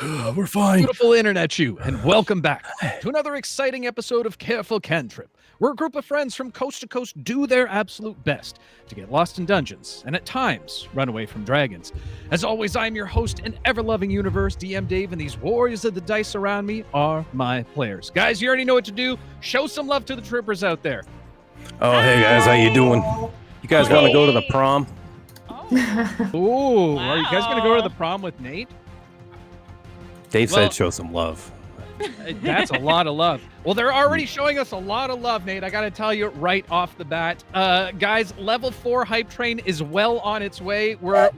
We're fine. Beautiful internet you, and welcome back to another exciting episode of Careful Cantrip, where a group of friends from coast to coast do their absolute best to get lost in dungeons and at times run away from dragons. As always, I'm your host and ever-loving universe, DM Dave, and these warriors of the dice around me are my players. Guys, you already know what to do. Show some love to the trippers out there. Oh, hey guys, how you doing? You guys want to go to the prom? Ooh, are you guys going to go to the prom with Nate? Dave said show some love. That's a lot of love. Well, they're already showing us a lot of love, Nate. I got to tell you right off the bat. Guys, level 4 hype train is well on its way. We're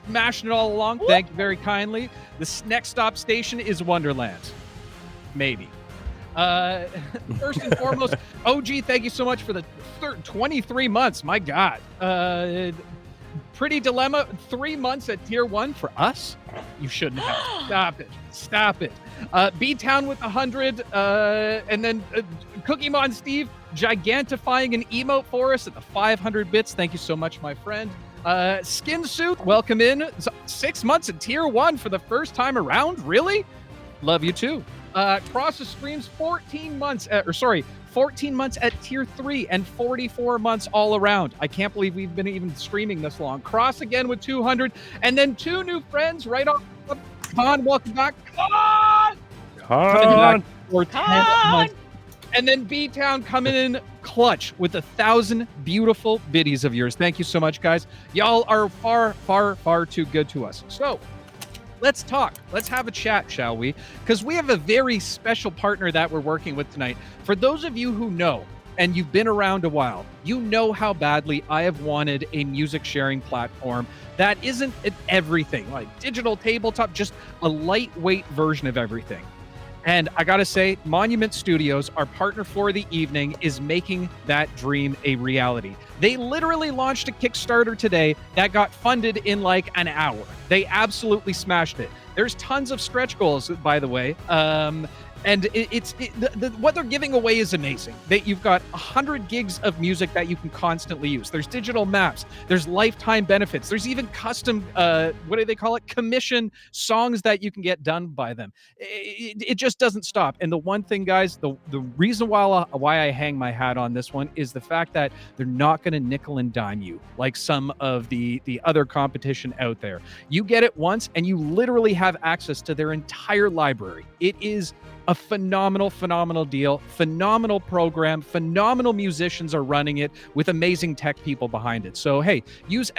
smashing it all along. Thank you very kindly. The next stop station is Wonderland. Maybe. First and foremost, OG, thank you so much for the 23 months. My God. Pretty dilemma. 3 months at tier 1 for us? You shouldn't have. Stop it. B-Town with 100. And then Cookie Mon Steve gigantifying an emote for us at the 500 bits. Thank you so much, my friend. Skin Suit, welcome in. 6 months at tier 1 for the first time around? Really? Love you too. Cross the Streams, 14 months at tier 3 and 44 months all around. I can't believe we've been even streaming this long. Cross again with 200, and then 2 new friends right off. Con, welcome back. Con! Coming back for 10 months. And then B-Town coming in clutch with 1,000 beautiful biddies of yours. Thank you so much, guys. Y'all are far too good to us. So, let's talk. Let's have a chat, shall we? Because we have a very special partner that we're working with tonight. For those of you who know, and you've been around a while, you know how badly I have wanted a music sharing platform that isn't everything, like digital tabletop, just a lightweight version of everything. And I gotta say, Monument Studios, our partner for the evening, is making that dream a reality. They literally launched a Kickstarter today that got funded in like an hour. They absolutely smashed it. There's tons of stretch goals, by the way. And what they're giving away is amazing. You've got 100 gigs of music that you can constantly use. There's digital maps. There's lifetime benefits. There's even custom, what do they call it? Commission songs that you can get done by them. It just doesn't stop. And the one thing, guys, the reason why I hang my hat on this one is the fact that they're not going to nickel and dime you like some of the other competition out there. You get it once, and you literally have access to their entire library. It is a phenomenal deal, phenomenal program, phenomenal musicians are running it with amazing tech people behind it. So, hey, use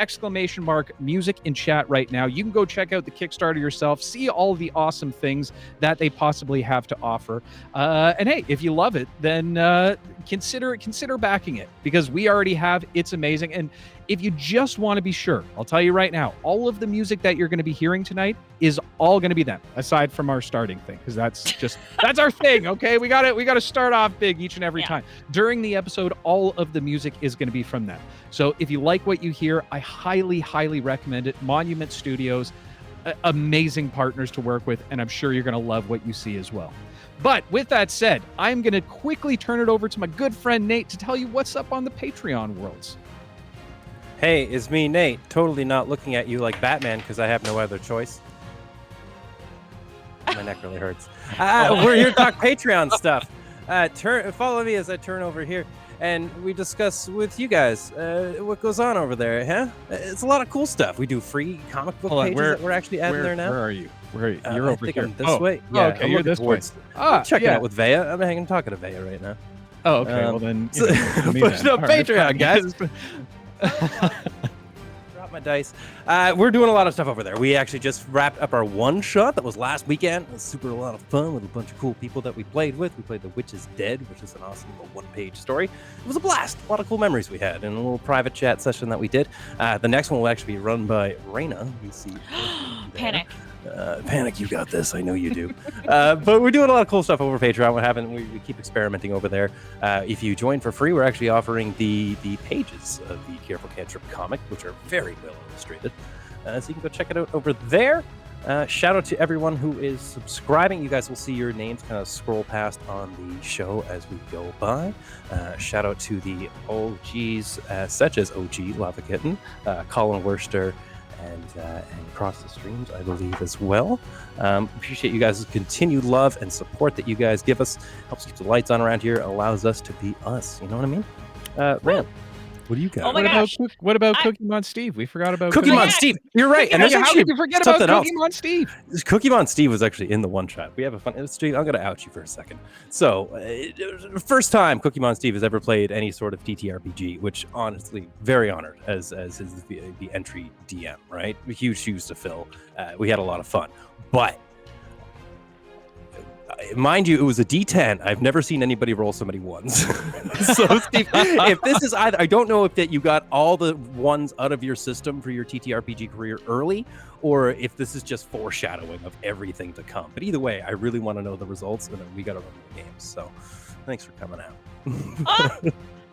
!music in chat right now. You can go check out the Kickstarter yourself, see all the awesome things that they possibly have to offer. And hey, if you love it, then consider backing it, because we already have. It's amazing. And if you just want to be sure, I'll tell you right now, all of the music that you're going to be hearing tonight is all going to be them, aside from our starting thing, because that's our thing. Okay, we got to start off big each and every time. During the episode, all of the music is going to be from them. So if you like what you hear, I highly recommend it. Monument Studios, amazing partners to work with, and I'm sure you're going to love what you see as well. But with that said, I'm going to quickly turn it over to my good friend Nate to tell you what's up on the Patreon worlds. Hey, it's me, Nate. Totally not looking at you like Batman because I have no other choice. My neck really hurts. We're here to talk Patreon stuff. Follow me as I turn over here, and we discuss with you guys what goes on over there, huh? It's a lot of cool stuff. We do free comic book pages that we're actually adding there now. Where are you? Where are you? You're over here. I'm this way. Yeah, okay, you're this way. I'm checking out with Vea. I'm talking to Vea right now. Oh, okay. Well, then. Push up Patreon, guys. Drop my dice. We're doing a lot of stuff over there. We actually just wrapped up our one shot that was last weekend. It was a lot of fun with a bunch of cool people that we played with. We played The Witch is Dead, which is an awesome little one-page story. It was a blast. A lot of cool memories we had in a little private chat session that we did. The next one will actually be run by Raina. You see Panic. Panic, you got this. I know you do. But we're doing a lot of cool stuff over Patreon. We keep experimenting over there. If you join for free, we're actually offering the pages of the Careful Cantrip comic, which are very well illustrated. So you can go check it out over there. Shout out to everyone who is subscribing. You guys will see your names kind of scroll past on the show as we go by. Shout out to the OGs, such as OG Lava Kitten, Colin Worcester, and across the streams, I believe, as well. Appreciate you guys' continued love and support that you guys give us. Helps keep the lights on around here, allows us to be us. You know what I mean? Ram, what do you got? Oh my gosh. What about Cookie Mon Steve? We forgot about Cookie Mon Steve. You're right. And there's how actually did you forget about something else. Cookie Mon Steve? Cookie Mon Steve was actually in the one chat. We have a fun stream. I'm going to out you for a second. So, first time Cookie Mon Steve has ever played any sort of TTRPG, which honestly, very honored as the entry DM, right? Huge shoes to fill. We had a lot of fun. But, mind you, it was a D10. I've never seen anybody roll so many ones. So, Steve, if this is either, I don't know if that you got all the ones out of your system for your TTRPG career early, or if this is just foreshadowing of everything to come. But either way, I really want to know the results, and then we got to run the games. So, thanks for coming out.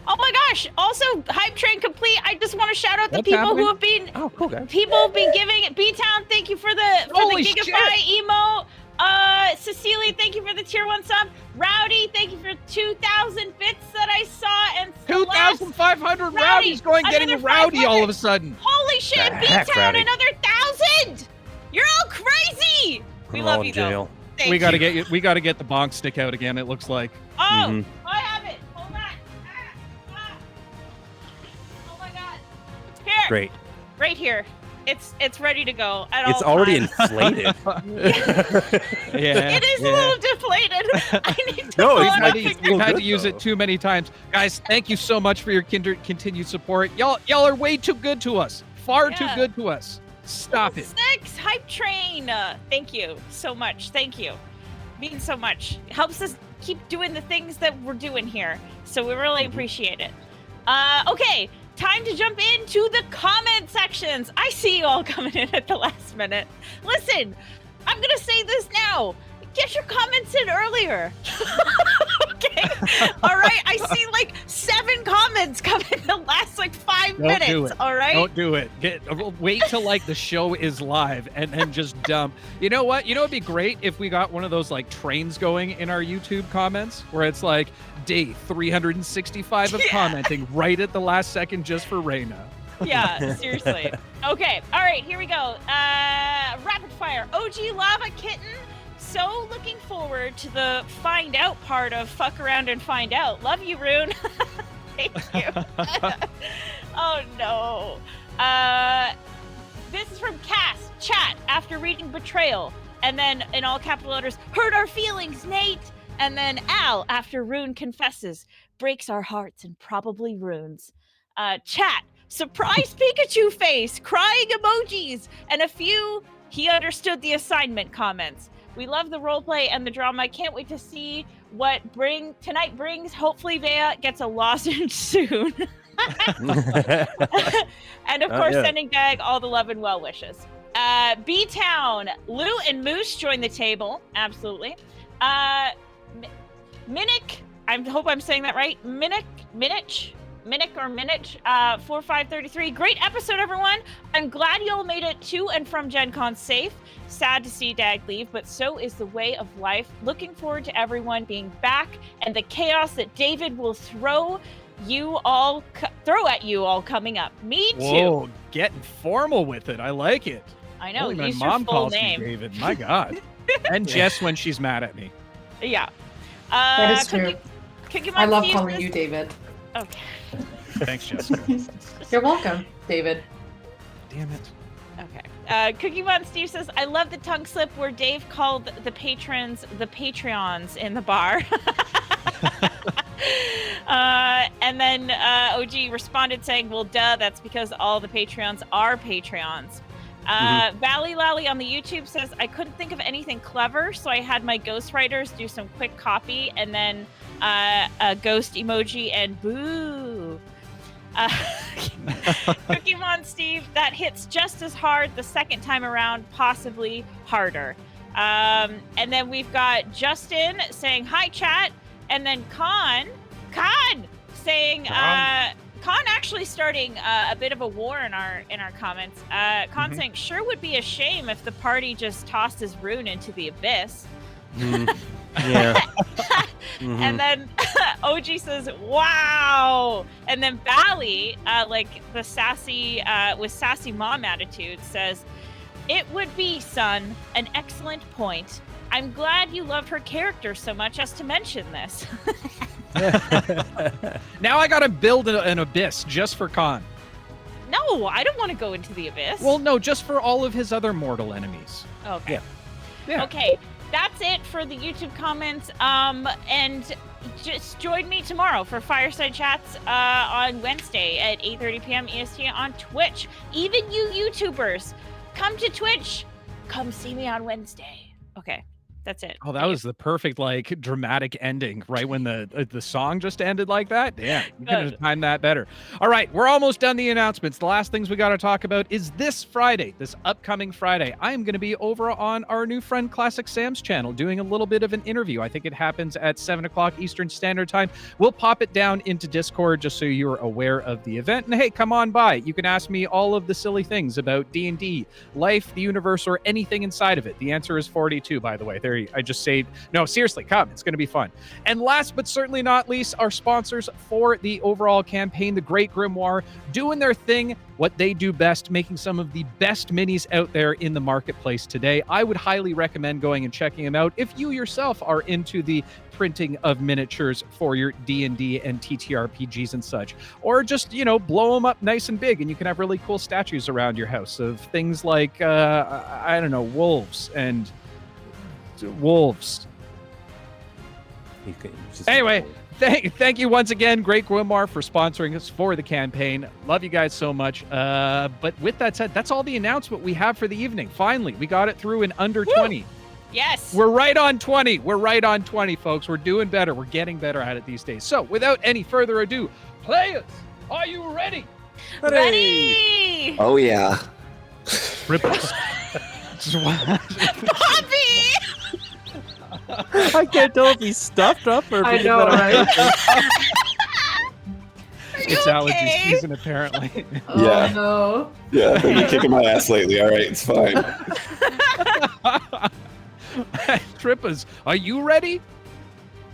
Oh my gosh! Also, Hype Train complete. I just want to shout out the What's people happening? who have been. Oh, cool, guys. People have been giving it. B-Town, thank you for the Holy Gigafy emote. Cecilia, thank you for the tier 1 sub. Rowdy, thank you for 2,000 bits that I saw. And 2,500 Rowdy's going getting another rowdy 500. all of a sudden. Holy shit! The heck, B-Town, Rowdy. another 1,000. You're all crazy. We We're love all you in jail. though. Thank We got to you. get we got to get the bonk stick out again. It looks like. Oh, Mhm. I have it. Hold on. Oh my god. Here. Great. Right here. It's ready to go at It's all already times. inflated. Yeah. It is a little deflated. I need to No, pull it's it not up easy. again. We've had good, to use though. it too many times, guys. Thank you so much for your continued support. Y'all are way too good to us. Far too Yeah. good to us. Stop it. 6 Hype Train. Thank you so much. Thank you. Means so much. It helps us keep doing the things that we're doing here. So we really appreciate it. Okay, time to jump into the comment sections. I see you all coming in at the last minute. Listen, I'm gonna say this now. Get your comments in earlier. Okay. All right. I see like 7 comments come in the last like 5 Don't minutes. do it. All right. Don't do it. Wait till like the show is live and just dump. You know what? You know it'd be great if we got one of those like trains going in our YouTube comments where it's like day 365 of commenting right at the last second just for Reyna. Yeah, seriously. Okay, all right, here we go. Rapid fire. OG Lava Kitten. So looking forward to the find out part of fuck around and find out. Love you, Rune. Thank you. Oh no. This is from Cass. Chat after reading Betrayal. And then in all capital letters, hurt our feelings, Nate. And then Al after Rune confesses, breaks our hearts and probably runes. Chat. Surprise Pikachu face, crying emojis, and a few he understood the assignment comments. We love the roleplay and the drama. I can't wait to see what tonight brings. Hopefully Vea gets a lozenge soon. And of course, sending Dag all the love and well wishes. B-Town, Lou and Moose join the table. Absolutely. Minnick, I hope I'm saying that right. Minnick, 4533. Great episode, everyone. I'm glad y'all made it to and from Gen Con safe. Sad to see Dag leave, but so is the way of life. Looking forward to everyone being back and the chaos that David will throw at you all coming up. Me too. Whoa, getting formal with it. I like it. I know. Only my Use mom your full calls name. me David. My God. And Jess when she's mad at me. Yeah. That is true. Cookie I love Monster calling says- you David. Okay. Thanks, Jessica. You're welcome, David. Damn it. Okay. Cookie Mon Steve says, I love the tongue slip where Dave called the patrons the Patreons in the bar. And then OG responded saying, well, duh, that's because all the Patreons are Patreons. Valley Lally on the YouTube says, I couldn't think of anything clever, so I had my ghostwriters do some quick copy and then a ghost emoji and boo. Cookie Mon Steve, that hits just as hard the second time around, possibly harder. And then we've got Justin saying, hi, chat. And then Khan saying, Khan actually starting a bit of a war in our comments. Khan saying, sure would be a shame if the party just tossed his rune into the abyss. Yeah. And then OG says, wow. And then Bally, like the sassy, with sassy mom attitude, says, it would be, son, an excellent point. I'm glad you love her character so much as to mention this. Now I gotta build an abyss just for Khan. No, I don't want to go into the abyss. Well, no, just for all of his other mortal enemies. Okay. Yeah. Okay, that's it for the YouTube comments. And just join me tomorrow for Fireside Chats on Wednesday at 8:30 p.m. EST on Twitch. Even you YouTubers, come to Twitch. Come see me on Wednesday. Okay. That's it. Oh, that was the perfect, like, dramatic ending, right when the song just ended like that. Damn, you could have timed that better. All right, we're almost done the announcements. The last things we got to talk about is this Friday, this upcoming Friday. I am going to be over on our new friend Classic Sam's channel doing a little bit of an interview. I think it happens at 7 o'clock Eastern Standard Time. We'll pop it down into Discord just so you're aware of the event. And hey, come on by. You can ask me all of the silly things about D&D, life, the universe, or anything inside of it. The answer is 42, by the way. There I just say, no, seriously, come. It's going to be fun. And last but certainly not least, our sponsors for the overall campaign, the Great Grimoire, doing their thing, what they do best, making some of the best minis out there in the marketplace today. I would highly recommend going and checking them out if you yourself are into the printing of miniatures for your D&D and TTRPGs and such. Or just, blow them up nice and big and you can have really cool statues around your house of things like, I don't know, wolves. Anyway, thank you once again, Great Grimoire, for sponsoring us for the campaign. Love you guys so much. But with that said, that's all the announcement we have for the evening. Finally, we got it through in under 20. Yes. We're right on 20. We're right on 20, folks. We're doing better. We're getting better at it these days. So without any further ado, players, are you ready? Ready! Oh, yeah. Ripples. Bobby! I can't tell if he's stuffed up or. I know, right? It's allergy season, apparently. Oh, Yeah. no. Yeah, I've been kicking my ass lately. All right, it's fine. Trippers, are you ready?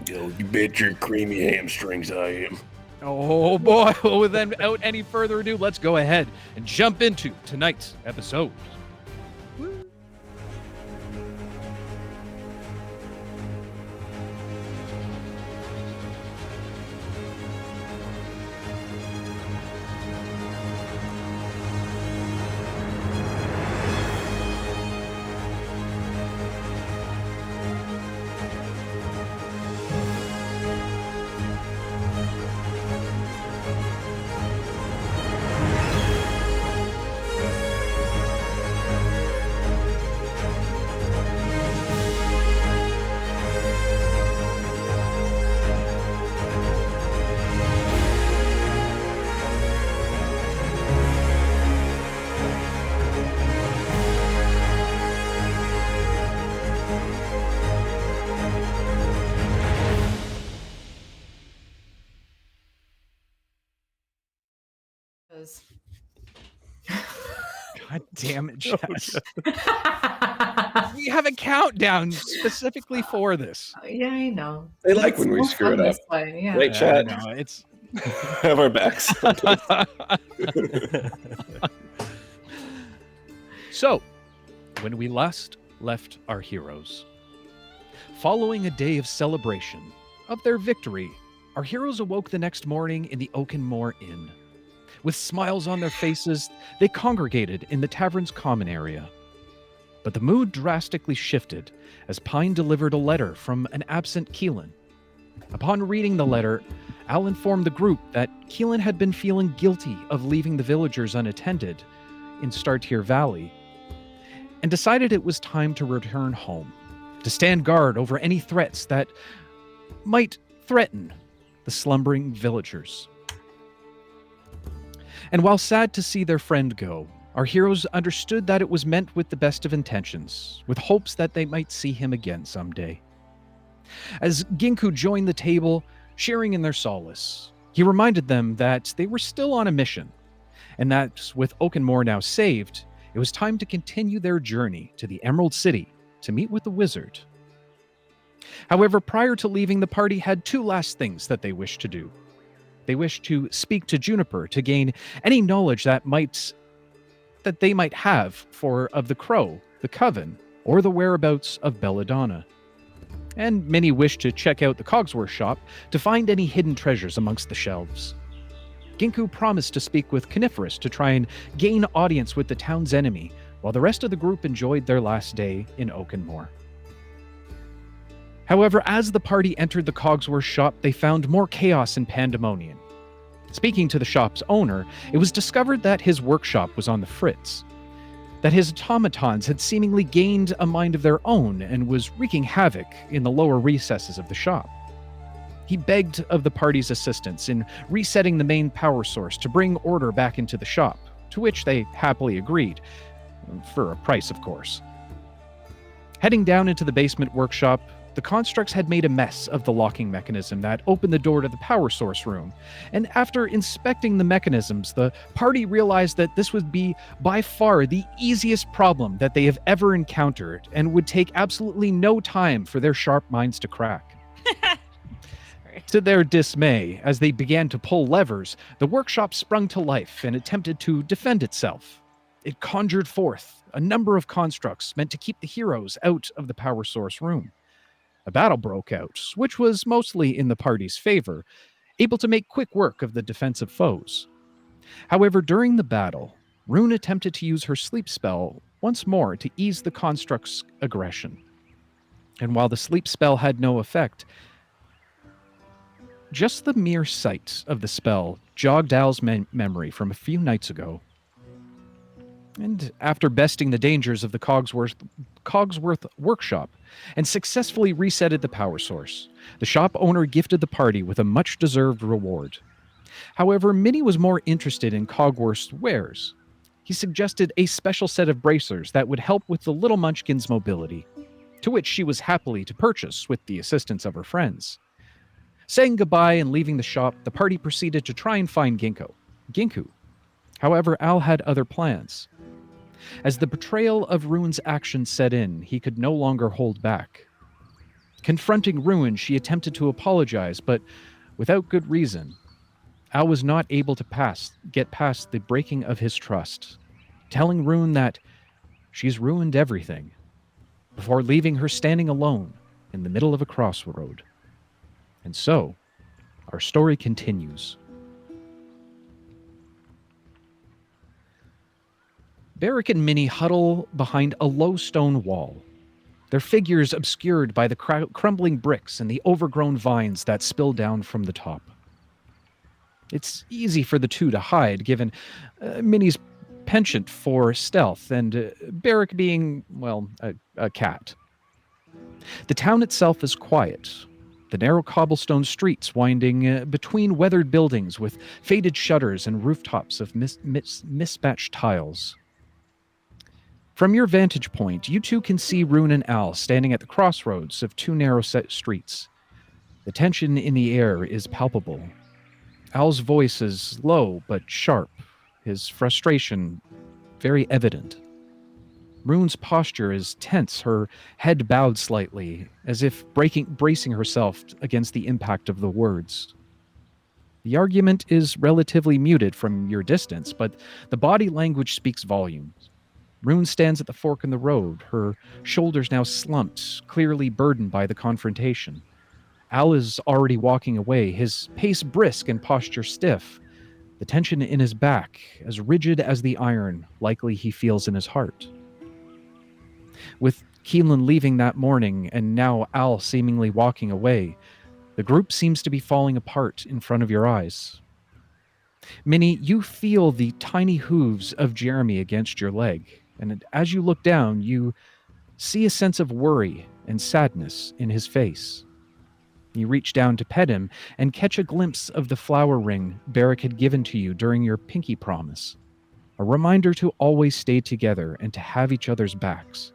Yo, you bet your creamy hamstrings I am. Oh boy. Well, then, without any further ado, let's go ahead and jump into tonight's episode. God damn it, Jess. We have a countdown specifically for this. Yeah, I know. They like It's when we more screw fun it up. this way, yeah. Right, chat? I know, it's Have our backs. So, when we last left our heroes, following a day of celebration of their victory, our heroes awoke the next morning in the Oakenmoor Inn. With smiles on their faces, they congregated in the tavern's common area. But the mood drastically shifted as Pine delivered a letter from an absent Keelan. Upon reading the letter, Al informed the group that Keelan had been feeling guilty of leaving the villagers unattended in Startier Valley, and decided it was time to return home, to stand guard over any threats that might threaten the slumbering villagers. And while sad to see their friend go, our heroes understood that it was meant with the best of intentions, with hopes that they might see him again someday. As Ginku joined the table, sharing in their solace, he reminded them that they were still on a mission, and that with Oakenmoor now saved, it was time to continue their journey to the Emerald City to meet with the wizard. However, prior to leaving, the party had two last things that they wished to do. They wished to speak to Juniper to gain any knowledge that they might have of the Crow, the Coven, or the whereabouts of Belladonna. And Minnie wished to check out the Cogsworth shop to find any hidden treasures amongst the shelves. Ginku promised to speak with Coniferous to try and gain audience with the town's enemy, while the rest of the group enjoyed their last day in Oakenmoor. However, as the party entered the Cogsworth shop, they found more chaos and pandemonium. Speaking to the shop's owner, it was discovered that his workshop was on the fritz, that his automatons had seemingly gained a mind of their own and was wreaking havoc in the lower recesses of the shop. He begged of the party's assistance in resetting the main power source to bring order back into the shop, to which they happily agreed, for a price, of course. Heading down into the basement workshop, the constructs had made a mess of the locking mechanism that opened the door to the power source room, and after inspecting the mechanisms, the party realized that this would be by far the easiest problem that they have ever encountered and would take absolutely no time for their sharp minds to crack. To their dismay, as they began to pull levers, the workshop sprung to life and attempted to defend itself. It conjured forth a number of constructs meant to keep the heroes out of the power source room. A battle broke out, which was mostly in the party's favor, able to make quick work of the defensive foes. However, during the battle, Rune attempted to use her sleep spell once more to ease the construct's aggression. And while the sleep spell had no effect, just the mere sight of the spell jogged Al's memory from a few nights ago. And after besting the dangers of the Cogsworth workshop and successfully resetted the power source, the shop owner gifted the party with a much-deserved reward. However, Minnie was more interested in Cogsworth's wares. He suggested a special set of bracers that would help with the little munchkin's mobility, to which she was happily to purchase with the assistance of her friends. Saying goodbye and leaving the shop, the party proceeded to try and find Ginku. However, Al had other plans. As the betrayal of Rune's actions set in, he could no longer hold back. Confronting Rune, she attempted to apologize, but without good reason. Al was not able to get past the breaking of his trust, telling Rune that she's ruined everything, before leaving her standing alone in the middle of a crossroad. And so, our story continues. Berrick and Minnie huddle behind a low stone wall, their figures obscured by the crumbling bricks and the overgrown vines that spill down from the top. It's easy for the two to hide, given Minnie's penchant for stealth and Berrick being, well, a cat. The town itself is quiet, the narrow cobblestone streets winding between weathered buildings with faded shutters and rooftops of mismatched tiles. From your vantage point, you two can see Rune and Al standing at the crossroads of two narrow set streets. The tension in the air is palpable. Al's voice is low but sharp, his frustration very evident. Rune's posture is tense, her head bowed slightly, as if bracing herself against the impact of the words. The argument is relatively muted from your distance, but the body language speaks volumes. Rune stands at the fork in the road, her shoulders now slumped, clearly burdened by the confrontation. Al is already walking away, his pace brisk and posture stiff, the tension in his back as rigid as the iron likely he feels in his heart. With Keelan leaving that morning and now Al seemingly walking away, the group seems to be falling apart in front of your eyes. Minnie, you feel the tiny hooves of Jeremy against your leg, and as you look down, you see a sense of worry and sadness in his face. You reach down to pet him and catch a glimpse of the flower ring Berrick had given to you during your pinky promise, a reminder to always stay together and to have each other's backs.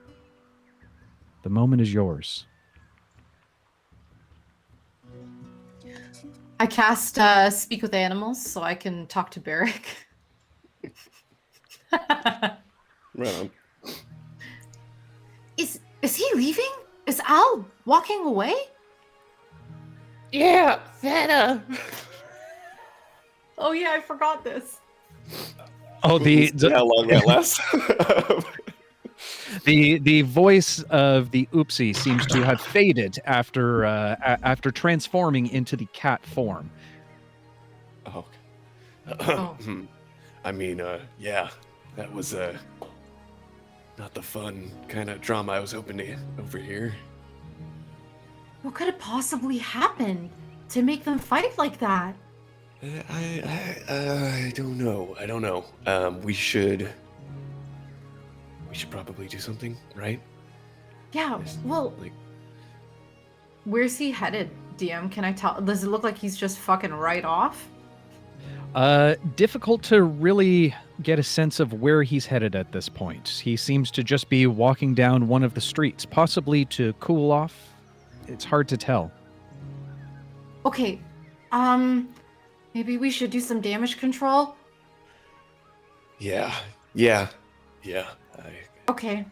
The moment is yours. I cast Speak with Animals so I can talk to Berrick. Right on. Is he leaving? Is Al walking away? Yeah, Vanna. Oh yeah, I forgot this. Oh, See how long that lasts. the voice of the oopsie seems to have faded after after transforming into the cat form. Oh. Oh. I mean, yeah, that was not the fun kind of drama I was hoping to get over here. What could have possibly happened to make them fight like that? I don't know. I don't know. We should probably do something, right? Yeah, Yes, well, like, where's he headed, DM? Can I tell? Does it look like he's just fucking right off? Difficult to really get a sense of where he's headed at this point. He seems to just be walking down one of the streets, possibly to cool off. It's hard to tell. Okay, maybe we should do some damage control. yeah. Okay,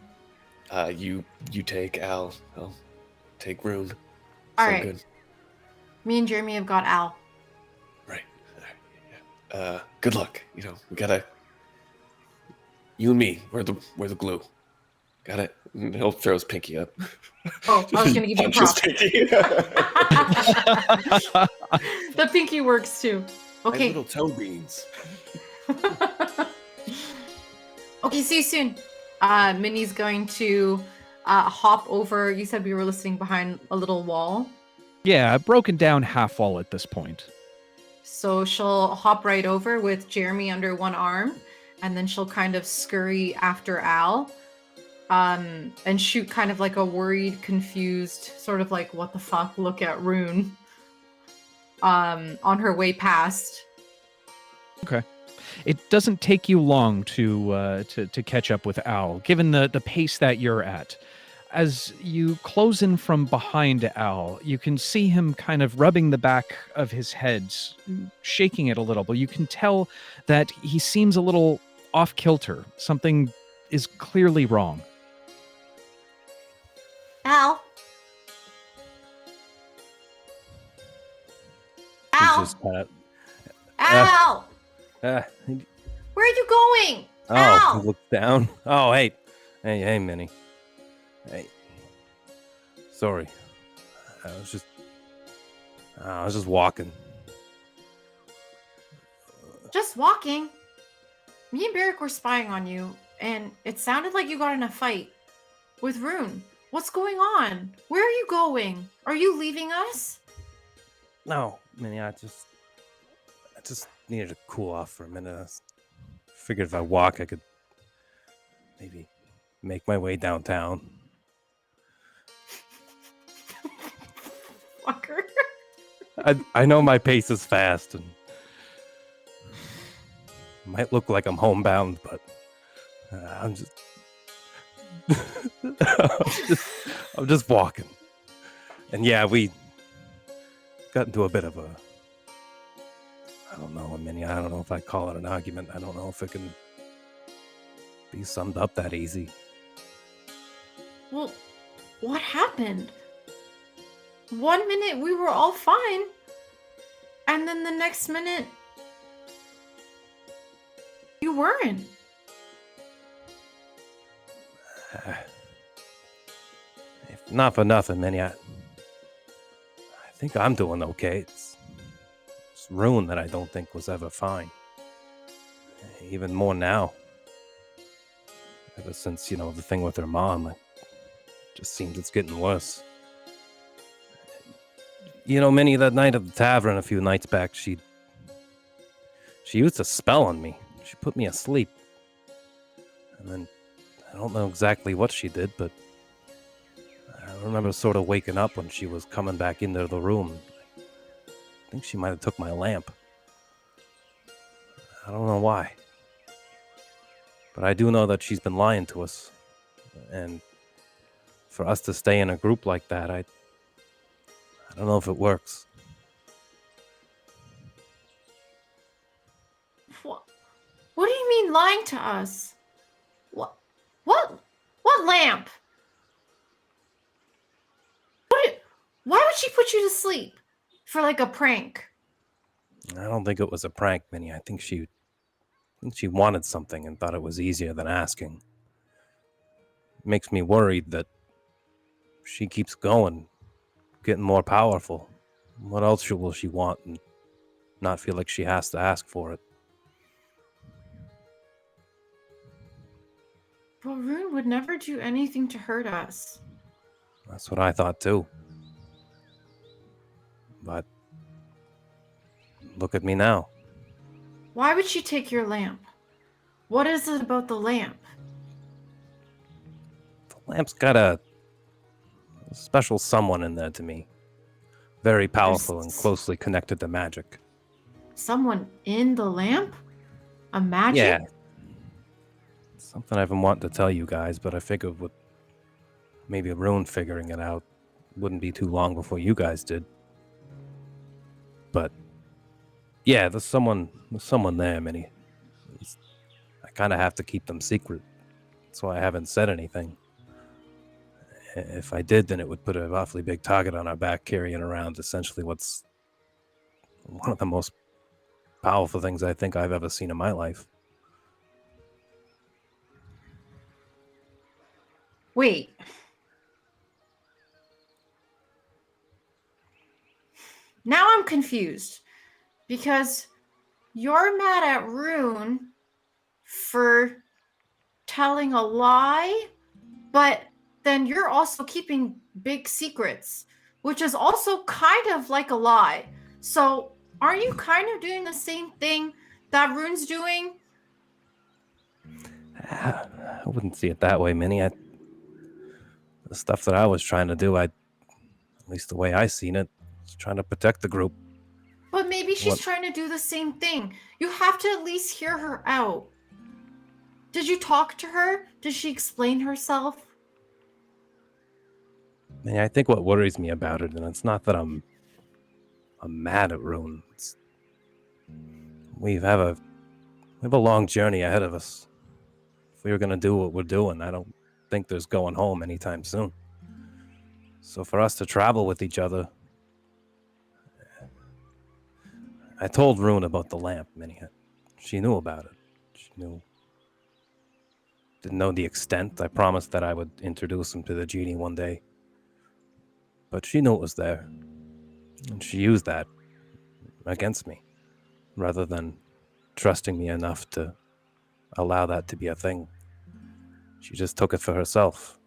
You take Al. I'll take Rune. all Sound right. good? Me and Jeremy have got Al. Right. Yeah. Good luck. You know, we gotta. You and me. We're the glue. Got it. And he'll throw his pinky up. Oh, I was gonna give you a Punch his prop. pinky. The pinky works too. My Okay. little toe beans. Okay, see you soon. Minnie's going to hop over. You said we were listening behind a little wall. Yeah, broken down half wall at this point. So she'll hop right over with Jeremy under one arm, and then she'll kind of scurry after Al, and shoot kind of like a worried, confused, sort of like, what the fuck, look at Rune, on her way past. Okay. It doesn't take you long to catch up with Al, given the pace that you're at. As you close in from behind Al, you can see him kind of rubbing the back of his head, shaking it a little, but you can tell that he seems a little off kilter. Something is clearly wrong. Al? He's Al? just kind of. Al! Uh, Where are you going? oh, Al! he looks down. Oh, hey, Minnie. Hey, sorry. I was just walking. Just walking. Me and Berrick were spying on you, and it sounded like you got in a fight with Rune. What's going on? Where are you going? Are you leaving us? No, Minnie, I just needed to cool off for a minute. I figured if I walk, I could maybe make my way downtown. Fucker. I know my pace is fast and might look like I'm homebound, but I'm just I'm just walking. And yeah, we got into a bit of a, I don't know, I don't know if I call it an argument. I don't know if it can be summed up that easy. Well, what happened? 1 minute we were all fine, and then the next minute you weren't. If not for nothing, Minnie, I think I'm doing okay. It's Rune that I don't think was ever fine. Even more now. Ever since, the thing with her mom, it just seems it's getting worse. Minnie, that night at the tavern a few nights back, she used a spell on me. She put me asleep. And then, I don't know exactly what she did, but I remember sort of waking up when she was coming back into the room. I think she might have took my lamp. I don't know why. But I do know that she's been lying to us. And for us to stay in a group like that, I don't know if it works. What do you mean lying to us? What lamp? Why would she put you to sleep? For like a prank? I don't think it was a prank, Minnie. I think she wanted something and thought it was easier than asking. Makes me worried that she keeps going, getting more powerful. What else will she want and not feel like she has to ask for it? But Rune would never do anything to hurt us. That's what I thought too. But look at me now. Why would she take your lamp? What is it about the lamp? The lamp's got a special someone in there to me. Very powerful and closely connected to magic. Someone in the lamp? A magic? Yeah. Something I've been wanting to tell you guys, but I figured with maybe Rune figuring it out wouldn't be too long before you guys did. But yeah, there's someone there, Minnie. I kind of have to keep them secret. That's why I haven't said anything. If I did, then it would put an awfully big target on our back, carrying around essentially what's one of the most powerful things I think I've ever seen in my life. Wait. Now I'm confused. Because you're mad at Rune for telling a lie, but then you're also keeping big secrets, which is also kind of like a lie. So aren't you kind of doing the same thing that Rune's doing? I wouldn't see it that way, Minnie. The stuff that I was trying to do, at least the way I seen it, was trying to protect the group. But maybe she's trying to do the same thing. You have to at least hear her out. Did you talk to her? Did she explain herself? Man, I think what worries me about it, and it's not that I'm mad at Rune. We have a long journey ahead of us. If we were going to do what we're doing, I don't think there's going home anytime soon. So for us to travel with each other, I told Rune about the lamp, Minnie. She knew about it. She knew. Didn't know the extent. I promised that I would introduce him to the Genie one day. But she knew it was there. And she used that against me, rather than trusting me enough to allow that to be a thing. She just took it for herself.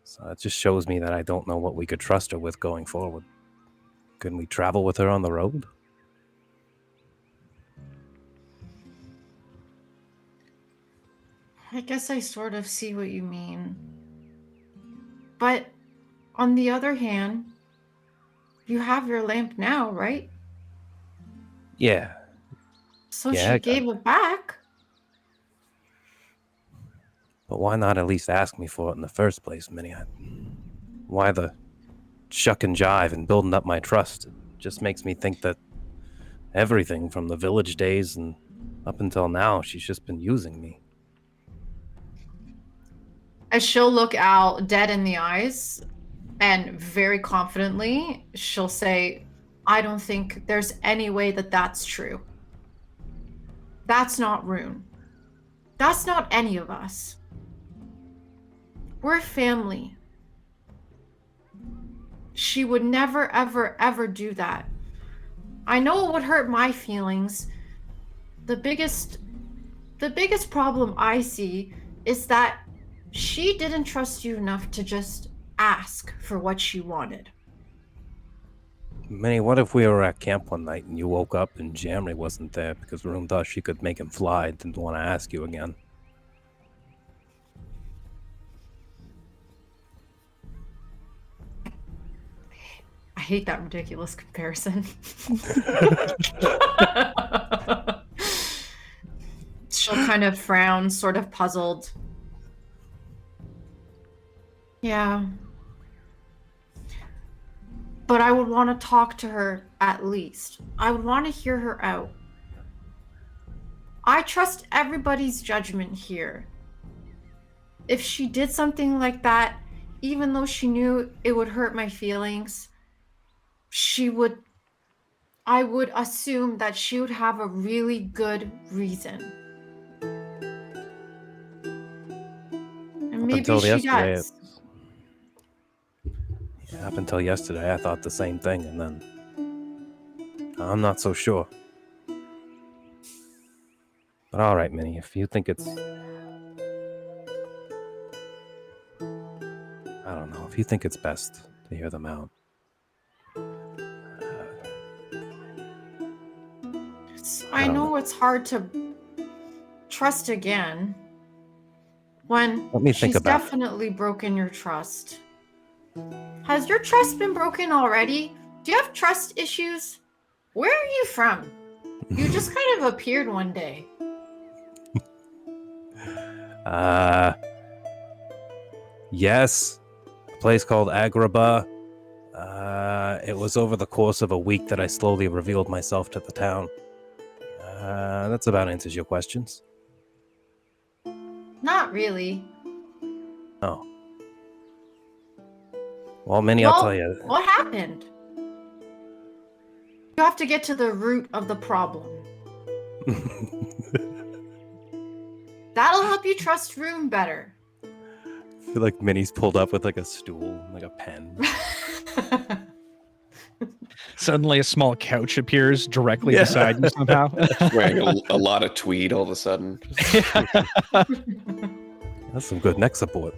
So it just shows me that I don't know what we could trust her with going forward. Can we travel with her on the road? I guess I sort of see what you mean. But on the other hand, you have your lamp now, right? Yeah. So Yeah, she gave it back. But why not at least ask me for it in the first place, Minnie? Why the shuck and jive and building up my trust? It just makes me think that everything from the village days and up until now, she's just been using me. As she'll look Al dead in the eyes and very confidently, she'll say, I don't think there's any way that that's true. That's not Rune. That's not any of us. We're family. She would never, ever, ever do that. I know it would hurt my feelings. The biggest problem I see is that she didn't trust you enough to just ask for what she wanted. Minnie, what if we were at camp one night and you woke up and Jamrie wasn't there because Rune thought she could make him fly, didn't want to ask you again? I hate that ridiculous comparison. She'll kind of frown, sort of puzzled. Yeah. But I would want to talk to her at least. I would want to hear her out. I trust everybody's judgment here. If she did something like that, even though she knew it would hurt my feelings, I would assume that she would have a really good reason. And maybe until she yesterday, does. Yeah, up until yesterday, I thought the same thing, and then I'm not so sure. But all right, Minnie, if you think it's... I don't know, if you think it's best to hear them out. I don't know know. it's hard to trust again when Let me think she's about it. definitely broken your trust. Has your trust been broken already? Do you have trust issues? Where are you from? You just kind of appeared one day. Yes, a place called Agrabah. It was over the course of a week that I slowly revealed myself to the town. That's about answers your questions. Not really. Oh. Well, Minnie, I'll tell you. What happened? You have to get to the root of the problem. That'll help you trust Rune better. I feel like Minnie's pulled up with like a stool, like a pen. Suddenly, a small couch appears directly beside you somehow. Wearing a lot of tweed all of a sudden. That's some good neck support.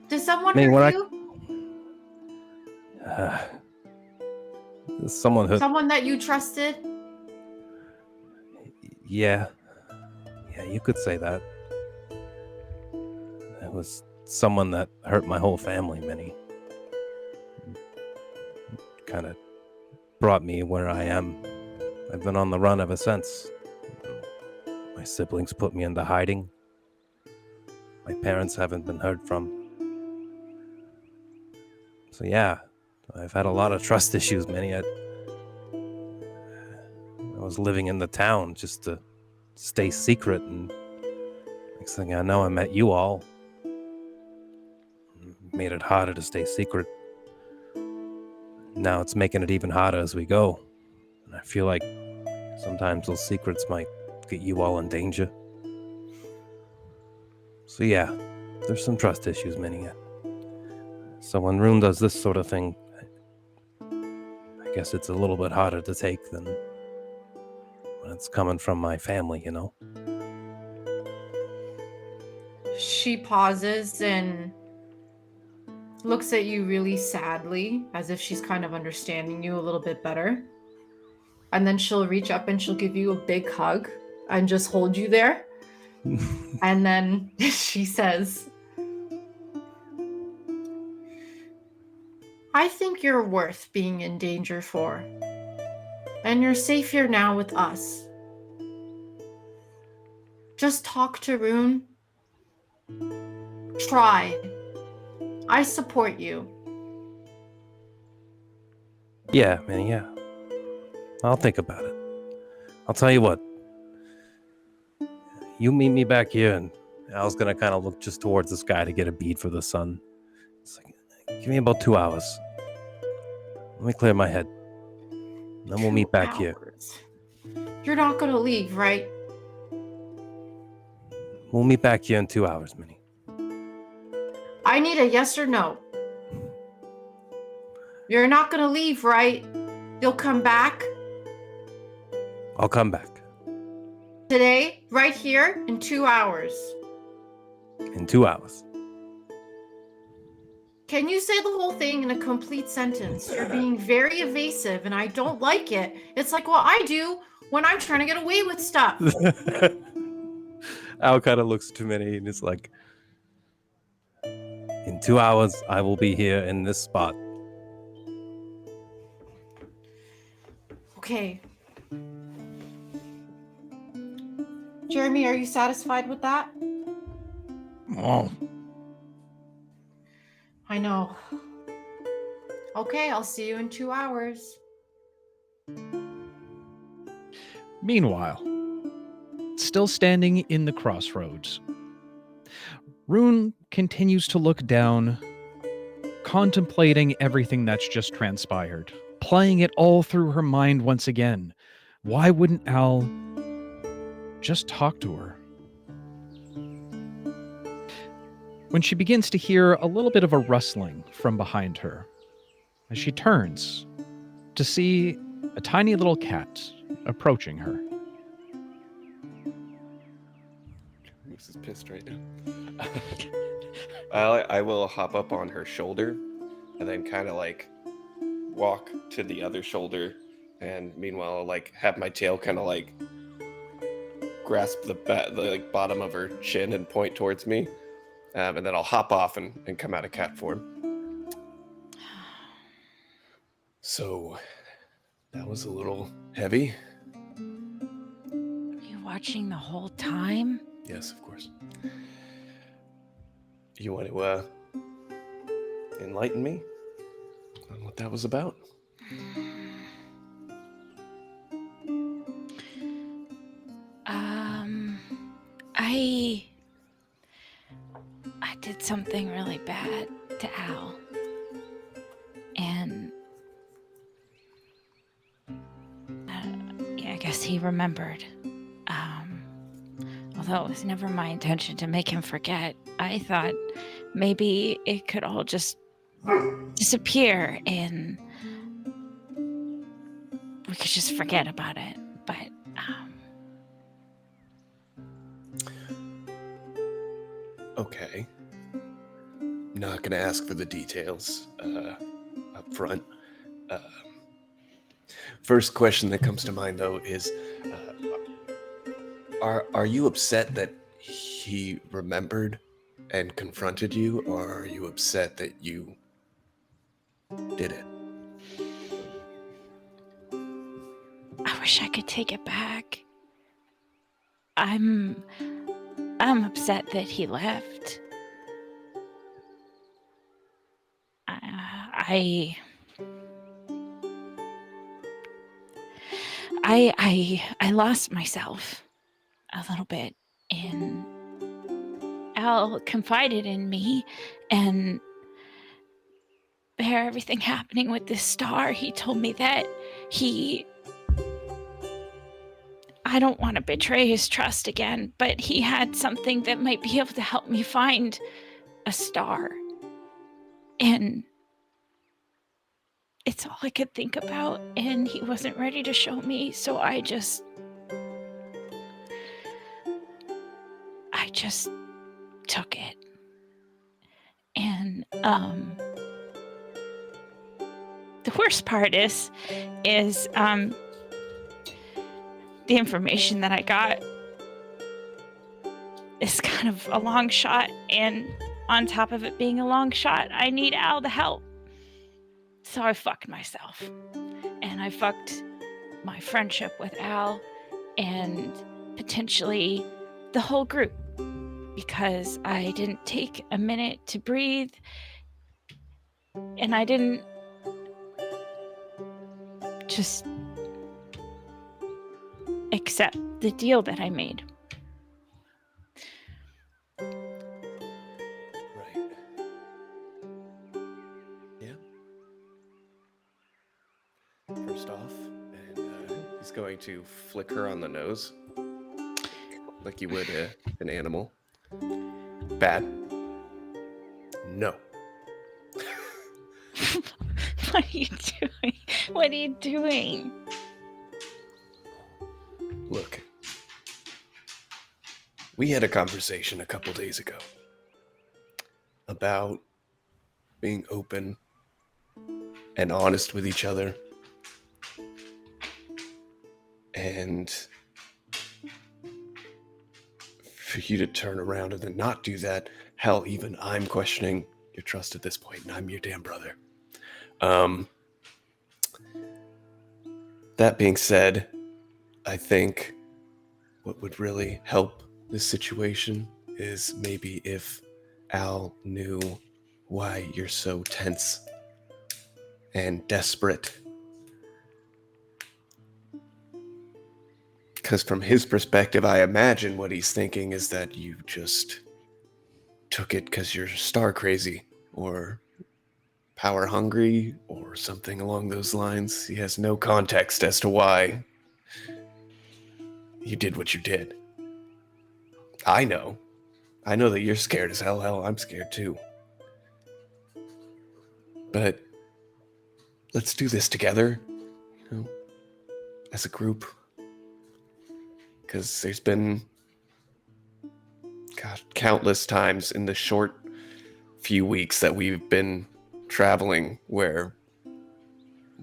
Did someone Minnie, hurt you? Someone who... Someone that you trusted? Yeah, you could say that. It was someone that hurt my whole family, Minnie. Kind of brought me where I am. I've been on the run ever since. My siblings put me into hiding. My parents haven't been heard from. So yeah, I've had a lot of trust issues, Minnie. I was living in the town just to stay secret, and next thing I know, I met you all. Made it harder to stay secret. Now it's making it even harder as we go. And I feel like sometimes those secrets might get you all in danger. So yeah, there's some trust issues, Minnie. So when Rune does this sort of thing, I guess it's a little bit harder to take than when it's coming from my family, you know? She pauses and looks at you really sadly, as if she's kind of understanding you a little bit better. And then she'll reach up and she'll give you a big hug and just hold you there. And then she says, I think you're worth being in danger for. And you're safe here now with us. Just talk to Rune. Try. I support you. Yeah, Minnie, yeah. I'll think about it. I'll tell you what. You meet me back here, and Al's gonna kind of look just towards the sky to get a bead for the sun. It's like, give me about 2 hours. Let me clear my head. Then we'll meet back here. You're not gonna leave, right? We'll meet back here in 2 hours, Minnie. I need a yes or no. You're not gonna leave, right? You'll come back I'll come back. today, right here, in 2 hours. In 2 hours. Can you say the whole thing in a complete sentence? You're being very evasive and I don't like it. It's like what I do when I'm trying to get away with stuff. Al kind of looks to Minnie and is like, in 2 hours, I will be here in this spot. Okay. Jeremy, are you satisfied with that? Oh, I know. Okay, I'll see you in 2 hours. meanwhile, still standing in the crossroads, Rune continues to look down, contemplating everything that's just transpired, playing it all through her mind once again. Why wouldn't Al just talk to her? When she begins to hear a little bit of a rustling from behind her, as she turns to see a tiny little cat approaching her. This is pissed right now. I will hop up on her shoulder and then kind of like walk to the other shoulder, and meanwhile like have my tail kind of like grasp the like, bottom of her chin and point towards me, and then I'll hop off and come out of cat form. So that was a little heavy. Were you watching the whole time? Yes, of course. You want to enlighten me on what that was about? I did something really bad to Al. And yeah, I guess he remembered. Although it was never my intention to make him forget, I thought maybe it could all just disappear and we could just forget about it. But Okay. Not gonna ask for the details up front. First question that comes to mind though is, are you upset that he remembered and confronted you, or are you upset that you did it? I wish I could take it back. I'm upset that he left. I lost myself a little bit, and Al confided in me, and Bear, everything happening with this star, he told me that I don't want to betray his trust again, but he had something that might be able to help me find a star. And it's all I could think about, and he wasn't ready to show me, so I just took it. And the worst part is the information that I got is kind of a long shot, and on top of it being a long shot, I need Al to help. So I fucked myself, and I fucked my friendship with Al and potentially the whole group, because I didn't take a minute to breathe, and I didn't just accept the deal that I made. Right. Yeah. First off, and he's going to flick her on the nose like you would an animal. Bad. No. What are you doing? What are you doing? Look, we had a conversation a couple days ago about being open and honest with each other. And for you to turn around and then not do that, hell, even I'm questioning your trust at this point, and I'm your damn brother. That being said, I think what would really help this situation is maybe if Al knew why you're so tense and desperate. Because from his perspective, I imagine what he's thinking is that you just took it because you're star crazy or power hungry or something along those lines. He has no context as to why you did what you did. I know that you're scared as hell. Hell, I'm scared too. But let's do this together, as a group. Because there's been, countless times in the short few weeks that we've been traveling where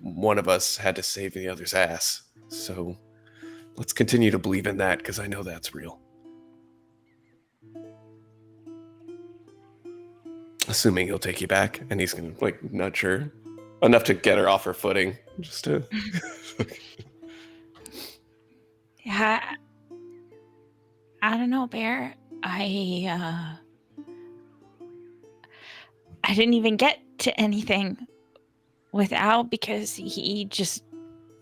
one of us had to save the other's ass. So let's continue to believe in that, because I know that's real. Assuming he'll take you back, and he's gonna nudge her enough to get her off her footing, just to. Yeah, I don't know, Bear. I didn't even get to anything with Al because he just.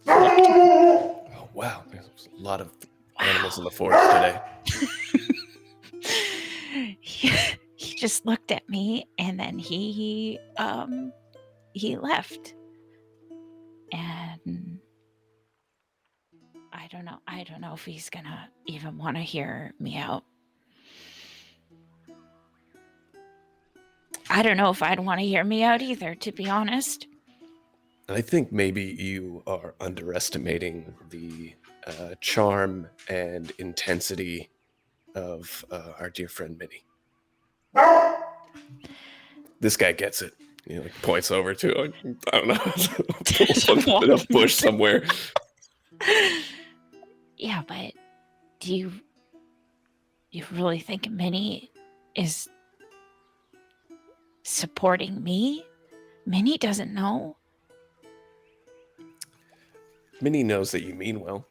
Oh wow! There's a lot of animals in the forest today. He just looked at me and then he left. And I don't know if he's gonna even want to hear me out. I don't know if I'd want to hear me out either, to be honest. I think maybe you are underestimating the charm and intensity of our dear friend Minnie. This guy gets it. He points over to, I don't know, a bush somewhere. Yeah, but do you really think Minnie is supporting me? Minnie doesn't know. Minnie knows that you mean well.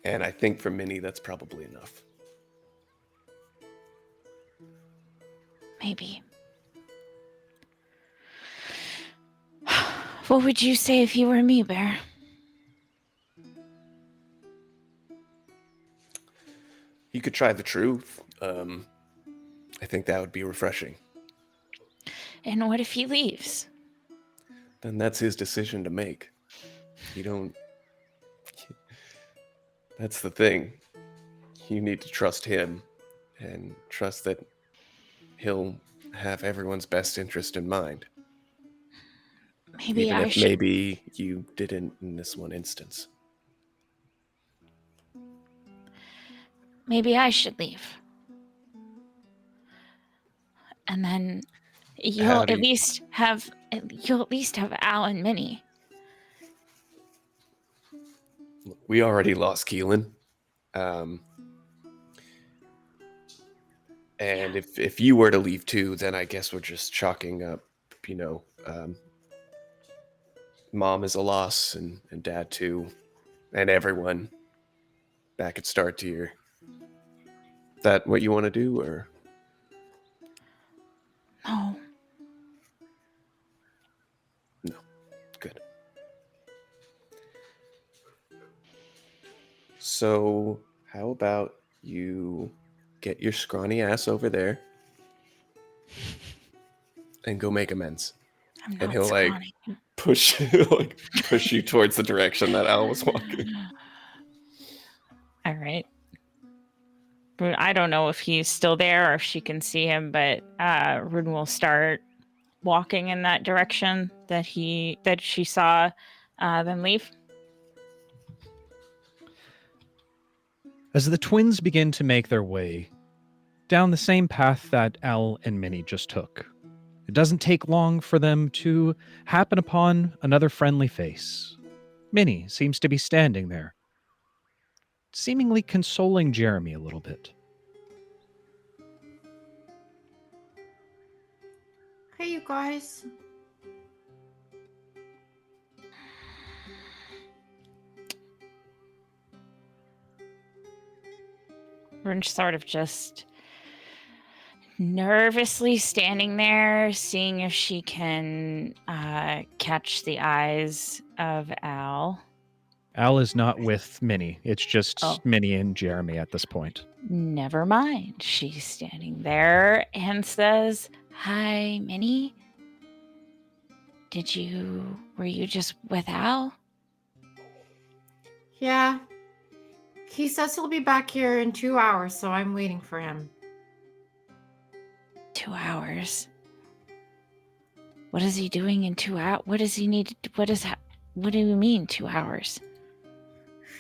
And I think for Minnie, that's probably enough. Maybe. What would you say if you were me, Bear? You could try the truth. I think that would be refreshing. And what if he leaves? Then that's his decision to make. You don't... That's the thing. You need to trust him and trust that he'll have everyone's best interest in mind. Maybe Even I if should. maybe you didn't in this one instance. Maybe I should leave. And then you'll at least have Al and Minnie. We already lost Keelan. And if you were to leave too, then I guess we're just chalking up, Mom is a loss and Dad too, and everyone back at Star Tier. That what you want to do, or? No. No. Good. So how about you get your scrawny ass over there and go make amends? I'm not And he'll scrawny. push you towards the direction that Al was walking. All right. I don't know if he's still there or if she can see him, but Rune will start walking in that direction that she saw them leave. As the twins begin to make their way down the same path that Al and Minnie just took, it doesn't take long for them to happen upon another friendly face. Minnie seems to be standing there, seemingly consoling Jeremy a little bit. Hey, you guys. Rune's sort of just nervously standing there, seeing if she can catch the eyes of Al. Al is not with Minnie. It's just Oh. Minnie and Jeremy at this point. Never mind. She's standing there and says, "Hi, Minnie. Were you just with Al?" Yeah. He says he'll be back here in 2 hours, so I'm waiting for him. 2 hours. What is he doing in 2 hours? What does he need? What do you mean 2 hours?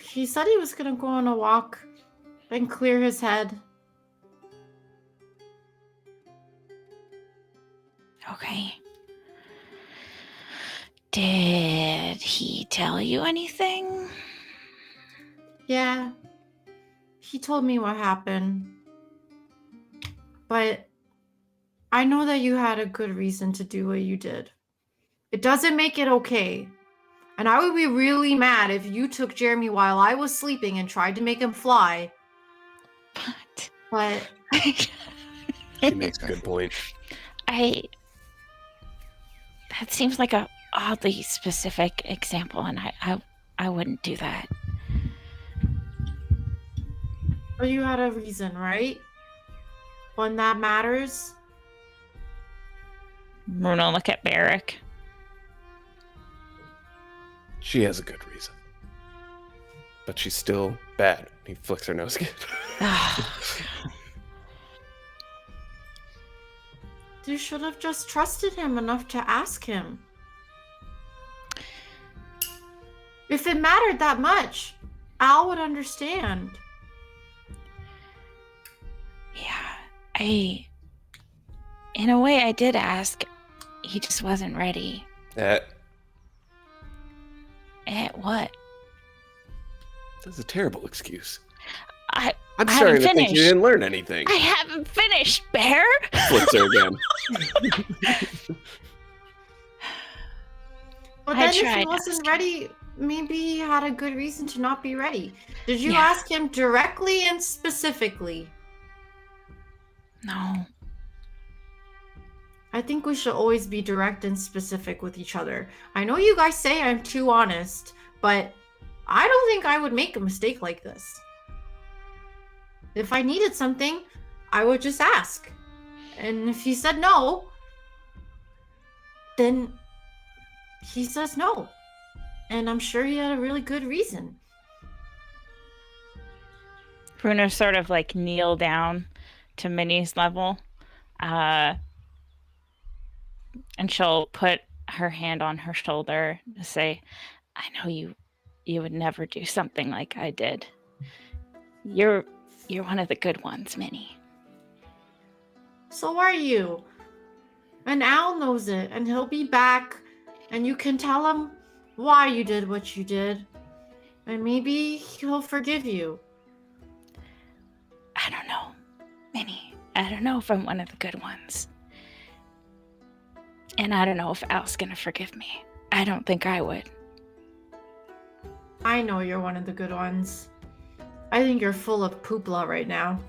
He said he was gonna go on a walk and clear his head. Okay. Did he tell you anything? Yeah. He told me what happened. But I know that you had a good reason to do what you did. It doesn't make it okay. And I would be really mad if you took Jeremy while I was sleeping and tried to make him fly. What? But He makes a good point. That seems like a oddly specific example, and I wouldn't do that. but you had a reason, right? One that matters. Bruno, look at Berrick. She has a good reason. But she's still bad. He flicks her nose again. You should have just trusted him enough to ask him. If it mattered that much, Al would understand. Yeah, in a way, I did ask. He just wasn't ready. What? That's a terrible excuse. I'm I'm starting to think you finished. didn't learn anything. I haven't finished, Bear. Flicks her again. But I then if tried he wasn't asking. ready, maybe he had a good reason to not be ready. Did you Yeah. ask him directly and specifically? No. I think we should always be direct and specific with each other. I know you guys say I'm too honest, but I don't think I would make a mistake like this. If I needed something, I would just ask. And if he said no, then he says no. And I'm sure he had a really good reason. Bruno sort of like kneel down to Minnie's level. And she'll put her hand on her shoulder to say, "I know you would never do something like I did. You're one of the good ones, Minnie." So are you. And Al knows it, and he'll be back, and you can tell him why you did what you did. And maybe he'll forgive you. I don't know, Minnie. I don't know if I'm one of the good ones. And I don't know if Al's gonna forgive me. I don't think I would. I know you're one of the good ones. I think you're full of poopla right now.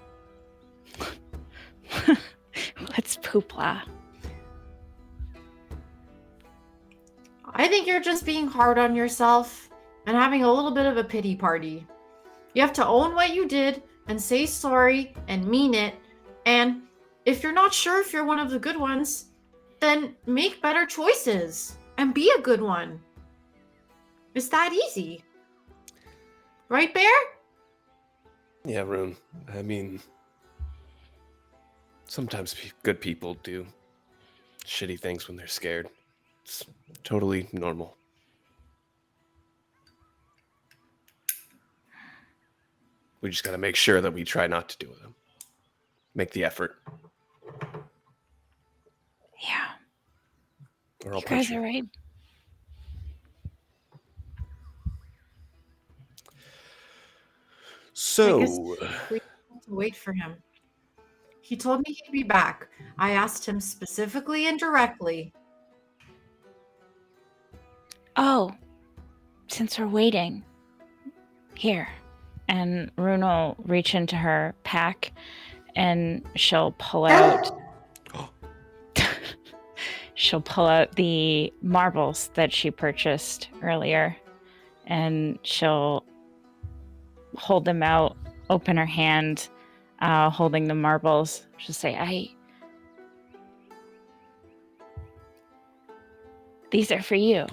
What's poopla? I think you're just being hard on yourself and having a little bit of a pity party. You have to own what you did and say sorry and mean it. And if you're not sure if you're one of the good ones, then make better choices and be a good one. It's that easy. Right, Bear? Yeah, Rune. I mean, sometimes good people do shitty things when they're scared. It's totally normal. We just gotta make sure that we try not to do them. Make the effort. Yeah, Or I'll you guys punch you. are right. So, We have to wait for him. He told me he'd be back. I asked him specifically and directly. Oh, since we're waiting, here. And Rune will reach into her pack and she'll pull out she'll pull out the marbles that she purchased earlier and she'll hold them out, open her hand, holding the marbles. She'll say, these are for you.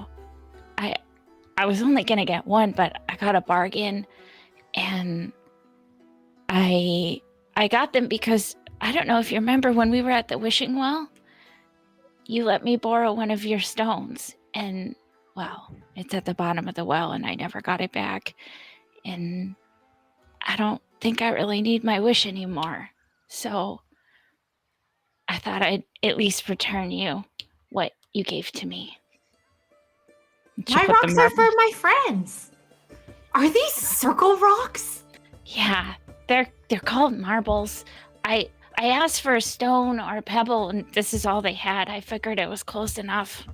I was only gonna get one, but I got a bargain, and I got them because I don't know if you remember when we were at the wishing well, you let me borrow one of your stones, and well, it's at the bottom of the well and I never got it back, and I don't think I really need my wish anymore. So I thought I'd at least return you what you gave to me. My rocks are for my friends. Are these circle rocks? Yeah, they're called marbles. I asked for a stone or a pebble, and this is all they had. I figured it was close enough.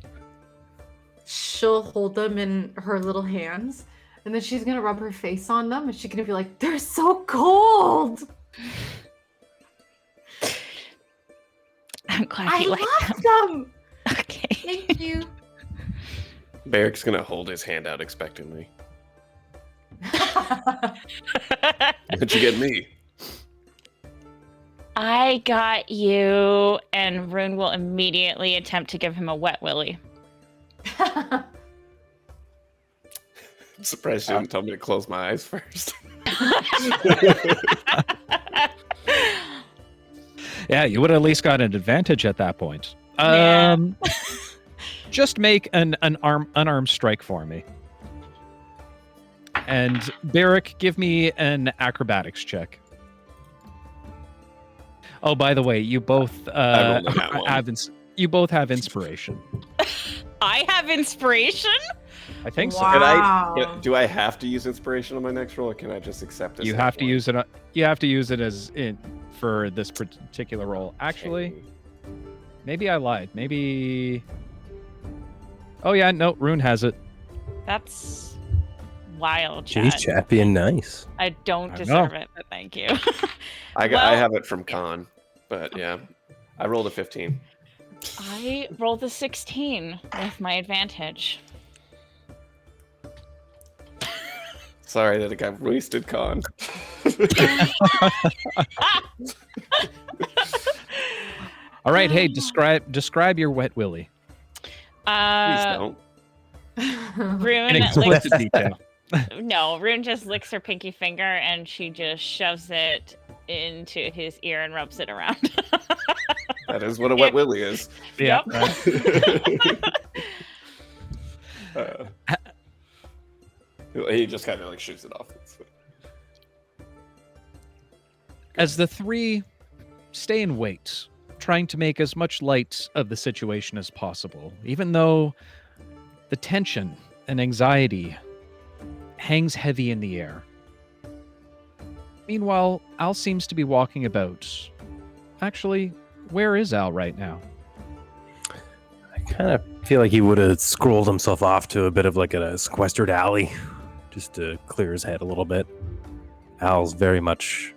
She'll hold them in her little hands, and then she's gonna rub her face on them, and she's gonna be like, "They're so cold." I'm glad I you like them. love them. Okay. Thank you. Berrick's gonna hold his hand out expectantly. What'd you get me? I got you, and Rune will immediately attempt to give him a wet willy. I'm surprised you didn't tell me to close my eyes first. Yeah, you would have at least got an advantage at that point. Yeah. Just make an unarmed strike for me. And Berrick, give me an acrobatics check. Oh, by the way, you both I rolled a nat one. you both have inspiration. I have inspiration? I think so. Wow. Do I have to use inspiration on my next roll, or can I just accept it? You have to use it. You have to use it as for this particular role. Actually, maybe I lied. Maybe. Oh yeah, no. Rune has it. That's wild, Jeez, Chad. chat being nice. I don't I deserve know. it, but thank you. I Well- have it from Con, but yeah, I rolled a 15. I rolled a 16 with my advantage. Sorry that it got wasted, Con. All right. Hey, describe your wet willy Please don't. Rune in licks, explicit detail. no, Rune just licks her pinky finger and she just shoves it into his ear and rubs it around. That is what a wet willy is. Yeah. Yep. He just kind of like shoots it off. As the three stay and wait, trying to make as much light of the situation as possible, even though the tension and anxiety hangs heavy in the air. Meanwhile, Al seems to be walking about. Actually, where is Al right now? I kind of feel like he would have scrolled himself off to a bit of like a sequestered alley just to clear his head a little bit. Al's very much...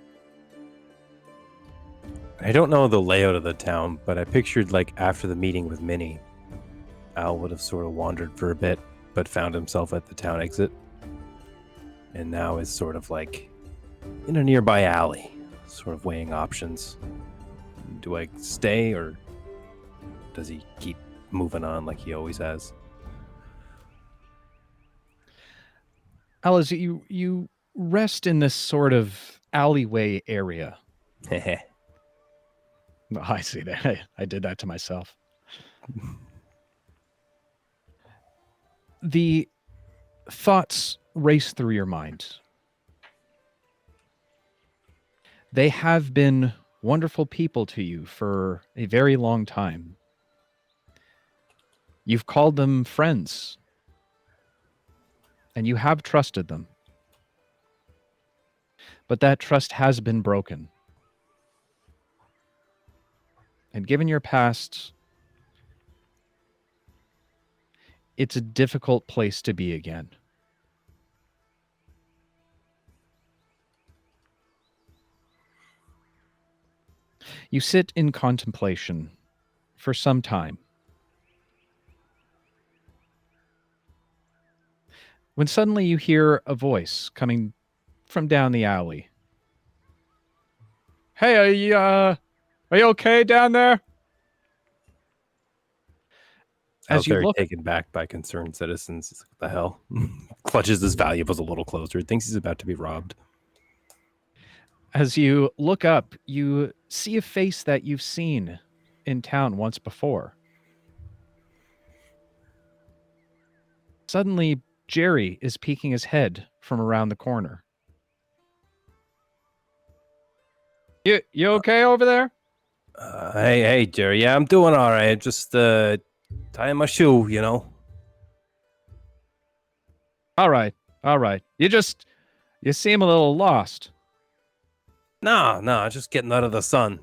I don't know the layout of the town, but I pictured like after the meeting with Minnie, Al would have sort of wandered for a bit, but found himself at the town exit. And now is sort of like in a nearby alley, sort of weighing options. Do I stay or does he keep moving on like he always has? Al, as you rest in this sort of alleyway area. Heh. Oh, I see that. I did that to myself. The thoughts race through your mind. They have been wonderful people to you for a very long time. You've called them friends, and you have trusted them. But that trust has been broken. And given your past, it's a difficult place to be again. You sit in contemplation for some time. when suddenly you hear a voice coming from down the alley. Hey, are you okay down there? Al's As you very look, taken back by concerned citizens. He's like, what the hell? Clutches his valuables a little closer. Thinks he's about to be robbed. as you look up, you see a face that you've seen in town once before. Suddenly, Jerry is peeking his head from around the corner. You okay over there? Hey, Jerry. Yeah, I'm doing all right. Just tying my shoe, you know. All right. You seem a little lost. No, just getting out of the sun.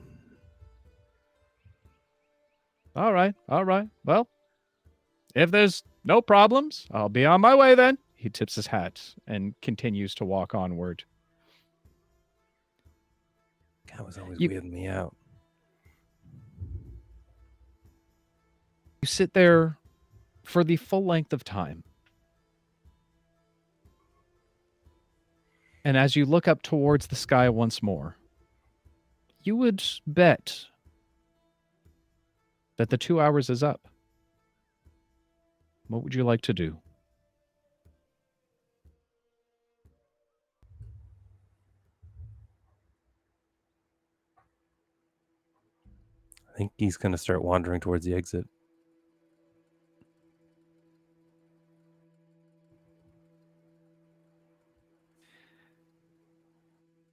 All right. Well, if there's no problems, I'll be on my way then. He tips his hat and continues to walk onward. That was always weirding me out. You sit there for the full length of time. And as you look up towards the sky once more, you would bet that the 2 hours is up. What would you like to do? I think he's going to start wandering towards the exit.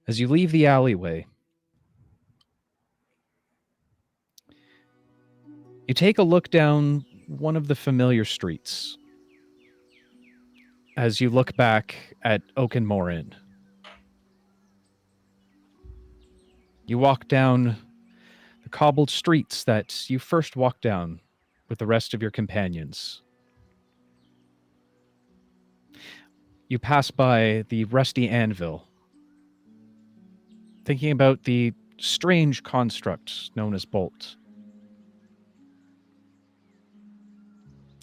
As you leave the alleyway, you take a look down one of the familiar streets as you look back at Oakenmoor Inn. You walk down the cobbled streets that you first walked down with the rest of your companions. You pass by the rusty anvil, thinking about the strange construct known as Bolt.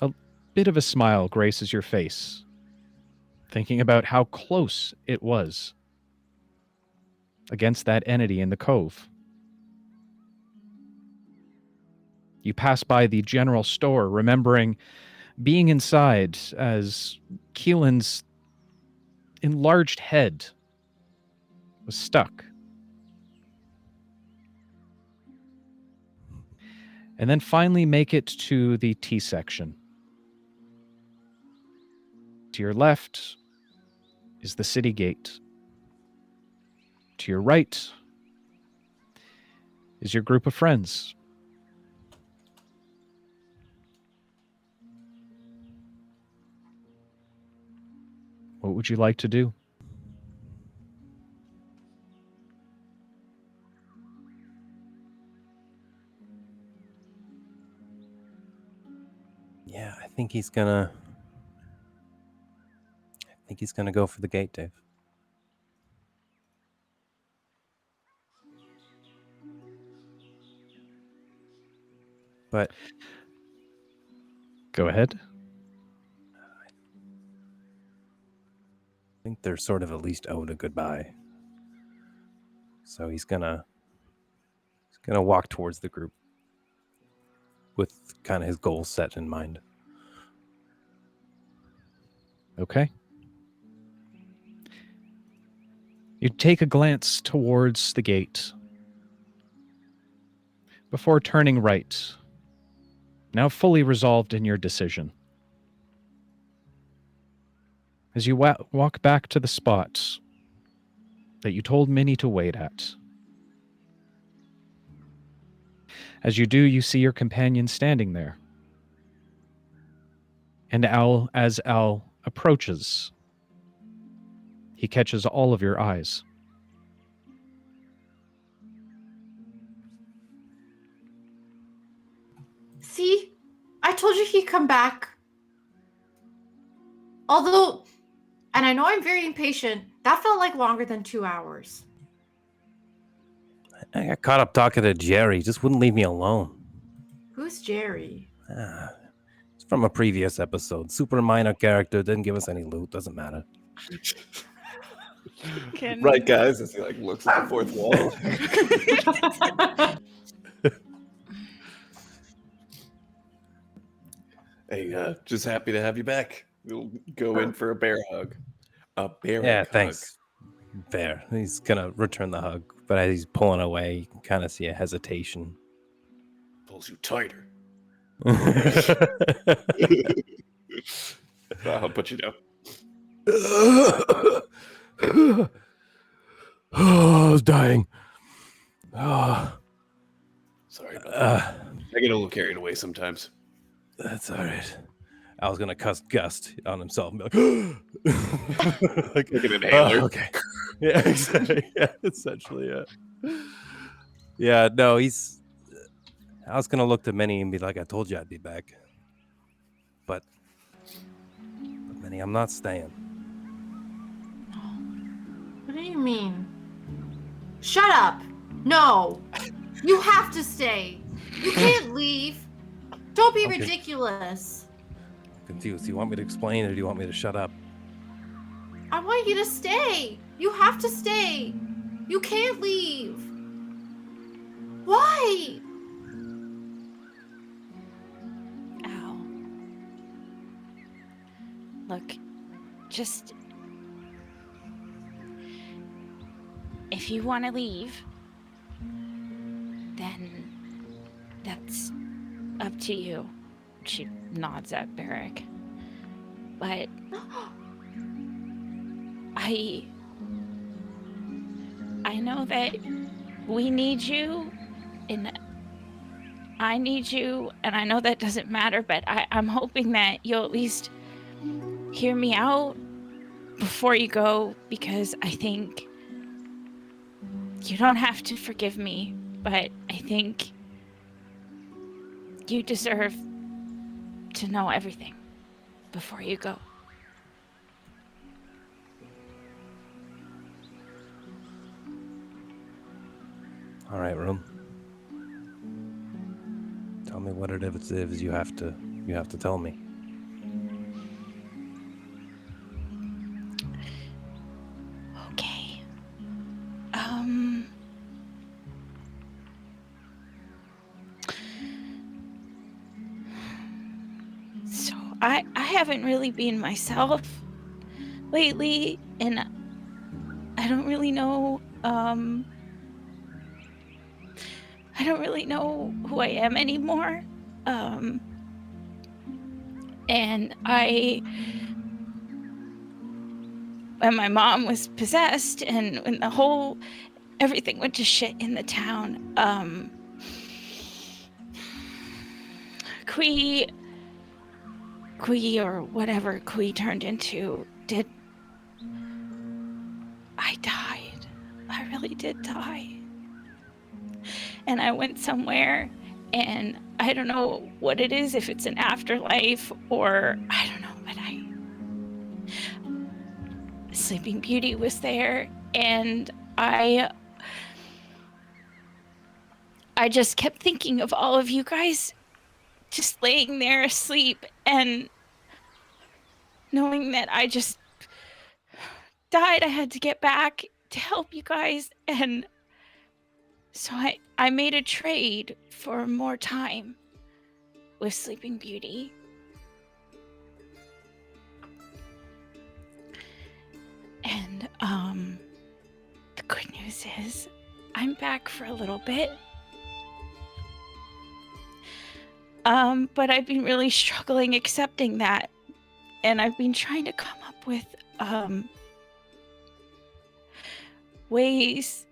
A bit of a smile graces your face, thinking about how close it was against that entity in the cove. You pass by the general store, remembering being inside as Keelan's enlarged head was stuck. And then finally make it to the tea section. To your left is the city gate. To your right is your group of friends. What would you like to do? Yeah, I think he's gonna go for the gate, Dave. But Go ahead. I think they're sort of at least owed a goodbye. So he's gonna walk towards the group with kind of his goals set in mind. Okay. You take a glance towards the gate before turning right, now fully resolved in your decision. As you walk back to the spot that you told Minnie to wait at. As you do, you see your companion standing there. And as Al approaches, he catches all of your eyes. See? I told you he'd come back. Although, and I know I'm very impatient, that felt like longer than 2 hours. I got caught up talking to Jerry. He just wouldn't leave me alone. Who's Jerry? Just from a previous episode. Super minor character, didn't give us any loot, doesn't matter. Right, guys, as he like looks at the fourth wall. Hey, just happy to have you back. We'll go in for a bear hug. A bear Yeah, hug. thanks. There. He's gonna return the hug, but as he's pulling away, you can kind of see a hesitation. Pulls you tighter. I'll put you down. I was dying. Oh, Sorry about that. I get a little carried away sometimes. that's all right. I was gonna cuss Gust on himself and be like, Like an inhaler. okay. Yeah, exactly. Yeah, essentially, yeah. Yeah, no, he's. I was gonna look to Minnie and be like, I told you I'd be back. But Minnie, I'm not staying. What do you mean? Shut up! No! You have to stay! You can't leave! Don't be Okay. ridiculous! Confused. Do you want me to explain or do you want me to shut up? I want you to stay! You have to stay! You can't leave! Why? Ow. Look, just... If you want to leave, then that's up to you. She nods at Berrick. But I know that we need you, and I need you, and I know that doesn't matter, but I'm hoping that you'll at least hear me out before you go, because I think you don't have to forgive me, but I think you deserve to know everything before you go. All right, Rune. Tell me what it is you have to tell me. Okay. So I haven't really been myself lately, and I don't really know who I am anymore. And when my mom was possessed and when everything went to shit in the town, Kui or whatever Kui turned into I died. I really did die. And I went somewhere, and I don't know what it is, if it's an afterlife or I don't know, but Sleeping Beauty was there, and I just kept thinking of all of you guys just laying there asleep and knowing that I just died. I had to get back to help you guys, and so I made a trade for more time with Sleeping Beauty. And the good news is I'm back for a little bit. But I've been really struggling accepting that. And I've been trying to come up with ways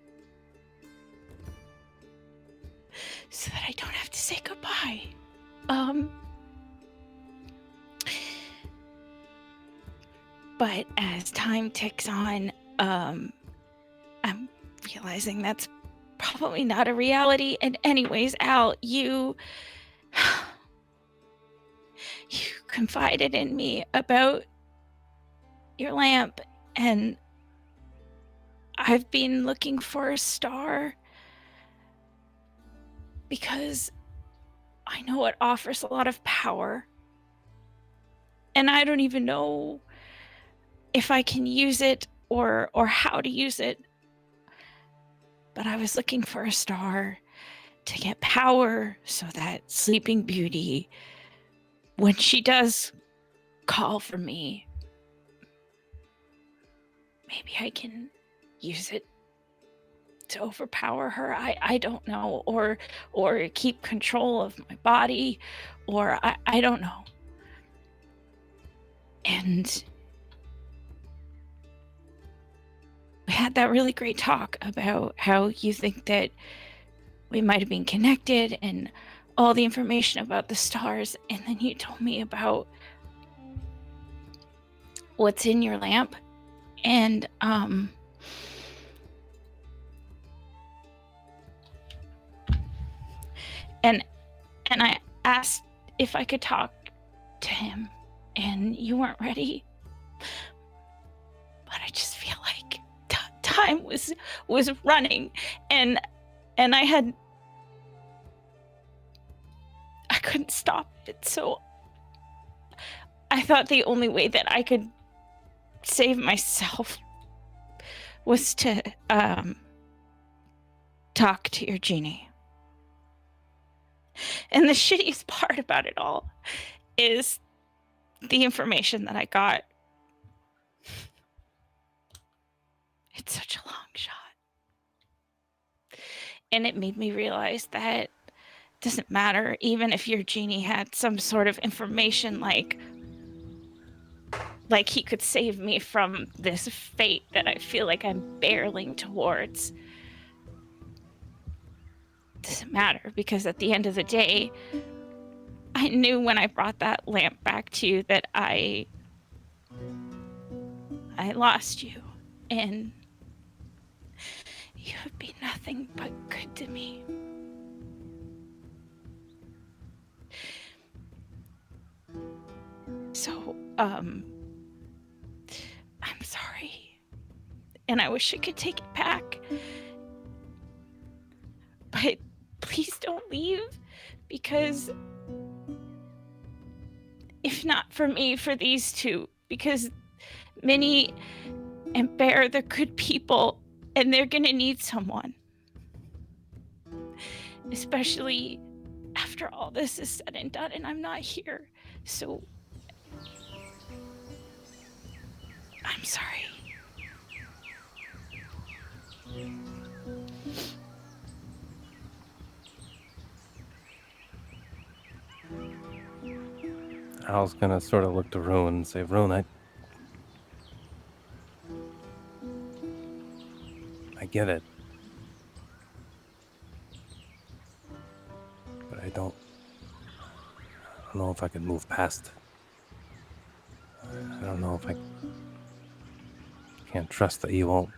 so that I don't have to say goodbye. But as time ticks on, I'm realizing that's probably not a reality. And anyways, Al, you confided in me about your lamp, and I've been looking for a star because I know it offers a lot of power, and I don't even know if I can use it or how to use it. But I was looking for a star to get power so that Sleeping Beauty, when she does call for me, maybe I can use it to overpower her. I don't know, or keep control of my body, or I don't know. And we had that really great talk about how you think that we might have been connected and all the information about the stars, and then you told me about what's in your lamp, and and I asked if I could talk to him, and you weren't ready. But I just feel like time was running, and I couldn't stop it. So I thought the only way that I could save myself was to talk to your genie. And the shittiest part about it all is the information that I got. It's such a long shot. And it made me realize that it doesn't matter, even if your genie had some sort of information like he could save me from this fate that I feel like I'm barreling towards. It doesn't matter, because at the end of the day, I knew when I brought that lamp back to you that I lost you, and you would be nothing but good to me. So, I'm sorry. And I wish I could take it back. But please don't leave, because if not for me, for these two, because Minnie and Bear, they're good people, and they're gonna need someone. Especially after all this is said and done and I'm not here. So I'm sorry. Al's gonna sort of look to Rune and say, Rune, I get it. But I don't know if I can move past. I don't know if I can't trust that you won't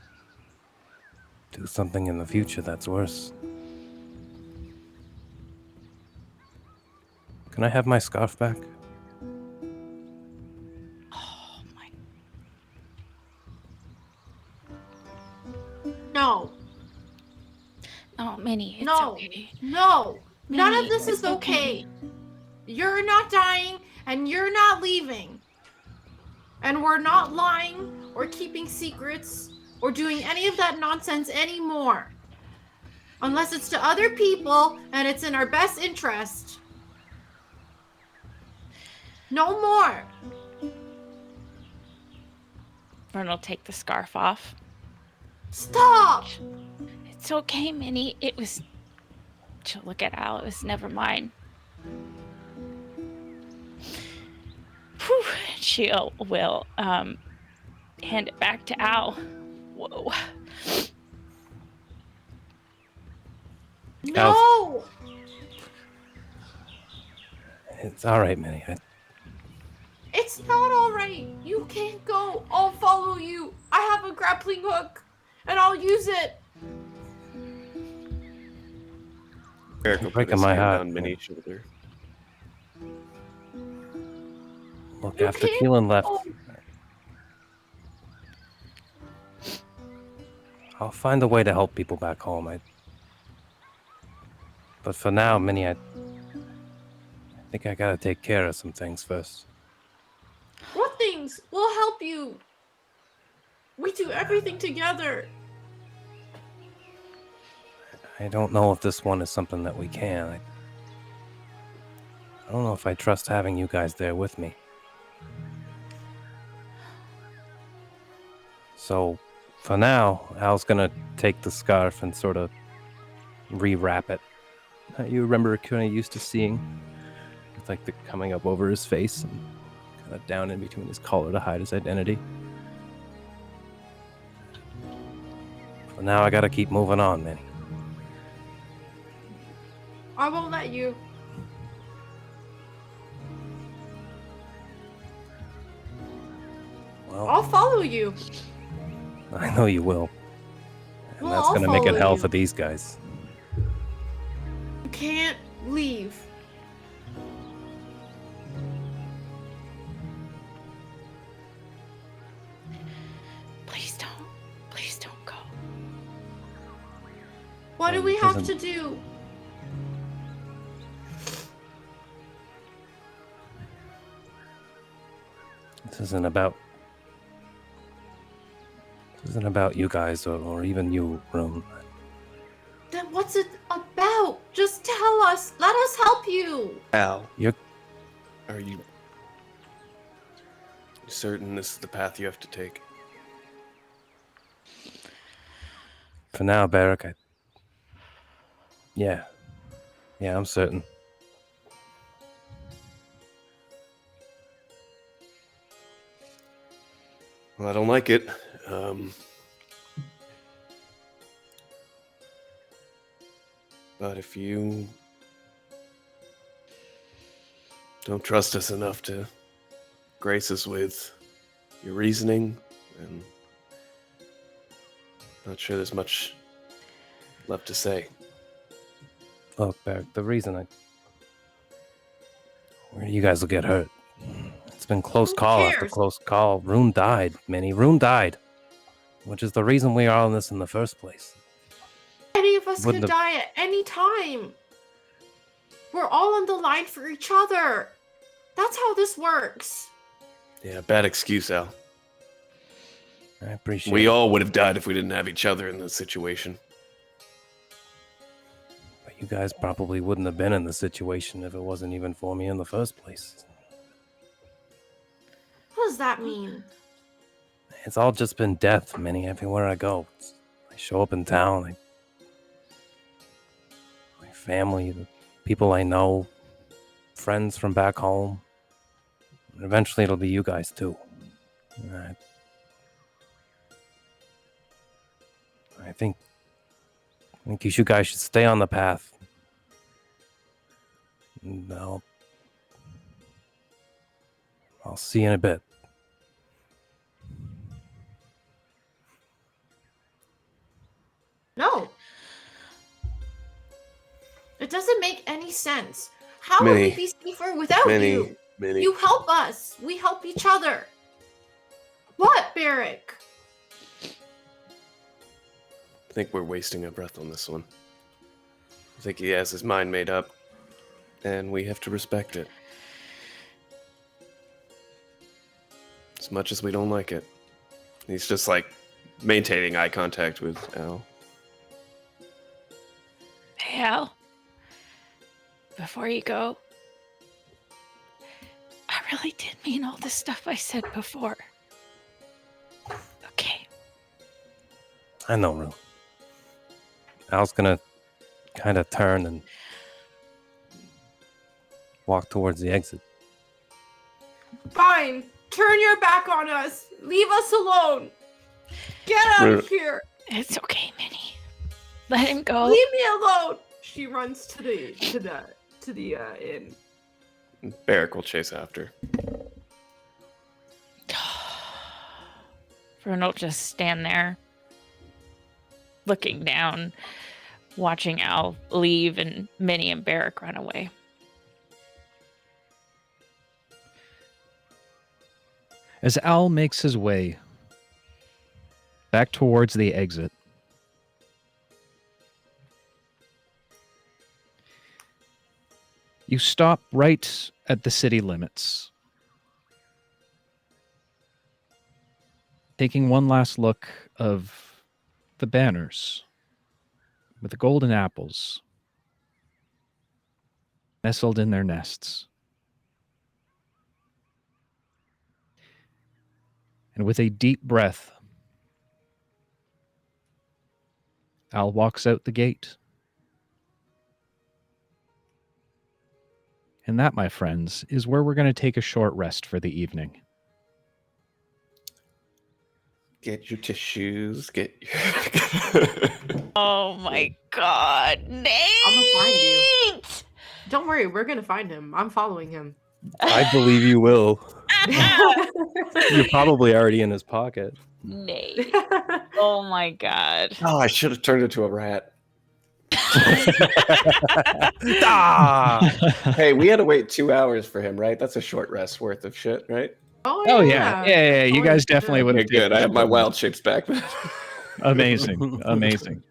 do something in the future that's worse. Can I have my scarf back? Oh my. No. Oh, Minnie, it's No. okay. No. None Minnie, of this is it's okay. You're not dying, and you're not leaving. And we're not lying or keeping secrets or doing any of that nonsense anymore. Unless it's to other people and it's in our best interest. No more. Vern will take the scarf off. Stop. It's okay, Minnie. It was... She'll look at Al. It was never mine. Whew. She will hand it back to Al. Whoa. No. It's all right, Minnie. It's not all right. You can't go. I'll follow you. I have a grappling hook, and I'll use it. Berrick will put Breaking his my hand heart. on Minnie's shoulder. Look, You after can't Keelan left, go. I'll find a way to help people back home. But for now, Minnie, I think I gotta take care of some things first. things. We'll help you. We do everything together. I don't know if this one is something that we can. I don't know if I trust having you guys there with me. So, for now, Al's gonna take the scarf and sort of rewrap it. You remember kind of used to seeing, with like the coming up over his face and kind of down in between his collar to hide his identity. For now, I gotta keep moving on, Minnie. I won't let you. Well, I'll follow you. I know you will. And Well, that's I'll gonna make it follow hell you. for these guys. You can't leave. Please don't go. What do Well, we it have doesn't- to do? This isn't about you guys or even you, Rune. Then what's it about? Just tell us. Let us help you. Al, You're are you certain this is the path you have to take? For now, Berrick, yeah, I'm certain. Well, I don't like it. But if you don't trust us enough to grace us with your reasoning, then not sure there's much left to say. Look, Berrick, the reason you guys will get hurt. It's been close Who call after cares? close call. Rune died, Minnie. Rune died. Which is the reason we are all in this in the first place. Any of us Wouldn't could have- die at any time. We're all on the line for each other. That's how this works. Yeah, bad excuse, Al. I appreciate We it. all would have died if we didn't have each other in this situation. But you guys probably wouldn't have been in the situation if it wasn't even for me in the first place. What does that mean? It's all just been death, Minnie, everywhere I go. I show up in town. My family, the people I know, friends from back home. And eventually it'll be you guys too. I think you guys should stay on the path. No. I'll see you in a bit. No. It doesn't make any sense. How would Minnie. we be safer without you? Minnie. You help us. We help each other. What, Berrick? I think we're wasting our breath on this one. I think he has his mind made up, and we have to respect it. As much as we don't like it. He's just like maintaining eye contact with Al. Hey, Al. Before you go, I really did mean all the stuff I said before. Okay. I know, Rune. Al's gonna kind of turn and walk towards the exit. Fine. Turn your back on us. Leave us alone. Get out of here. It's okay, Minnie. Let him go. Leave me alone. She runs to the inn. Berrick will chase after. Rune will just stand there, looking down, watching Al leave and Minnie and Berrick run away. As Al makes his way back towards the exit, you stop right at the city limits. taking one last look of the banners with the golden apples nestled in their nests. And with a deep breath, Al walks out the gate. And that, my friends, is where we're going to take a short rest for the evening. Get your tissues. Get your. Oh my God, Nate! I'm gonna find you. Don't worry, we're gonna find him. I'm following him. I believe you will. You're probably already in his pocket. Nate. Oh my God. Oh, I should have turned into a rat. Ah! Hey, we had to wait 2 hours for him, right? That's a short rest worth of shit, right? Oh, yeah. You Oh, guys definitely good. would Okay, have. good. I have my wild shapes back. Amazing. Amazing.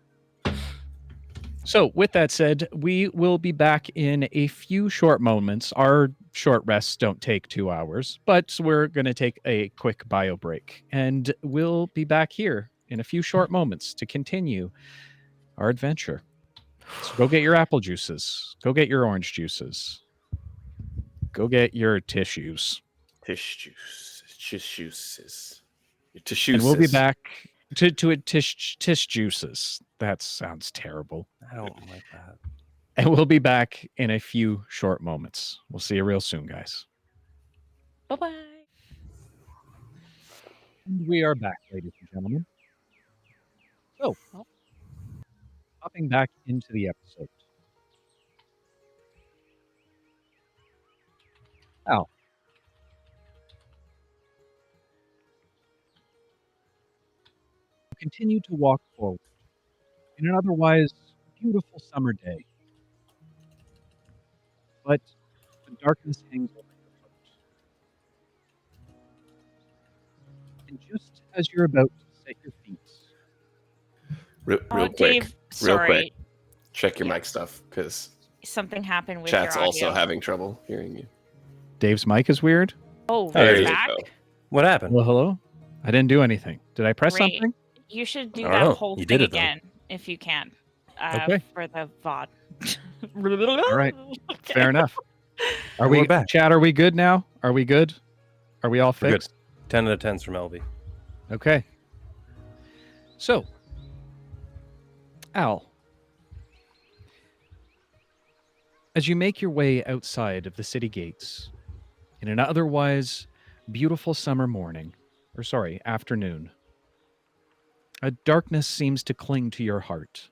So, with that said, we will be back in a few short moments. Our short rests don't take 2 hours, but we're going to take a quick bio break. And we'll be back here in a few short moments to continue our adventure. So, go get your apple juices. Go get your orange juices. Go get your tissues. Tissues. And we'll be back to a tish juices. That sounds terrible. I don't like that. And we'll be back in a few short moments. We'll see you real soon, guys. Bye-bye. And we are back, ladies and gentlemen. So, hopping back into the episode. Al. Continue to walk forward in an otherwise beautiful summer day. But the darkness hangs over your foot. And just as you're about to set your feet, Real quick. Dave, sorry. Check your mic stuff, because Something happened with chat's your also audio. having trouble hearing you. Dave's mic is weird. Oh, There it's you back? go. What happened? Well, hello? I didn't do anything. Did I press Great. something? You should do I don't that know. whole You thing did it, though. again, if you can. Okay. For the VOD. All right. Okay. Fair enough. Are We're we back. Chat, are we good now? Are we good? Are we all We're good. fixed? 10 out of 10s from LV. Okay. So, Al, as you make your way outside of the city gates in an otherwise beautiful summer afternoon, a darkness seems to cling to your heart.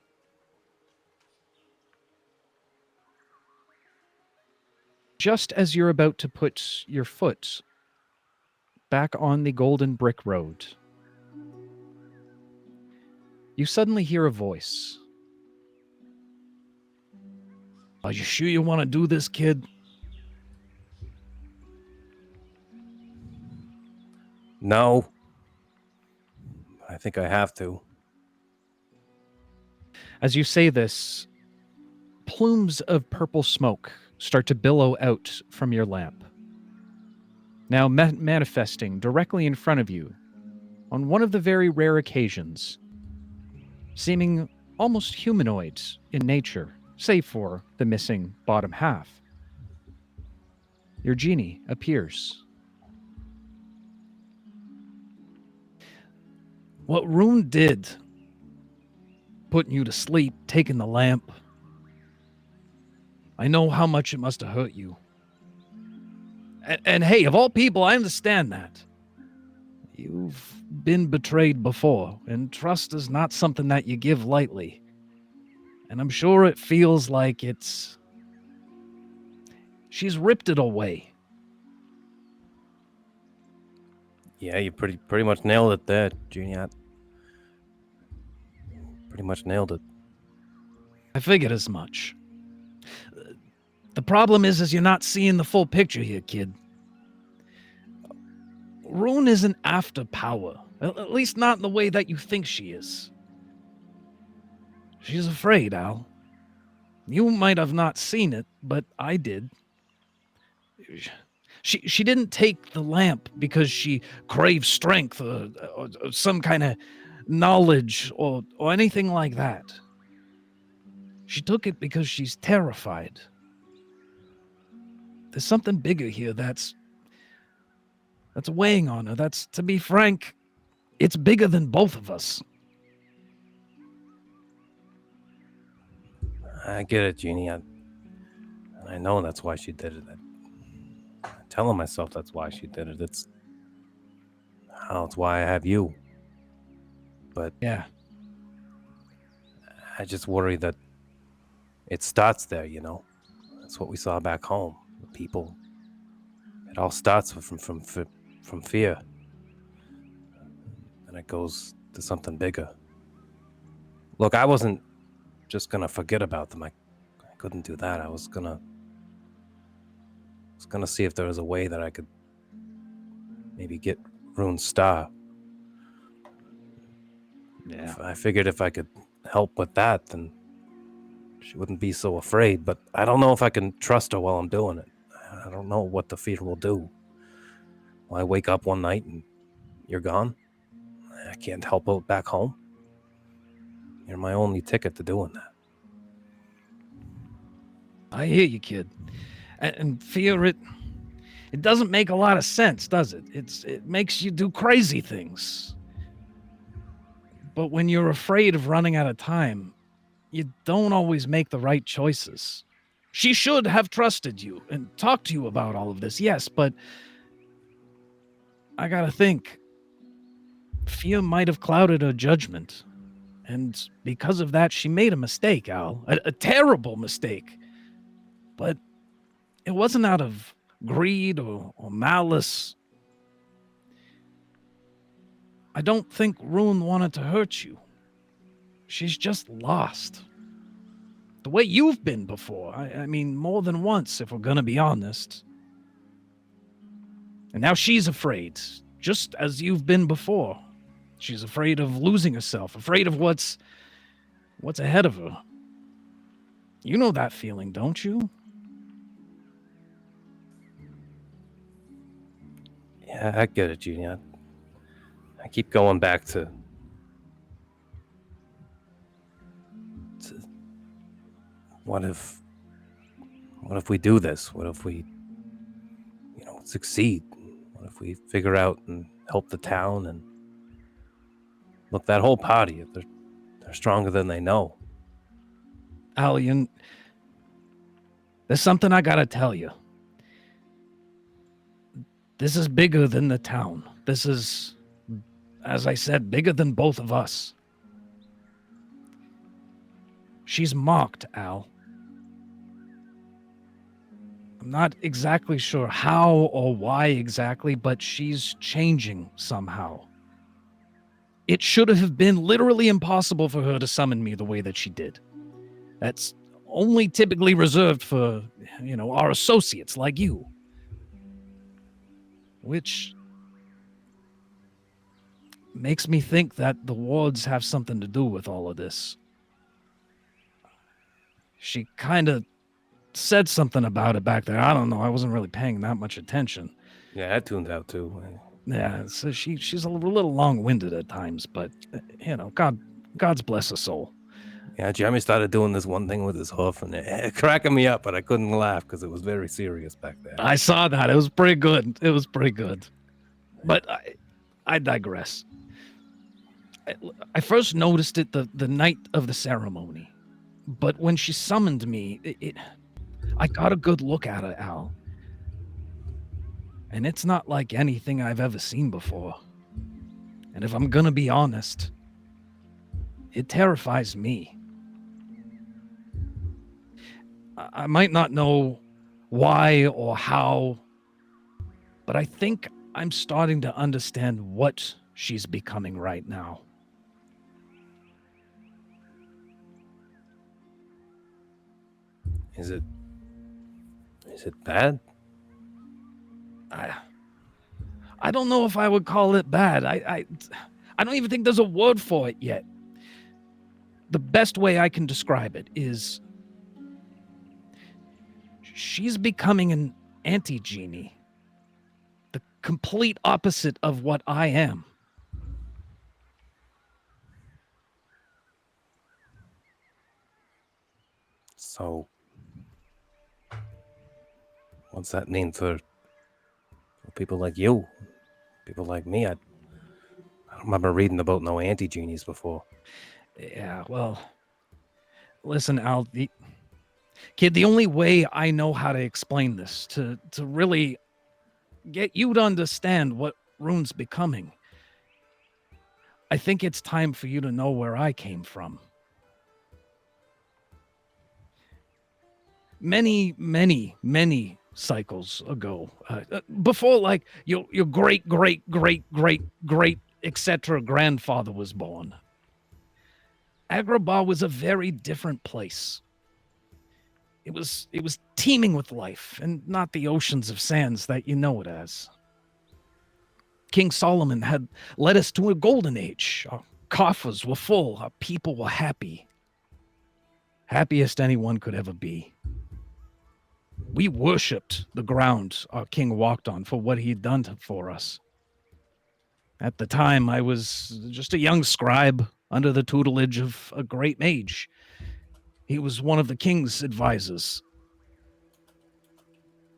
Just as you're about to put your foot back on the golden brick road, you suddenly hear a voice. Are you sure you want to do this, kid? No. I think I have to. As you say this, plumes of purple smoke start to billow out from your lamp. Now manifesting directly in front of you on one of the very rare occasions, seeming almost humanoid in nature, save for the missing bottom half. Your genie appears. What Rune did, putting you to sleep, taking the lamp, I know how much it must have hurt you. And hey, of all people, I understand that. You've been betrayed before, and trust is not something that you give lightly. And I'm sure it feels like she's ripped it away. Yeah, you pretty much nailed it there, Genie. Pretty much nailed it. I figured as much. The problem is you're not seeing the full picture here, kid. Rune isn't after power, at least not in the way that you think she is. She's afraid, Al. You might have not seen it, but I did. She didn't take the lamp because she craved strength or some kind of knowledge or anything like that. She took it because she's terrified. There's something bigger here that's weighing on her. That's, to be frank, it's bigger than both of us. I get it, Genie. I know that's why she did it. I'm telling myself that's why she did it. It's why I have you. But yeah, I just worry that it starts there, you know. That's what we saw back home. The people. It all starts from fear, and it goes to something bigger. Look, I wasn't just gonna forget about them. I couldn't do that. I was gonna see if there was a way that I could maybe get Rune's star. yeah. I figured if I could help with that, then she wouldn't be so afraid. But I don't know if I can trust her while I'm doing it. I don't know what the fear will do. Will I wake up one night and you're gone? I can't help out back home. You're my only ticket to doing that. I hear you, kid. And fear, it doesn't make a lot of sense, does it? It makes you do crazy things. But when you're afraid of running out of time, you don't always make the right choices. She should have trusted you and talked to you about all of this, yes, but I gotta think. Fear might have clouded her judgment. And because of that, she made a mistake, Al. A terrible mistake. But it wasn't out of greed or malice. I don't think Rune wanted to hurt you. She's just lost. The way you've been before. I mean, more than once, if we're gonna be honest. And now she's afraid, just as you've been before. She's afraid of losing herself, afraid of what's ahead of her. You know that feeling, don't you? Yeah, I get it, Genie. I keep going back to what if we do this? What if we, succeed? What if we figure out and help the town? And look, that whole party, they're stronger than they know. Alien, there's something I gotta tell you. This is bigger than the town. This is, as I said, bigger than both of us. She's mocked, Al. I'm not exactly sure how or why exactly, but she's changing somehow. It should have been literally impossible for her to summon me the way that she did. That's only typically reserved for, our associates like you. Which makes me think that the wards have something to do with all of this. She kind of said something about it back there. I don't know. I wasn't really paying that much attention. Yeah, that tuned out too. Yeah, so she's a little long-winded at times, but God's bless her soul. Yeah, Jeremy started doing this one thing with his hoof, and it cracking me up, but I couldn't laugh because it was very serious back there. I saw that. It was pretty good. But I digress. I first noticed it the night of the ceremony, but when she summoned me, I got a good look at her, Al. And it's not like anything I've ever seen before. And if I'm gonna be honest, it terrifies me. I might not know why or how, but I think I'm starting to understand what she's becoming right now. Is it bad? I don't know if I would call it bad. I don't even think there's a word for it yet. The best way I can describe it is she's becoming an anti-Genie. complete opposite of what I am. So, what's that mean for people like you? People like me? I don't remember reading about no anti-genies before. Yeah, well, listen, Al, kid, the only way I know how to explain this, to really get you to understand what Rune's becoming, I think it's time for you to know where I came from. Many, many, many cycles ago, before like your great, great, great, great, great, etc. grandfather was born, Agrabah was a very different place. It was teeming with life, and not the oceans of sands that you know it as. King Solomon had led us to a golden age. Our coffers were full, our people were happy. Happiest anyone could ever be. We worshipped the ground our king walked on for what he'd done for us. At the time, I was just a young scribe under the tutelage of a great mage. He was one of the king's advisors.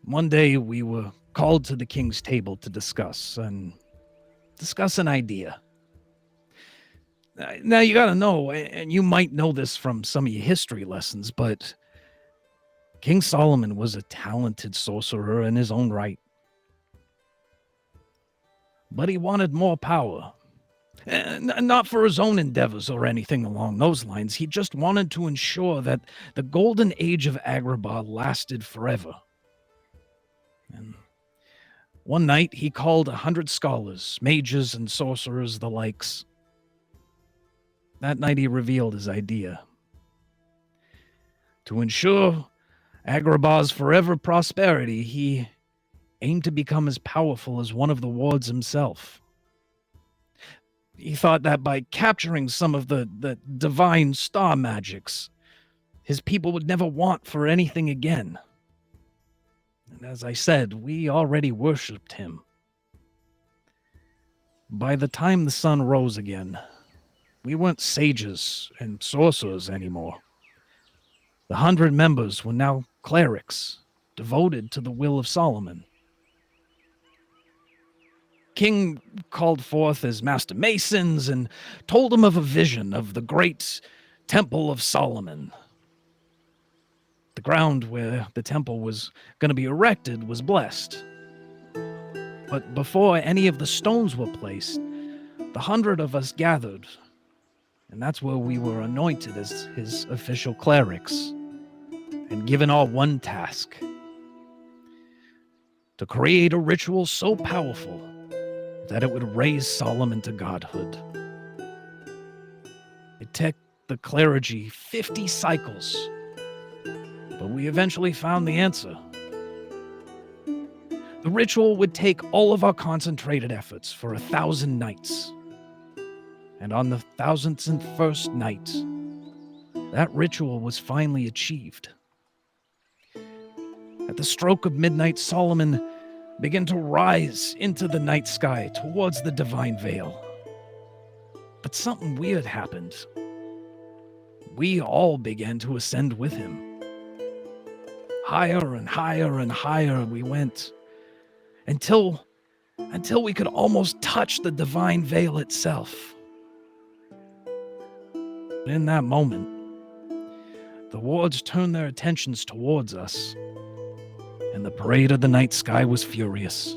One day, we were called to the king's table to discuss an idea. Now, you gotta know, and you might know this from some of your history lessons, but King Solomon was a talented sorcerer in his own right. But he wanted more power. Not for his own endeavors or anything along those lines. He just wanted to ensure that the golden age of Agrabah lasted forever. And one night, he called 100 scholars, mages, and sorcerers the likes. That night, he revealed his idea. To ensure Agrabah's forever prosperity, he aimed to become as powerful as one of the wards himself. He thought that by capturing some of the divine star magics, his people would never want for anything again. And as I said, we already worshipped him. By the time the sun rose again, we weren't sages and sorcerers anymore. The 100 members were now clerics, devoted to the will of Solomon. King called forth his master masons and told them of a vision of the great Temple of Solomon. The ground where the temple was going to be erected was blessed. But before any of the stones were placed, the 100 of us gathered, and that's where we were anointed as his official clerics and given all one task: to create a ritual so powerful that it would raise Solomon to godhood. It took the clergy 50 cycles, but we eventually found the answer. The ritual would take all of our concentrated efforts for 1,000 nights. And on the 1,001st night, that ritual was finally achieved. At the stroke of midnight, Solomon began to rise into the night sky towards the divine veil. But something weird happened. We all began to ascend with him. Higher and higher and higher we went, until we could almost touch the divine veil itself. In that moment, the wards turned their attentions towards us, and the parade of the night sky was furious.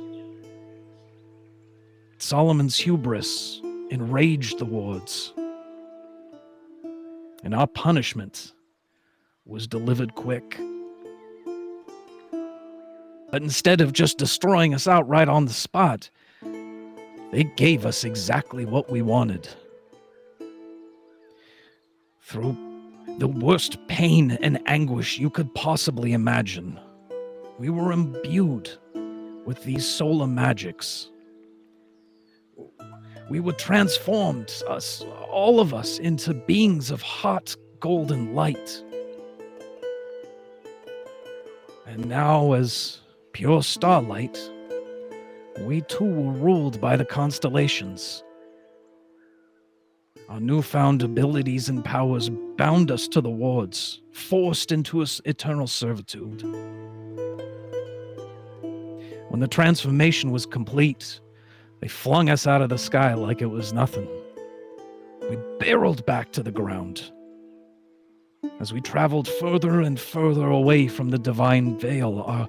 Solomon's hubris enraged the wards, and our punishment was delivered quick. But instead of just destroying us outright on the spot, they gave us exactly what we wanted. Through the worst pain and anguish you could possibly imagine, we were imbued with these solar magics. We were transformed, all of us, into beings of hot golden light. And now, as pure starlight, we too were ruled by the constellations. Our newfound abilities and powers bound us to the wards, forced into eternal servitude. When the transformation was complete, they flung us out of the sky like it was nothing. We barreled back to the ground. As we traveled further and further away from the divine veil, our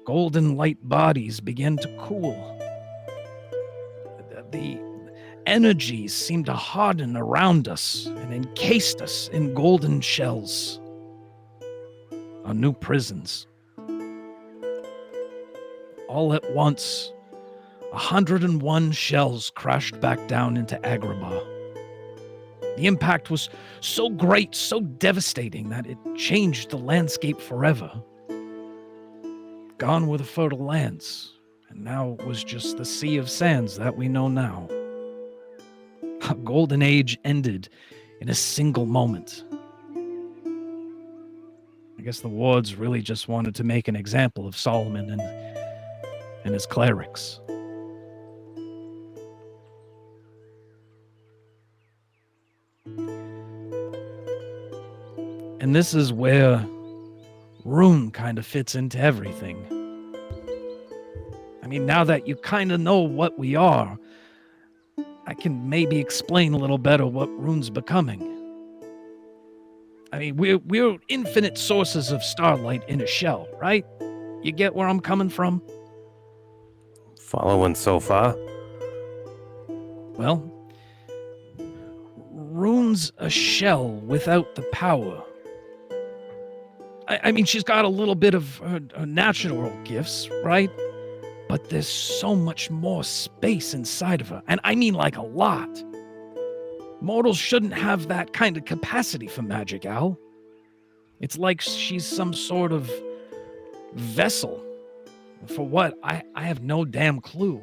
golden light bodies began to cool. The energies seemed to harden around us and encased us in golden shells. Our new prisons. All at once, 101 shells crashed back down into Agrabah. The impact was so great, so devastating, that it changed the landscape forever. Gone were the fertile lands, and now it was just the sea of sands that we know now. A golden age ended in a single moment. I guess the wards really just wanted to make an example of Solomon and his clerics. And this is where Rune kind of fits into everything. I mean, now that you kind of know what we are, I can maybe explain a little better what Rune's becoming. I mean, we're infinite sources of starlight in a shell, right? You get where I'm coming from? Following so far? Well, Rune's a shell without the power. I mean, she's got a little bit of her natural gifts, right? But there's so much more space inside of her. And I mean like a lot. Mortals shouldn't have that kind of capacity for magic, Al. It's like she's some sort of vessel. For what? I have no damn clue.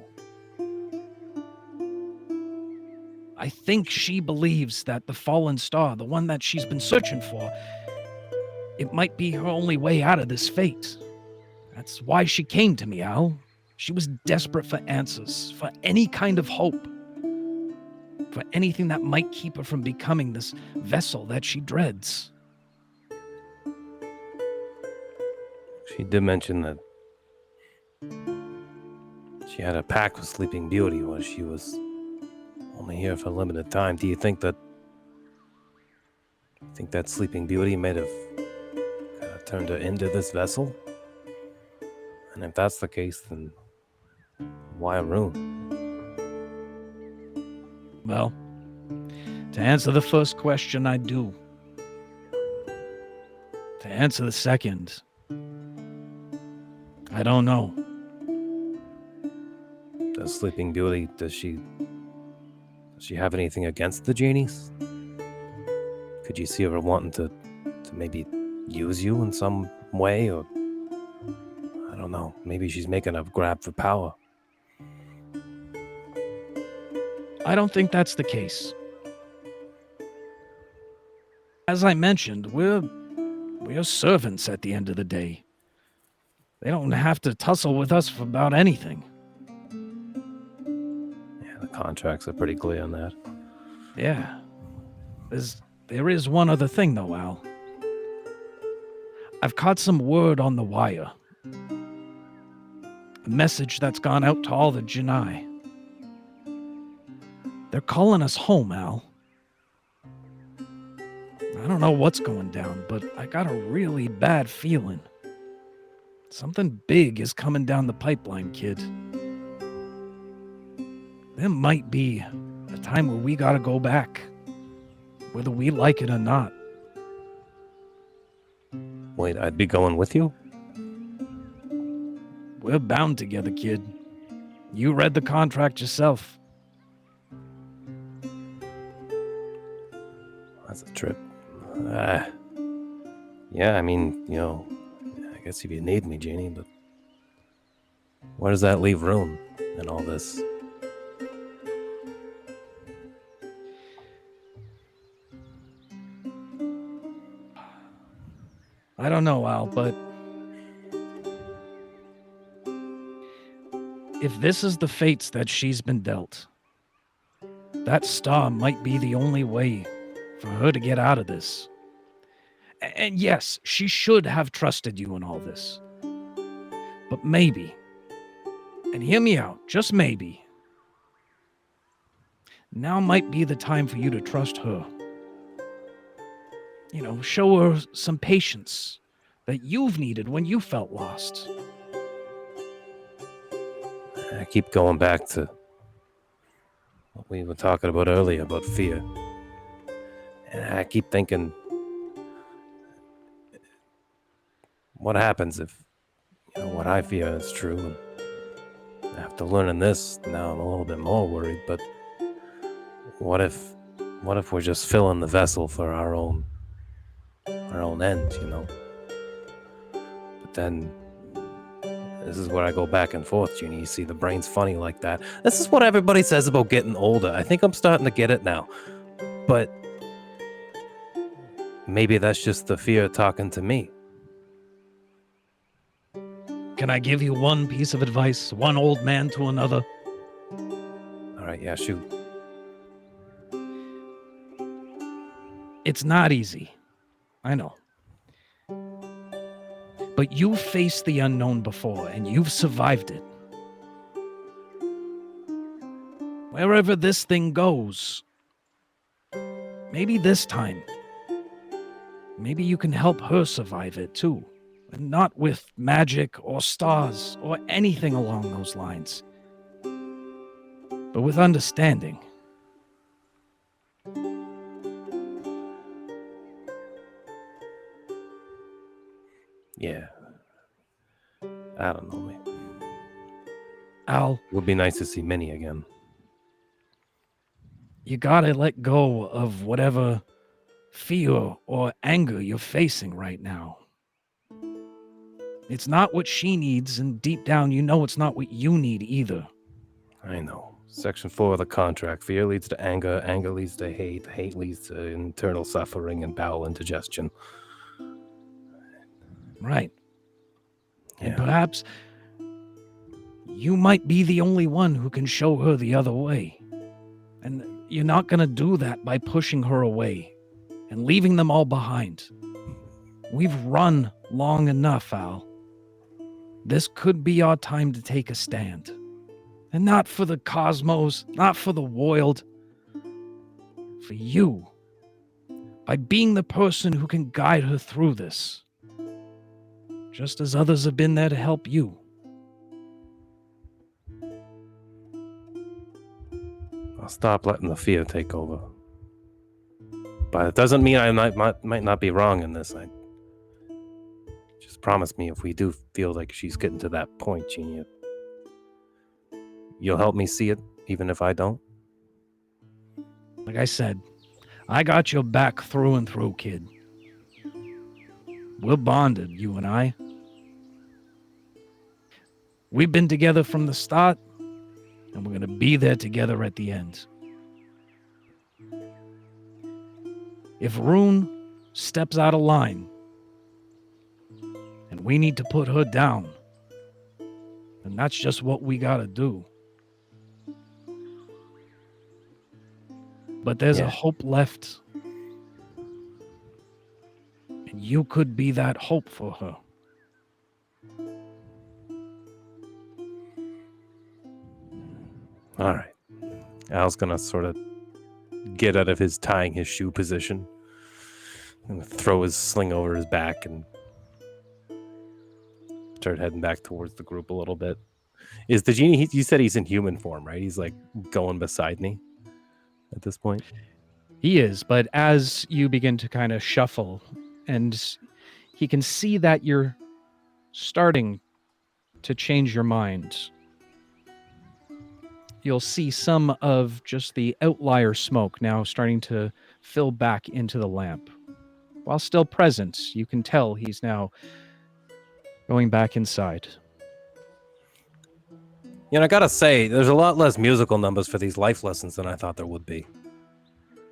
I think she believes that the fallen star, the one that she's been searching for, it might be her only way out of this fate. That's why she came to me, Al. She was desperate for answers, for any kind of hope, for anything that might keep her from becoming this vessel that she dreads. She did mention that she had a pact with Sleeping Beauty while she was only here for a limited time. Do you think that Sleeping Beauty might have kind of turned her into this vessel? And if that's the case, then why Rune? Well, to answer the first question, I do. To answer the second, I don't know. Does Sleeping Beauty, does she have anything against the genies? Could you see her wanting to maybe use you in some way, or I don't know, maybe she's making a grab for power? I don't think that's the case. As I mentioned, we're servants at the end of the day. They don't have to tussle with us for about anything. Yeah, the contracts are pretty clear on that. Yeah. There is one other thing, though, Al. I've caught some word on the wire. A message that's gone out to all the Genie. They're calling us home, Al. I don't know what's going down, but I got a really bad feeling. Something big is coming down the pipeline, kid. There might be a time where we gotta go back, whether we like it or not. Wait, I'd be going with you? We're bound together, kid. You read the contract yourself. That's a trip. Yeah, I mean, I guess if you need me, Genie, but where does that leave Rune in all this? I don't know, Al, but if this is the fates that she's been dealt, that star might be the only way for her to get out of this. And yes, she should have trusted you in all this. But maybe, and hear me out, just maybe, now might be the time for you to trust her. You know, show her some patience that you've needed when you felt lost. I keep going back to what we were talking about earlier about fear. And I keep thinking, what happens if, what I fear is true? And after learning this, now I'm a little bit more worried, but what if we're just filling the vessel for our own end, But then, this is where I go back and forth, Genie. You see, the brain's funny like that. This is what everybody says about getting older. I think I'm starting to get it now. But maybe that's just the fear talking to me. Can I give you one piece of advice, one old man to another? All right, yeah, shoot. It's not easy. I know. But you've faced the unknown before, and you've survived it. Wherever this thing goes, maybe this time, maybe you can help her survive it too. And not with magic or stars or anything along those lines, but with understanding. Yeah. I don't know, man. Al, It would be nice to see Minnie again. you gotta let go of whatever fear or anger you're facing right now. It's not what she needs, and deep down you know it's not what you need either. I know. Section 4 of the contract. Fear leads to anger. Anger leads to hate. Hate leads to internal suffering and bowel indigestion. Right. And Yeah. perhaps you might be the only one who can show her the other way. And you're not going to do that by pushing her away and leaving them all behind. We've run long enough, Al. This could be our time to take a stand. And not for the cosmos, not for the world. For you. By being the person who can guide her through this. Just as others have been there to help you. I'll stop letting the fear take over. But it doesn't mean I might not be wrong in this. Just promise me if we do feel like she's getting to that point, Genie, you'll help me see it, even if I don't? Like I said, I got your back through and through, kid. We're bonded, you and I. We've been together from the start, and we're going to be there together at the end. If Rune steps out of line, and we need to put her down, then that's just what we got to do. But there's a hope left. And you could be that hope for her. All right. Al's going to sort of get out of his tying his shoe position and throw his sling over his back and start heading back towards the group a little bit. Is the Genie, you said he's in human form, right? He's like going beside me at this point. He is, but as you begin to kind of shuffle, and he can see that you're starting to change your mind, you'll see some of just the outlier smoke now starting to fill back into the lamp. While still present, you can tell he's now going back inside. You know, I gotta say, there's a lot less musical numbers for these life lessons than I thought there would be.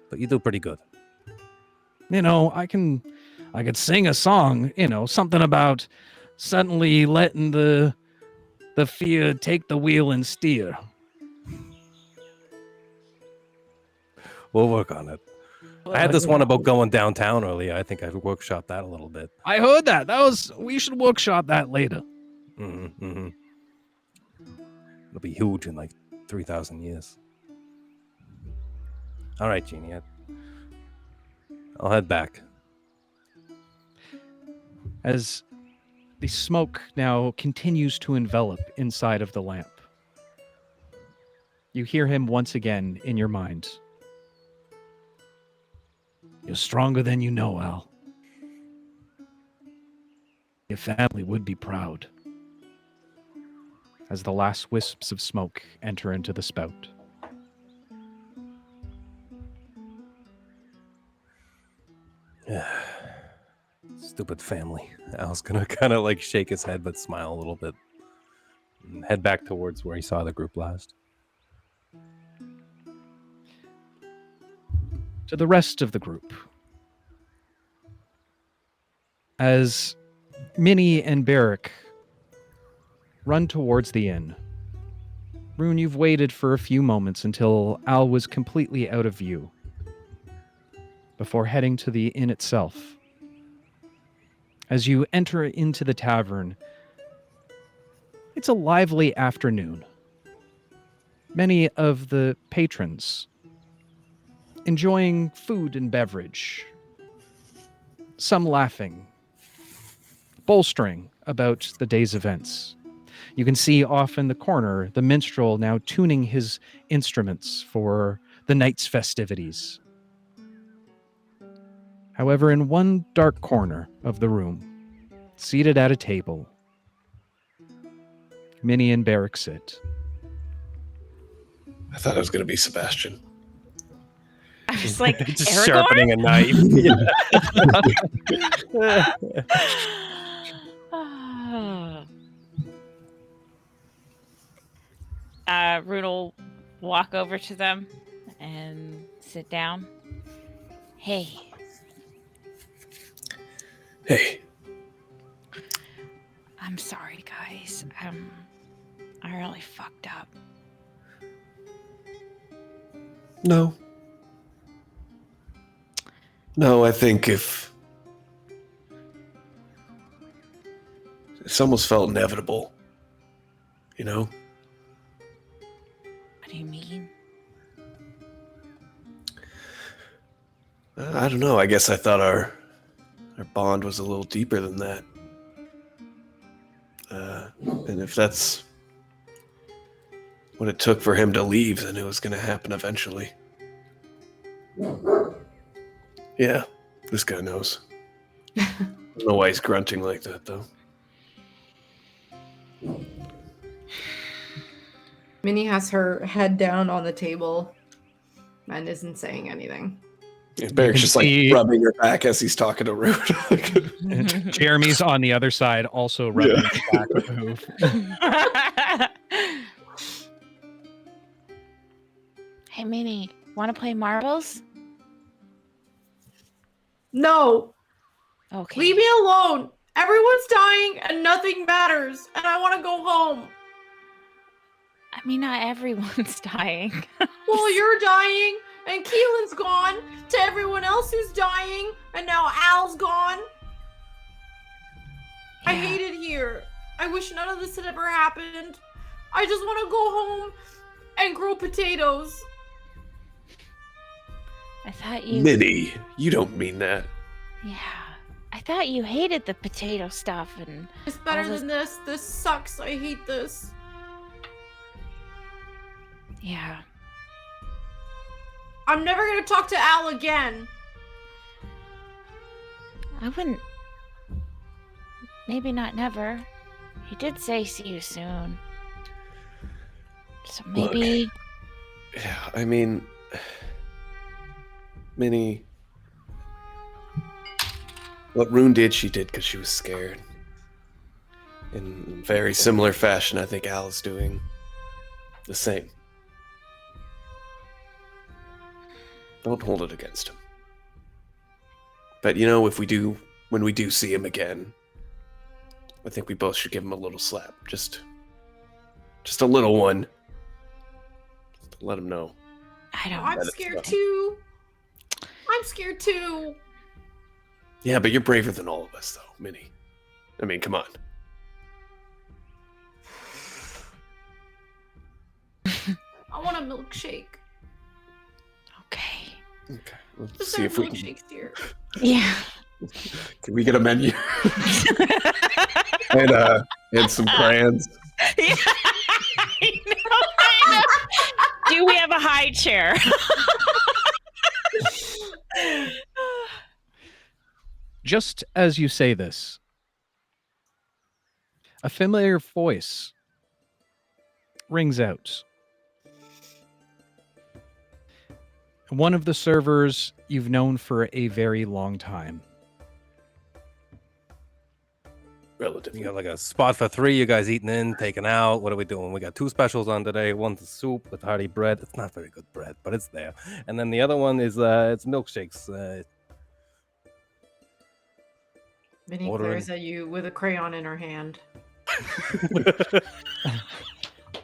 But you do pretty good. You know, I could sing a song, something about suddenly letting the the fear, take the wheel and steer. We'll work on it. I had this one about going downtown earlier. I think I've workshopped that a little bit. I heard that. We should workshop that later. It'll be huge in like 3,000 years. All right, Genie. I'll head back. As the smoke now continues to envelop inside of the lamp, you hear him once again in your mind. You're stronger than you know, Al. Your family would be proud. As the last wisps of smoke enter into the spout. Stupid family. Al's gonna kind of like shake his head but smile a little bit and head back towards where he saw the group last. To the rest of the group, as Minnie and Berrick run towards the inn. Rune, you've waited for a few moments until Al was completely out of view before heading to the inn itself. As you enter into the tavern, it's a lively afternoon. Many of the patrons enjoying food and beverage, some laughing, bolstering about the day's events. You can see off in the corner the minstrel now tuning his instruments for the night's festivities. However, in one dark corner of the room, seated at a table, Minnie and Berrick sit. I thought it was going to be Sebastian. I was like, Just Aragorn? sharpening a knife. Rune will walk over to them and sit down. Hey. Hey. I'm sorry, guys. I really fucked up. No. No, I think if it's almost felt inevitable, you know? What do you mean? I don't know. I guess I thought our bond was a little deeper than that. And if that's what it took for him to leave, then it was going to happen eventually. Yeah, this guy knows. I don't know why he's grunting like that, though. Minnie has her head down on the table and isn't saying anything. Yeah, Berrick's just like see- rubbing her back as he's talking to Rude. Jeremy's on the other side, also rubbing his back with the hoof. Hey, Minnie, want to play marbles? No, Okay. leave me alone. Everyone's dying and nothing matters, and I want to go home. I mean, not everyone's dying. Well, you're dying, and Keelan's gone. To everyone else who's dying, and now Al's gone. I Yeah. hate it here. I wish none of this had ever happened. I just want to go home and grow potatoes. I thought you. Minnie, you don't mean that. Yeah. I thought you hated the potato stuff and. It's better All this- than this. This sucks. I hate this. Yeah. I'm never gonna talk to Al again. I wouldn't. Maybe not never. He did say see you soon. So maybe. Yeah, I mean, Minnie, what Rune did, she did because she was scared. In very similar fashion, I think Al is doing the same. Don't hold it against him. But you know, when we do see him again, I think we both should give him a little slap. Just Just a little one. Just to let him know. I don't. I'm scared too. I'm scared too. Yeah, but you're braver than all of us, though, Minnie. I mean, come on. I want a milkshake. Okay. Okay, let's Just see serve if we can. milkshakes here. Yeah. Can we get a menu and some crayons? Yeah. I know. Do we have a high chair? Just as you say this, a familiar voice rings out. One of the servers you've known for a very long time. Relatively. You got like a spot for 3. You guys eating in, taking out. What are we doing? We got 2 specials on today. One's a soup with hearty bread. It's not very good bread, but it's there. And then the other one is it's milkshakes. Minnie Ordering. glares at you with a crayon in her hand.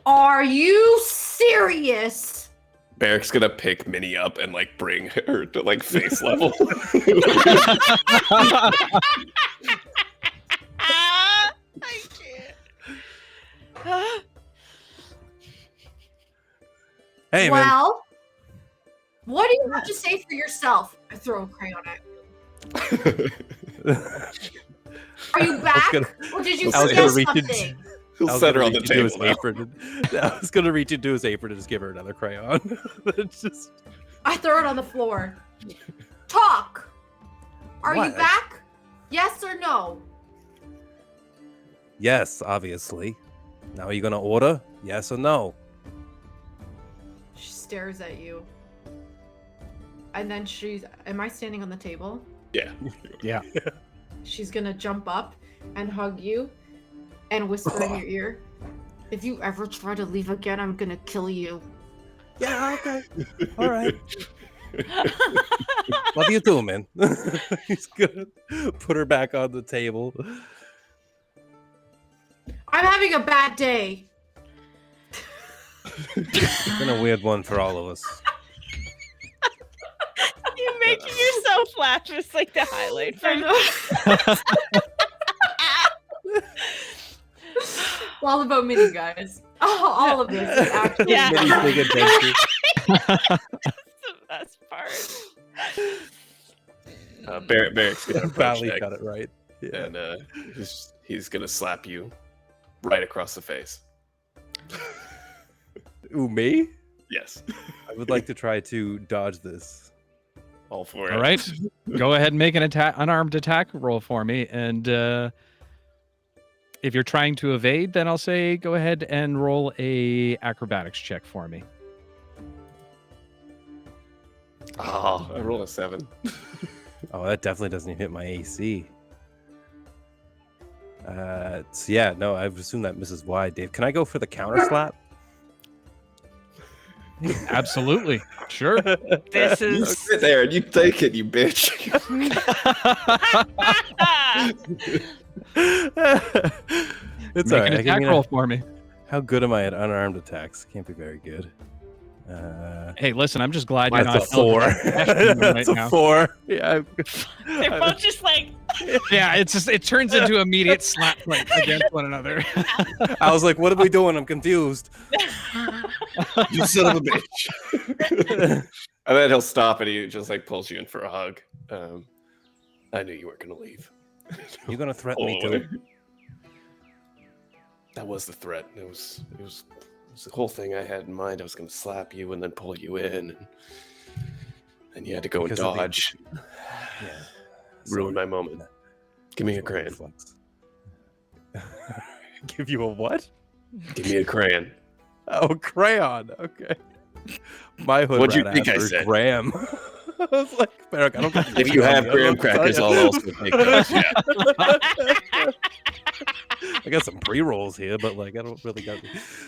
Are you serious? Berrick's gonna pick Minnie up and like bring her to like face level. I can't. Hey, man. Well, what do you have to say for yourself? I throw a crayon at you. Are you back? Or did you I was forget gonna reach something? He'll I was set her gonna on the reach into his table now. apron. I was gonna reach into his apron and just give her another crayon. It's just I throw it on the floor. Talk. Are you What? back? Yes or no? yes, obviously. Now are you gonna order? Yes or no? She stares at you. And then am I standing on the table? Yeah. Yeah. She's gonna jump up and hug you and whisper in your ear, if you ever try to leave again, I'm gonna kill you. Yeah, okay. All right. Love you too, man. He's gonna put her back on the table. I'm having a bad day. It's been a weird one for all of us. You're making yourself laugh. It's like the highlight for I me. know. It's all about Minnie, guys. Oh, all of this is actually Yeah. Minnie's big adventure. That's the best part. Berrick's gonna approach Valley next, got it right. Yeah. and he's gonna slap you right across the face. Ooh, me? Yes. I would like to try to dodge this. All for it. All right. Go ahead and make an unarmed attack roll for me. And if you're trying to evade, then I'll say go ahead and roll a acrobatics check for me. Oh, I rolled a 7. Oh, that definitely doesn't hit my AC. Yeah, no, I would assume that misses wide. Dave, can I go for the counter slap? Absolutely. Sure. This You is. sit there and you take it, you bitch. It's Make all an right. attack roll for me. How good am I at unarmed attacks? Can't be very good. Hey, listen, I'm just glad you're That's not a 4. right That's a now. 4. Yeah. They're both just like. Yeah, it turns into immediate slap fight against one another. I was like, what are we doing? I'm confused. You son of a bitch. And then he'll stop and he just like pulls you in for a hug. I knew you weren't gonna leave. You're going to threaten me Pull away. too? That was the threat. It was the whole thing I had in mind. I was gonna slap you and then pull you in, and you had to go Because and of the- dodge. Yeah. Ruin my moment. Give me a crayon. Give you a what? Give me a crayon. Oh, crayon. Okay. My hood What'd you rat think I asked for said? graham. I was like, Berrick, I don't think If you have graham crackers, I'll also take those. Yeah. I got some pre-rolls here, but like I don't really got.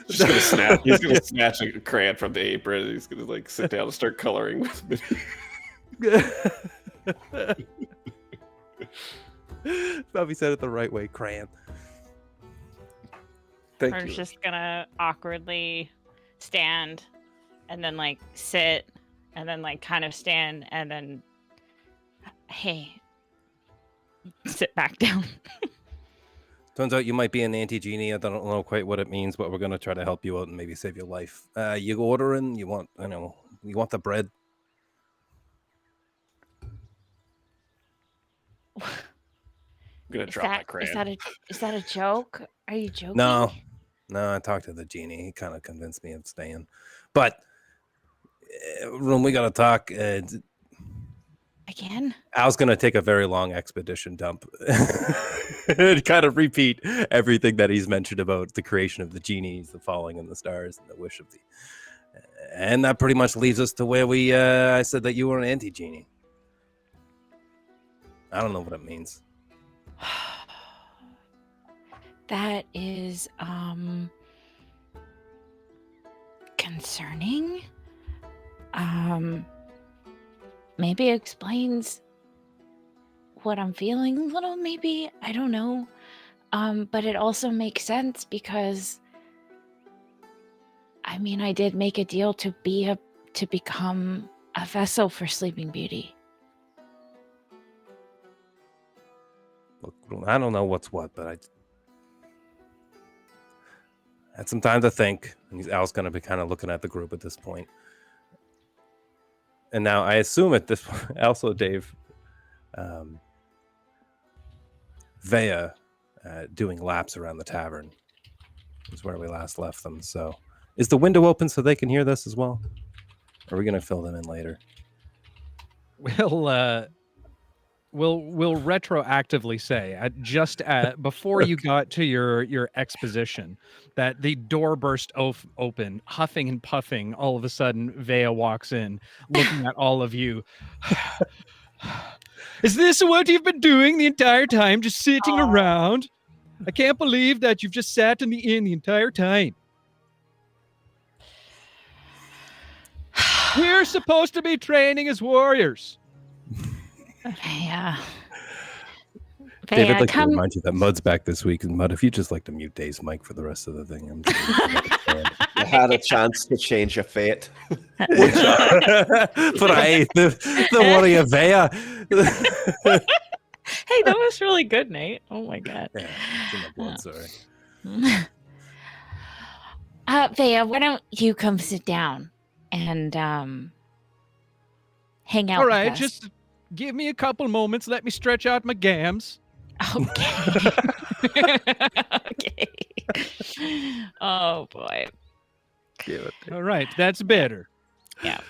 He's gonna snap. He's gonna snatch a crayon from the apron. And he's gonna like sit down and start coloring with me. Bobby said it the right way. Crayon. Thank We're you. just gonna awkwardly stand and then like sit and then like kind of stand and then hey, sit back down. Turns out you might be an anti-genie. I don't know quite what it means, but we're gonna try to help you out and maybe save your life. You ordering? You want? You want the bread? I'm gonna drop my crayon. Is that a joke? Are you joking? No, I talked to the genie. He kind of convinced me of staying. But Rune, we gotta talk. Again? Al's gonna take a very long expedition dump and kind of repeat everything that he's mentioned about the creation of the genies, the falling in the stars, and the wish of the. And that pretty much leaves us to where we. I said that you were an anti-genie. I don't know what it means. That is concerning. Maybe explains what I'm feeling a little, maybe. I don't know. But it also makes sense because I mean I did make a deal to become a vessel for Sleeping Beauty. Look, I don't know what's what, but I had some time to think. And Al's going to be kind of looking at the group at this point. And now I assume at this point, also Dave, Vea doing laps around the tavern is where we last left them. So is the window open so they can hear this as well? Or are we going to fill them in later? We'll retroactively say just before you got to your exposition that the door burst open, huffing and puffing. All of a sudden, Vea walks in, looking at all of you. Is this what you've been doing the entire time, just sitting around? I can't believe that you've just sat in the inn the entire time. We're supposed to be training as warriors. Yeah. David, I'd like to remind you that Mud's back this week. And Mud, if you just like to mute Dave's mic for the rest of the thing, I'm sure I had a chance to change a fate. But I, the warrior Vea. Hey, that was really good, Nate. Oh my god. Yeah, it's in my blood, sorry. Vea, why don't you come sit down and hang out All right, with us? just give me a couple moments. Let me stretch out my gams. Okay. Okay. Oh boy. All right, that's better. Yeah.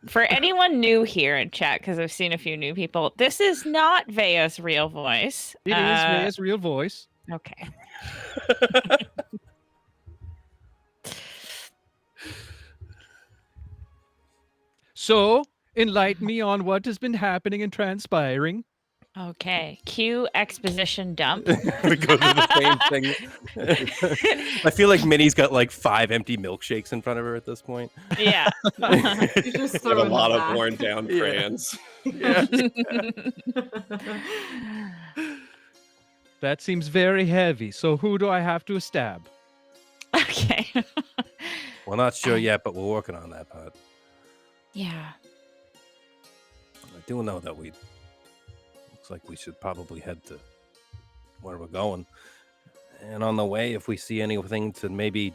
For anyone new here in chat, because I've seen a few new people, this is not Vea's real voice. It is Vea's real voice. Okay. So, enlighten me on what has been happening and transpiring. Okay. Cue exposition dump. We go to the same thing. I feel like Minnie's got like 5 empty milkshakes in front of her at this point. Yeah. You just Have throw a in the lot of back. worn down crayons. Yeah. That seems very heavy. So, who do I have to stab? Okay. We're not sure yet, but we're working on that part. Yeah. I do know that looks like we should probably head to where we're going. And on the way, if we see anything to maybe,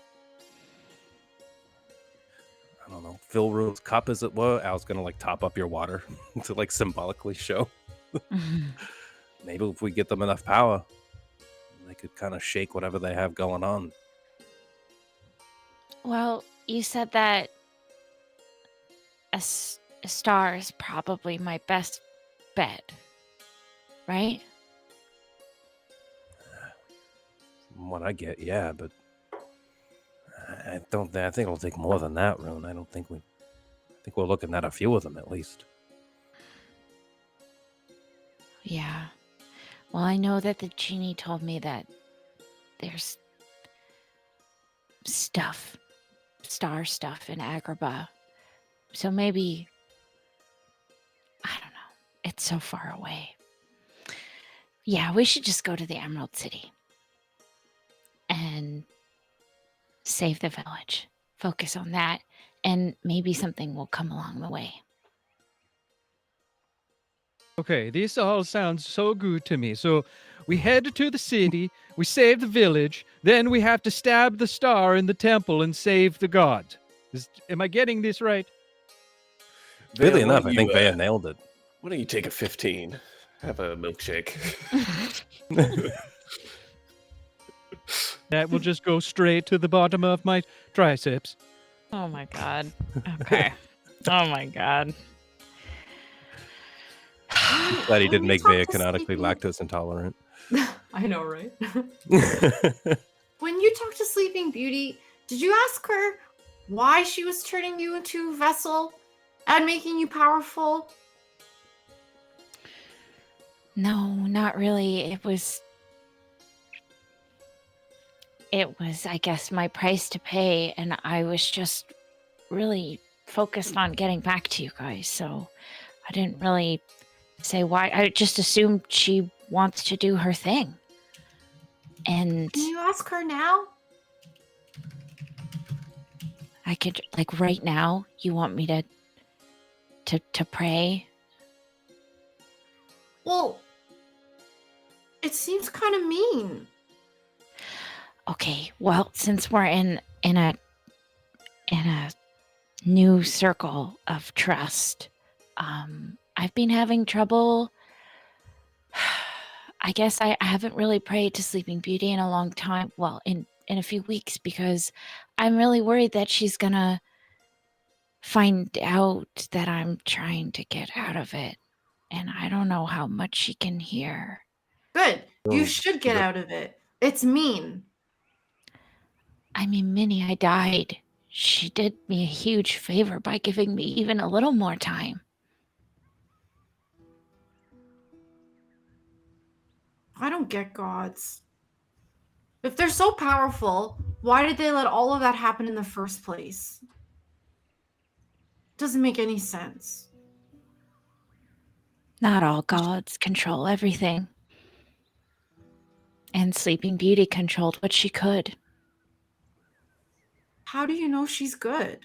I don't know, fill Rune's cup, as it were, Al's going to like top up your water to like symbolically show. Maybe if we get them enough power, they could kind of shake whatever they have going on. Well, you said that a star is probably my best bet, right? From what I get, yeah, but I think it'll take more than that, Rune. I think we're looking at a few of them at least. Yeah. Well, I know that the genie told me that there's star stuff in Agrabah. So maybe, I don't know. It's so far away. Yeah, we should just go to the Emerald City and save the village. Focus on that, and maybe something will come along the way. Okay, this all sounds so good to me. So we head to the city, we save the village, then we have to stab the star in the temple and save the god. Am I getting this right? Really Van, enough, why I don't think you, Vaya nailed it. Why don't you take a 15? Have a milkshake. That will just go straight to the bottom of my triceps. Oh my god. Okay. Oh my god. Glad he When didn't we make talk Vaya to canonically Sleeping- lactose intolerant. I know, right? When you talked to Sleeping Beauty, did you ask her why she was turning you into a vessel and making you powerful? No, not really. It was, I guess, my price to pay, and I was just really focused on getting back to you guys, so I didn't really say why. I just assumed she wants to do her thing. And Can you ask her now? I could, like, right now, you want me to pray? Well, it seems kind of mean. Okay, well, since we're in a new circle of trust, I've been having trouble. I guess I haven't really prayed to Sleeping Beauty in a long time. Well, in a few weeks, because I'm really worried that she's gonna find out that I'm trying to get out of it, and I don't know how much she can hear. Good. You Oh, should get yep. out of it. It's mean. I mean, Minnie, I died. She did me a huge favor by giving me even a little more time. I don't get gods. If they're so powerful, why did they let all of that happen in the first place? Doesn't make any sense. Not all gods control everything. And Sleeping Beauty controlled what she could. How do you know she's good?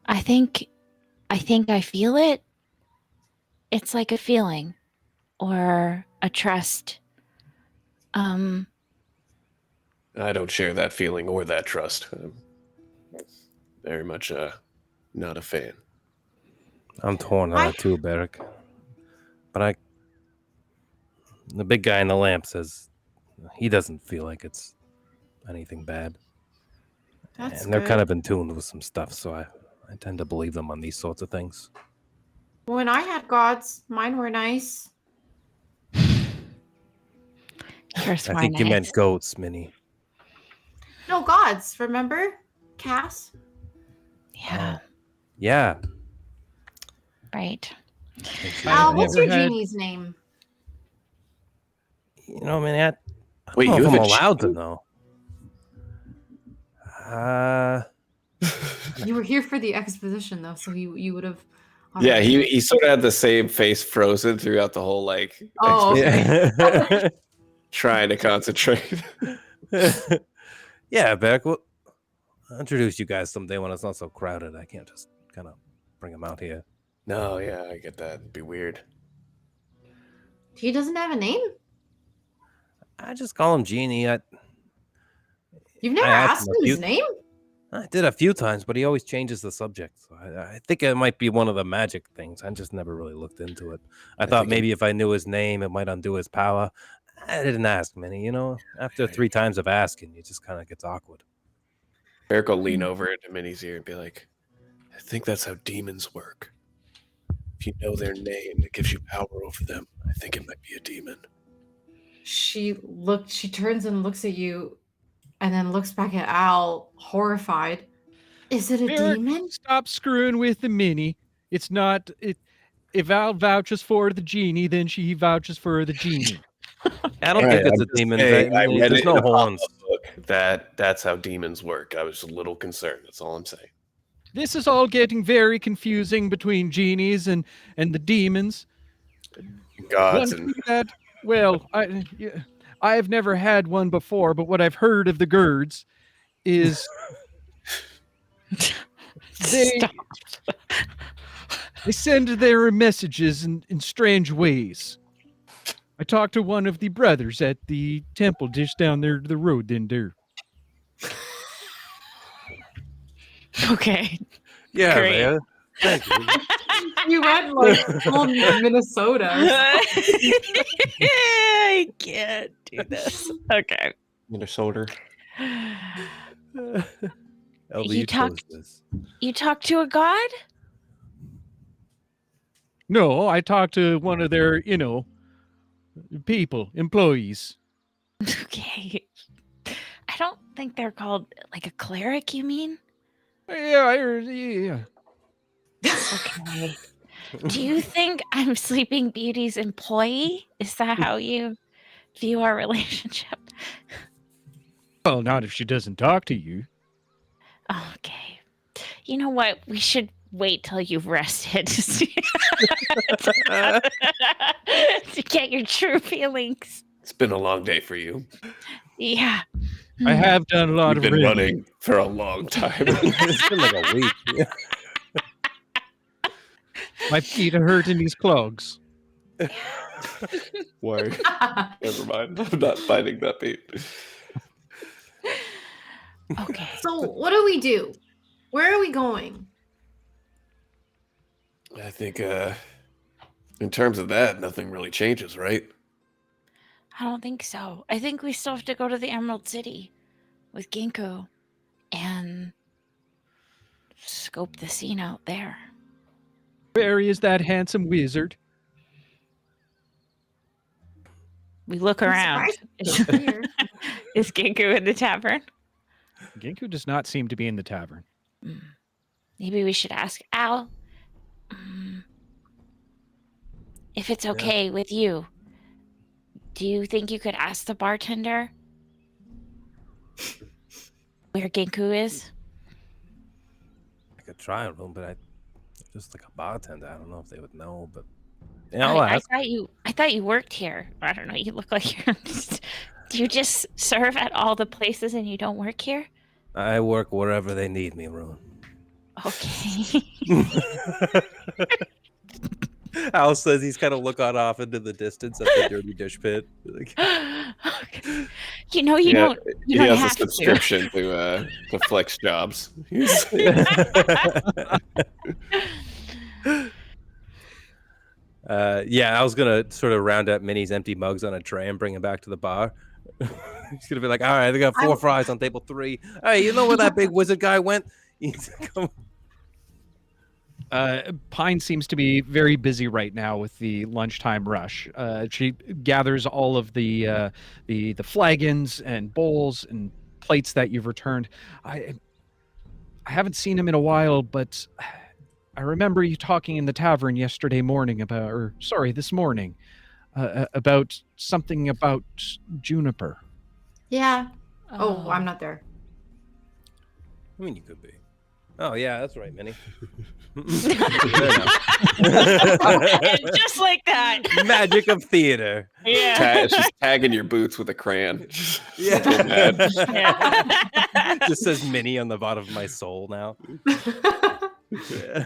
I think I feel it. It's like a feeling or a trust. I don't share that feeling or that trust. I'm very much not a fan. I'm torn on it too, Berrick. But the big guy in the lamp says he doesn't feel like it's anything bad. That's And they're good. kind of in tune with some stuff, so I tend to believe them on these sorts of things. When I had gods, mine were nice. You're I think you meant goats, Minnie. No gods, remember? Cass? Yeah, Yeah. right. Al, I've what's never your had- genie's name? You know, man, I Wait, don't you know if have I'm a allowed to genie? know. You were here for the exposition, though, so you would have. Yeah, he sort of had the same face frozen throughout the whole Oh, okay. Yeah. trying to concentrate. Yeah, Beck. Well, I'll introduce you guys someday when it's not so crowded. I can't just kind of bring them out here. No, yeah, I get that. It'd be weird. He doesn't have a name? I just call him Genie. You've never I asked asked him him a his few- name? I did a few times, but he always changes the subject. So I think it might be one of the magic things. I just never really looked into it. I thought think maybe if I knew his name, it might undo his power. I didn't ask many, you know. After 3 times of asking, it just kind of gets awkward. Berrick will lean over into Minnie's ear and be like, I think that's how demons work. If you know their name, it gives you power over them. I think it might be a demon. She turns and looks at you and then looks back at Al, horrified. Is it a Berrick, demon? Stop screwing with the Minnie. It's not. If Al vouches for the Genie, then she vouches for the Genie. I don't Right, think it's I'm a just demon. saying, I read There's it no in a horns. book that's how demons work. I was a little concerned. That's all I'm saying. This is all getting very confusing between genies and the demons. Gods One and thing that Well, I have never had one before, but what I've heard of the Girds is they send their messages in strange ways. I talked to one of the brothers at the temple just down there to the road there. Okay. Yeah, Great. man. Thank you. You went like full Minnesota. I can't do this. Okay. Minnesota. You talked to a god? No, I talked to one of their, people, employees. Okay. I don't think they're called like a cleric, you mean? Yeah. Okay. Do you think I'm Sleeping Beauty's employee? Is that how you view our relationship? Well, not if she doesn't talk to you. Okay. You know what? We should wait till you've rested to get your true feelings. It's been a long day for you. Yeah. I have done a lot You've of been reading. running for a long time. It's been like a week. Yeah. My feet are hurting these clogs. Why? Never mind. I'm not fighting that beat. Okay. So what do we do? Where are we going? I think in terms of that, nothing really changes, right? I don't think so. I think we still have to go to the Emerald City with Ginku and scope the scene out there. Where is that handsome wizard? We look around. Is Ginku in the tavern? Ginku does not seem to be in the tavern. Maybe we should ask Al if it's okay with you. Do you think you could ask the bartender where Ginku is? I could try a room, but I just like a bartender. I don't know if they would know, but I'll I ask. thought you worked here. I don't know. You look like you're. Do you just serve at all the places and you don't work here? I work wherever they need me, Rune. Okay. Al says he's kind of looking off into the distance at the dirty dish pit. Like, Okay. You don't. He You don't has a have to. subscription to Flex Jobs. I was gonna sort of round up Minnie's empty mugs on a tray and bring them back to the bar. He's gonna be like, "All right, they got 4 fries on table 3. Hey, you know where that big wizard guy went?" Pine seems to be very busy right now with the lunchtime rush. She gathers all of the flagons and bowls and plates that you've returned. I haven't seen him in a while, but I remember you talking in the tavern this morning about something about Juniper. Yeah. Oh, I'm not there. I mean, you could be. Oh yeah, that's right, Minnie. And just like that. Magic of theater. Yeah. She's tagging your boots with a crayon. Yeah. So bad. Just says Minnie on the bottom of my soul now.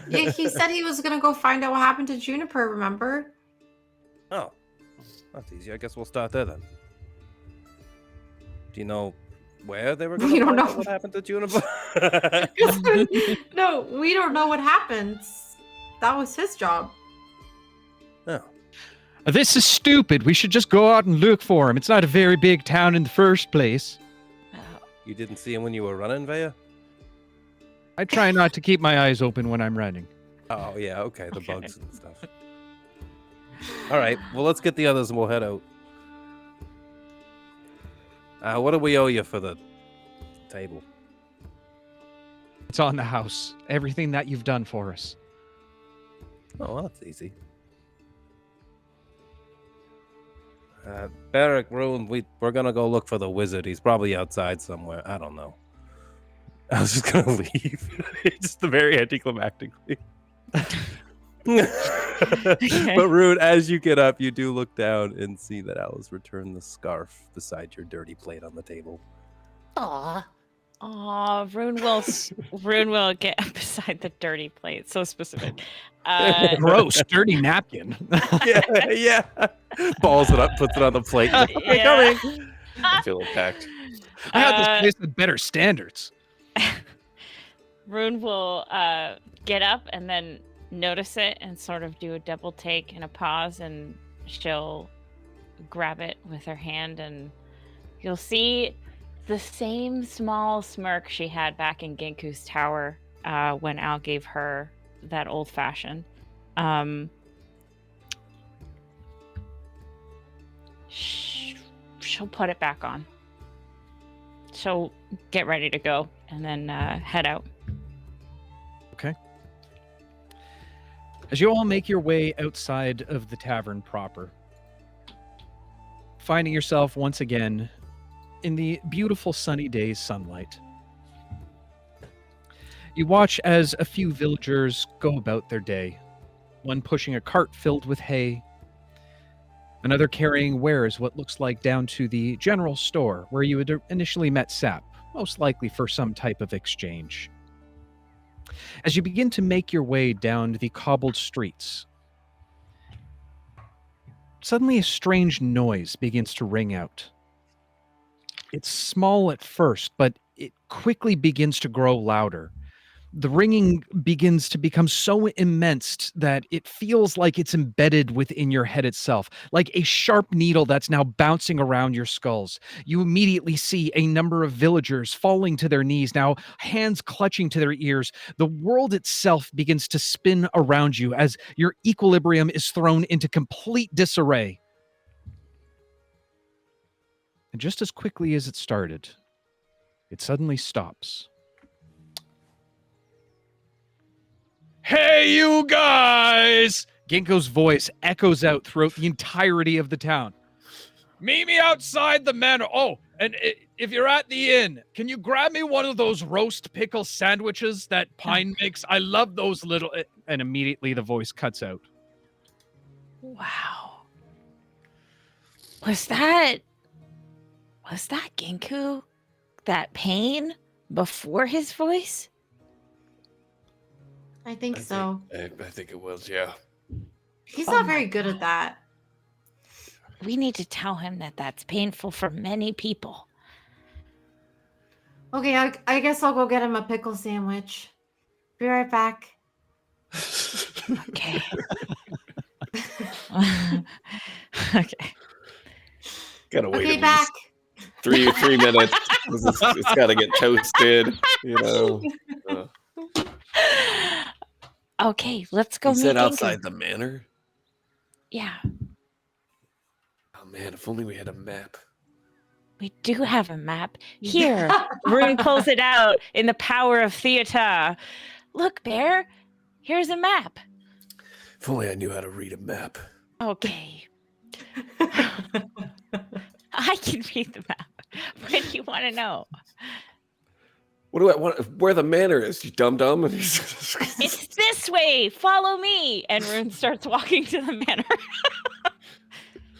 Yeah, he said he was gonna go find out what happened to Juniper, remember? Oh, that's easy. I guess we'll start there then. Do you know where they were going We to don't find know. out what happened to Juniper? No, we don't know what happened. That was his job. Oh. This is stupid. We should just go out and look for him. It's not a very big town in the first place. You didn't see him when you were running, Vaya? I try not to keep my eyes open when I'm running. Oh, yeah, okay, the bugs and stuff. All right, well, let's get the others and we'll head out. What do we owe you for the table? It's on the house. Everything that you've done for us. Oh, well, that's easy. Berrick Rune, we're gonna go look for the wizard. He's probably outside somewhere. I don't know. I was just gonna leave. Just very anticlimactically. But Rune, as you get up, you do look down and see that Alice returned the scarf beside your dirty plate on the table. Aw. Aw, Rune will get beside the dirty plate. So specific. Gross, dirty napkin. yeah. Balls it up, puts it on the plate. Like, okay, Yeah. coming. I feel attacked. I had this place with better standards. Rune will get up and then notice it and sort of do a double take and a pause, and she'll grab it with her hand, and you'll see the same small smirk she had back in Ginku's tower when Al gave her that old-fashioned. She'll put it back on. She'll get ready to go and then head out. Okay. As you all make your way outside of the tavern proper, finding yourself once again in the beautiful sunny day's sunlight, you watch as a few villagers go about their day, one pushing a cart filled with hay, another carrying wares what looks like down to the general store where you had initially met Sap, most likely for some type of exchange. As you begin to make your way down the cobbled streets, suddenly a strange noise begins to ring out. It's small at first, but it quickly begins to grow louder. The ringing begins to become so immense that it feels like it's embedded within your head itself, like a sharp needle that's now bouncing around your skulls. You immediately see a number of villagers falling to their knees, now hands clutching to their ears. The world itself begins to spin around you as your equilibrium is thrown into complete disarray. And just as quickly as it started, it suddenly stops. Hey, you guys! Ginku's voice echoes out throughout the entirety of the town. Meet me outside the manor. Oh, and if you're at the inn, can you grab me one of those roast pickle sandwiches that Pine makes? I love those little... And immediately the voice cuts out. Wow. Was that Ginku? That pain before his voice? I think so. I think it was, yeah. He's not very good at that. We need to tell him that that's painful for many people. Okay, I guess I'll go get him a pickle sandwich. Be right back. Okay. Okay. Gotta wait. Okay, back. 3 minutes. It's gotta get toasted, you know. Okay, let's go. You said meet Ginku. outside the manor? Yeah, Oh man, if only we had a map. we do have a map here. Rune pulls it out in the power of theater. Look, Bear, here's a map. If only I knew how to read a map. Okay. I can read the map. What do you want to know? What do I want? Where the manor is, you dum-dum? It's this way. Follow me. And Rune starts walking to the manor.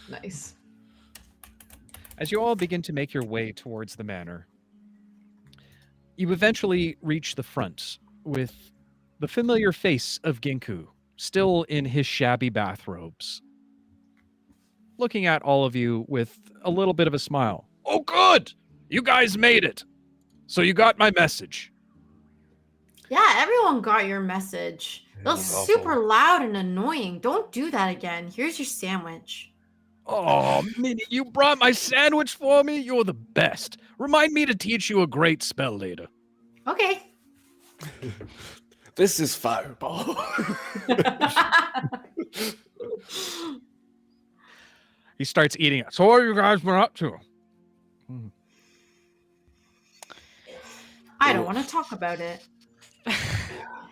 Nice. As you all begin to make your way towards the manor, you eventually reach the front with the familiar face of Ginku, still in his shabby bathrobes, looking at all of you with a little bit of a smile. Oh, good! You guys made it! So you got my message. Yeah, everyone got your message. It was super loud and annoying. Don't do that again. Here's your sandwich. Oh, Minnie, you brought my sandwich for me? You're the best. Remind me to teach you a great spell later. Okay. This is Fireball. He starts eating it. So what have you guys been up to? I don't want to talk about it.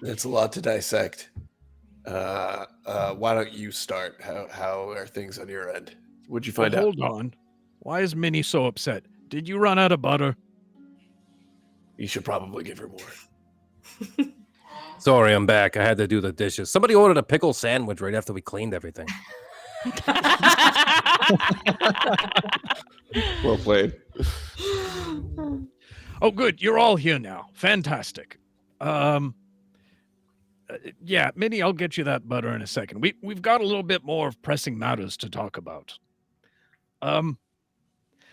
That's a lot to dissect. Why don't you start? How are things on your end? What'd you find out? Hold on. Why is Minnie so upset? Did you run out of butter? You should probably give her more. Sorry, I'm back. I had to do the dishes. Somebody ordered a pickle sandwich right after we cleaned everything. Well played. Oh, good. You're all here now. Fantastic. Yeah, Minnie, I'll get you that butter in a second. We've got a little bit more of pressing matters to talk about.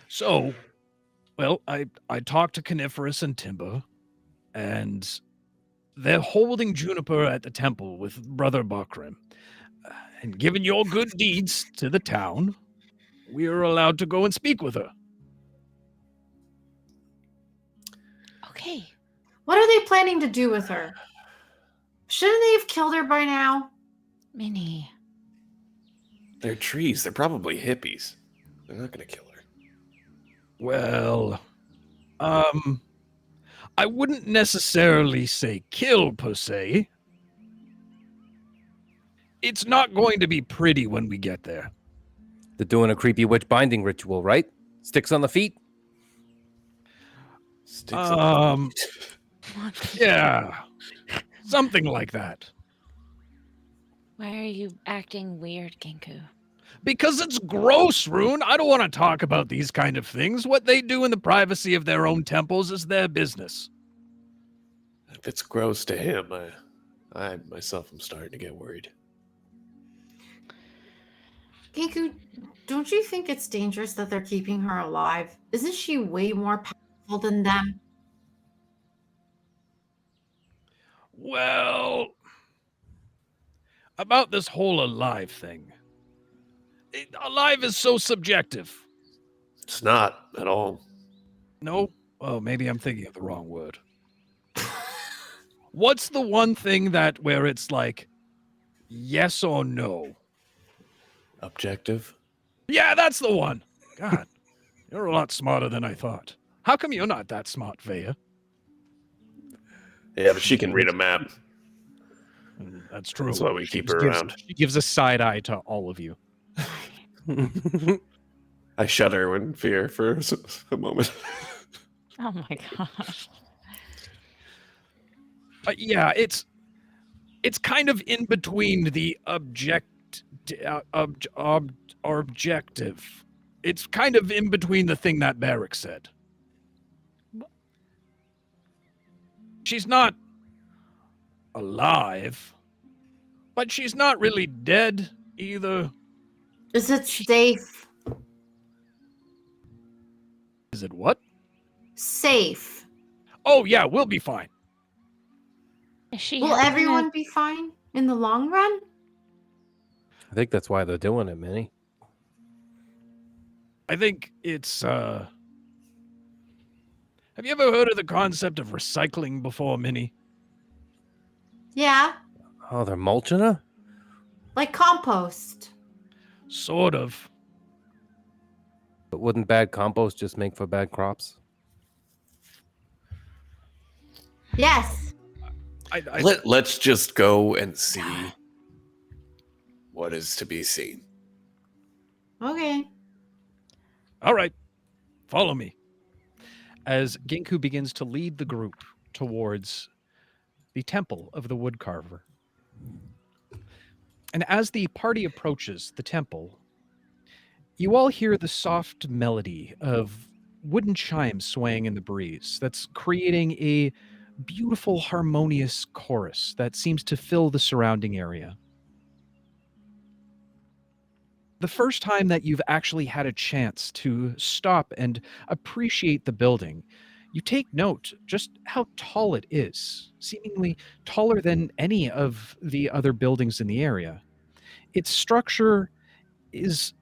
So, well, I talked to Coniferous and Timber, and they're holding Juniper at the temple with Brother Bakrim. And given your good deeds to the town, we are allowed to go and speak with her. Okay. What are they planning to do with her? Shouldn't they have killed her by now? Minnie. They're trees. They're probably hippies. They're not going to kill her. Well, I wouldn't necessarily say kill per se. It's not going to be pretty when we get there. They're doing a creepy witch binding ritual, right? Sticks on the feet? Yeah. Something like that. Why are you acting weird, Ginku? Because it's gross, Rune. I don't want to talk about these kind of things. What they do in the privacy of their own temples is their business. If it's gross to him, I myself am starting to get worried. Ginku, don't you think it's dangerous that they're keeping her alive? Isn't she way more powerful than them? Well, about this whole alive thing. Alive is so subjective. It's not at all. No? Oh, maybe I'm thinking of the wrong word. What's the one thing where it's like, yes or no? Objective? Yeah, that's the one. God, you're a lot smarter than I thought. How come you're not that smart, Vea? Yeah, but she can read a map. That's true. That's why we keep her around. She gives a side eye to all of you. I shudder in fear for a moment. Oh my gosh. Yeah, it's kind of in between the objective. It's kind of in between the thing that Berrick said. She's not alive, but she's not really dead either. Is it safe? Is it what? Safe. Oh, yeah, we'll be fine. Will everyone be fine in the long run? I think that's why they're doing it, Minnie. I think it's, Have you ever heard of the concept of recycling before, Minnie? Yeah. Oh, they're mulching her? Like compost. Sort of. But wouldn't bad compost just make for bad crops? Yes. Let's just go and see what is to be seen. Okay. All right. Follow me. As Ginku begins to lead the group towards the temple of the woodcarver. And as the party approaches the temple, you all hear the soft melody of wooden chimes swaying in the breeze that's creating a beautiful, harmonious chorus that seems to fill the surrounding area. The first time that you've actually had a chance to stop and appreciate the building, you take note just how tall it is, seemingly taller than any of the other buildings in the area. Its structure is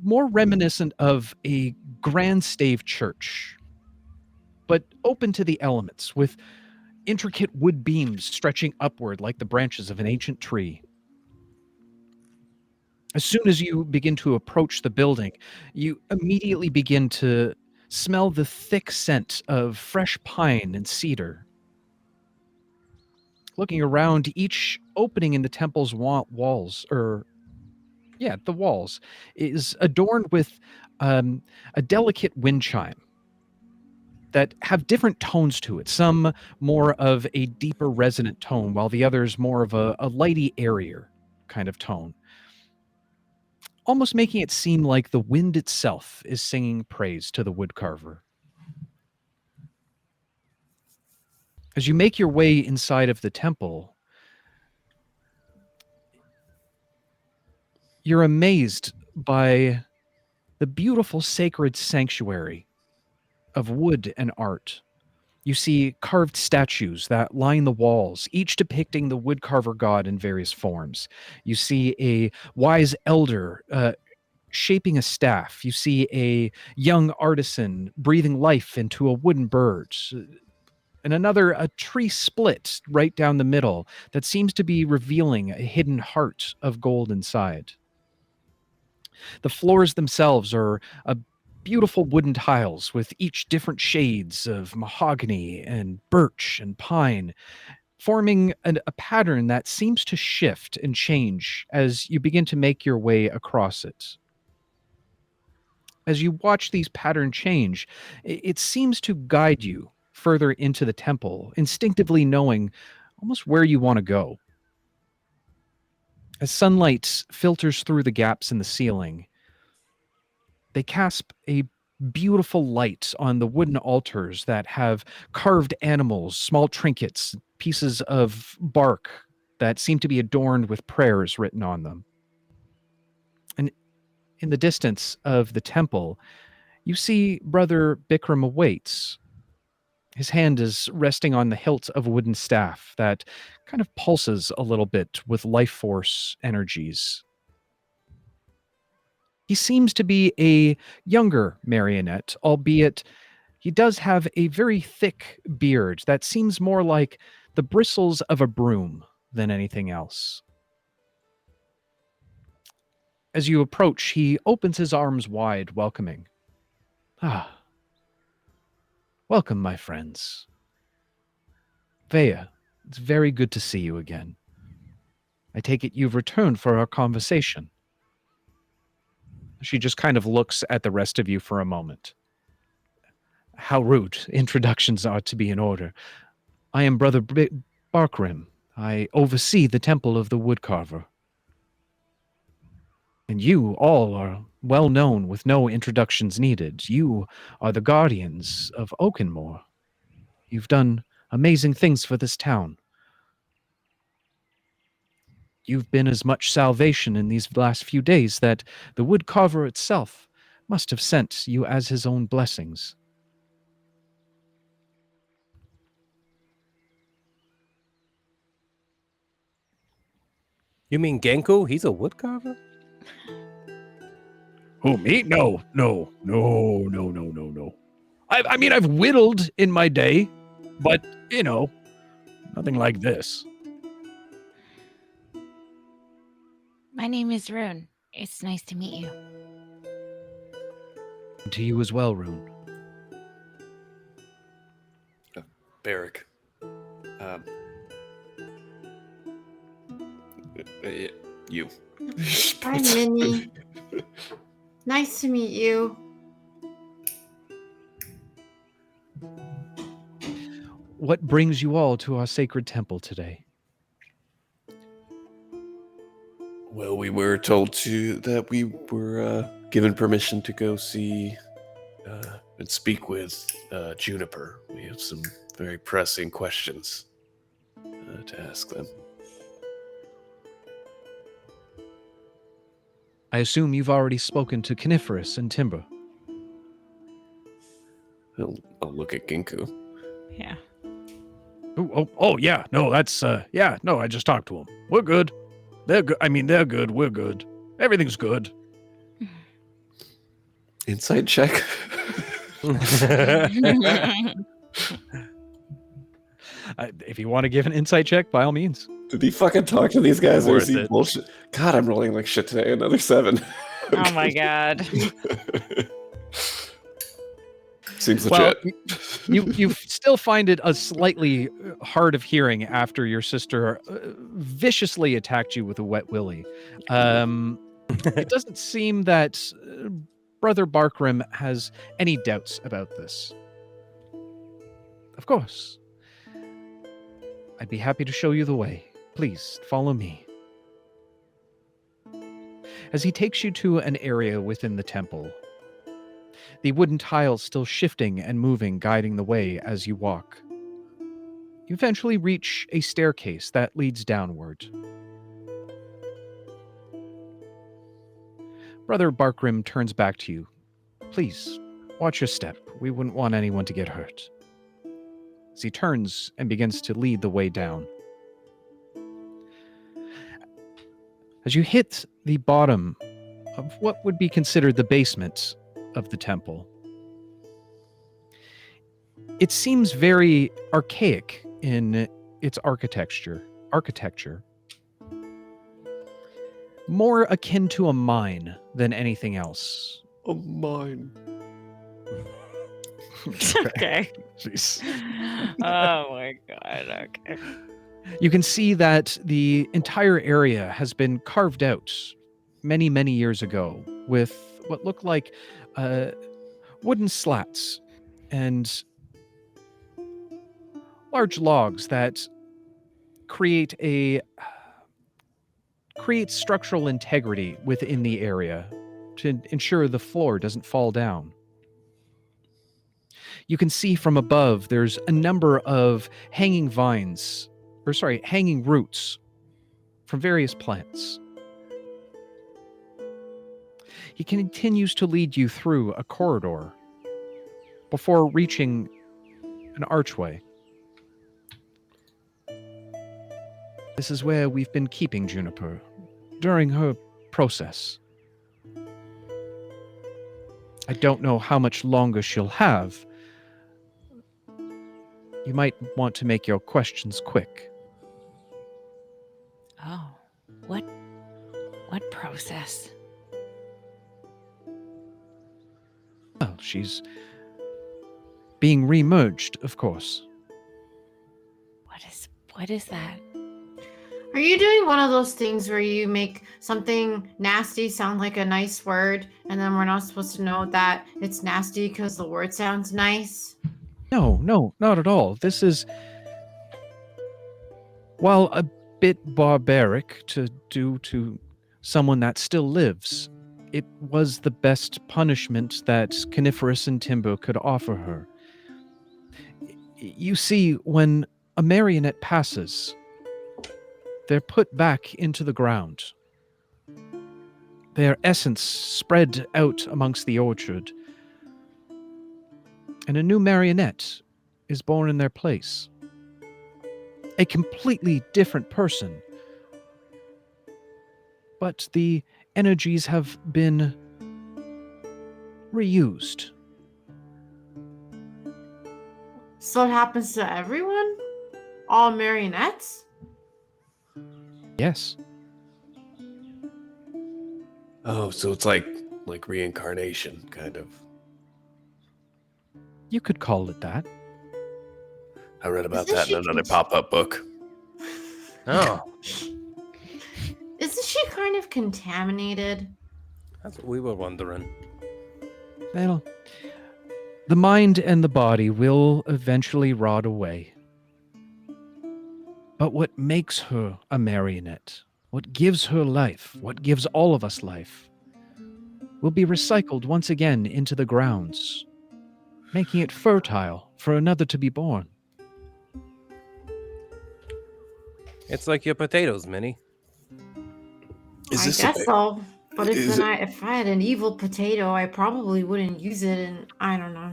more reminiscent of a grand stave church, but open to the elements, with intricate wood beams stretching upward like the branches of an ancient tree. As soon as you begin to approach the building, you immediately begin to smell the thick scent of fresh pine and cedar. Looking around, each opening in the temple's walls is adorned with a delicate wind chime that have different tones to it. Some more of a deeper resonant tone, while the others more of a lighty, airier kind of tone. Almost making it seem like the wind itself is singing praise to the woodcarver. As you make your way inside of the temple, you're amazed by the beautiful sacred sanctuary of wood and art. You see carved statues that line the walls, each depicting the woodcarver god in various forms. You see a wise elder shaping a staff. You see a young artisan breathing life into a wooden bird. And a tree split right down the middle that seems to be revealing a hidden heart of gold inside. The floors themselves are beautiful wooden tiles with each different shades of mahogany and birch and pine, forming a pattern that seems to shift and change as you begin to make your way across it. As you watch these patterns change, it seems to guide you further into the temple, instinctively knowing almost where you want to go. As sunlight filters through the gaps in the ceiling, they cast a beautiful light on the wooden altars that have carved animals, small trinkets, pieces of bark that seem to be adorned with prayers written on them. And in the distance of the temple, you see Brother Bikram awaits. His hand is resting on the hilt of a wooden staff that kind of pulses a little bit with life force energies. He seems to be a younger marionette, albeit he does have a very thick beard that seems more like the bristles of a broom than anything else. As you approach, he opens his arms wide, welcoming. Ah. Welcome, my friends. Vea, it's very good to see you again. I take it you've returned for our conversation. She just kind of looks at the rest of you for a moment. How rude. Introductions are to be in order. I am Brother Barkrim. I oversee the Temple of the Woodcarver. And you all are well known with no introductions needed. You are the guardians of Oakenmoor. You've done amazing things for this town. You've been as much salvation in these last few days that the woodcarver itself must have sent you as his own blessings. You mean Ginku? He's a woodcarver? Who, me? No. I mean, I've whittled in my day, but, nothing like this. My name is Rune. It's nice to meet you. To you as well, Rune. Berrick. You. Hi, Minnie. Nice to meet you. What brings you all to our sacred temple today? Well, we were told that we were given permission to go see and speak with Juniper. We have some very pressing questions to ask them. I assume you've already spoken to Coniferous and Timber. I'll look at Ginku. Yeah. Oh, yeah. No, that's, no, I just talked to them. We're good. They're good. I mean, they're good. We're good. Everything's good. Insight check. If you want to give an insight check, by all means. Did he fucking talk to these guys or is he Worth it. bullshit? God, I'm rolling like shit today. Another 7. Oh my god. Seems Well, legit. you still find it a slightly hard of hearing after your sister viciously attacked you with a wet willy. It doesn't seem that Brother Barkrim has any doubts about this. Of course. I'd be happy to show you the way. Please, follow me. As he takes you to an area within the temple, the wooden tiles still shifting and moving, guiding the way as you walk. You eventually reach a staircase that leads downward. Brother Barkrim turns back to you. Please, watch your step. We wouldn't want anyone to get hurt. As he turns and begins to lead the way down. As you hit the bottom of what would be considered the basement of the temple, it seems very archaic in its architecture. More akin to a mine than anything else. A mine. Okay. Jeez. Oh my god, okay. You can see that the entire area has been carved out many, many years ago with what look like wooden slats and large logs that create structural integrity within the area to ensure the floor doesn't fall down. You can see from above there's a number of hanging roots from various plants. He continues to lead you through a corridor before reaching an archway. This is where we've been keeping Juniper during her process. I don't know how much longer she'll have. You might want to make your questions quick. Oh, what process? Well, she's being remerged, of course. What is that? Are you doing one of those things where you make something nasty sound like a nice word, and then we're not supposed to know that it's nasty because the word sounds nice? No, not at all. This is, while a bit barbaric to do to someone that still lives, it was the best punishment that Coniferous and Timber could offer her. You see, when a marionette passes, they're put back into the ground. Their essence spread out amongst the orchard, and a new marionette is born in their place. A completely different person. But the energies have been reused. So it happens to everyone? All marionettes? Yes. Oh, so it's like reincarnation, kind of. You could call it that. I read about Isn't that in she another pop-up book. Oh, Isn't she kind of contaminated? that's what we were wondering. Well, the mind and the body will eventually rot away. But what makes her a marionette, what gives her life, what gives all of us life, will be recycled once again into the grounds, making it fertile for another to be born. It's like your potatoes, Minnie. Is I this guess so. But is if I had an evil potato, I probably wouldn't use it, and I don't know.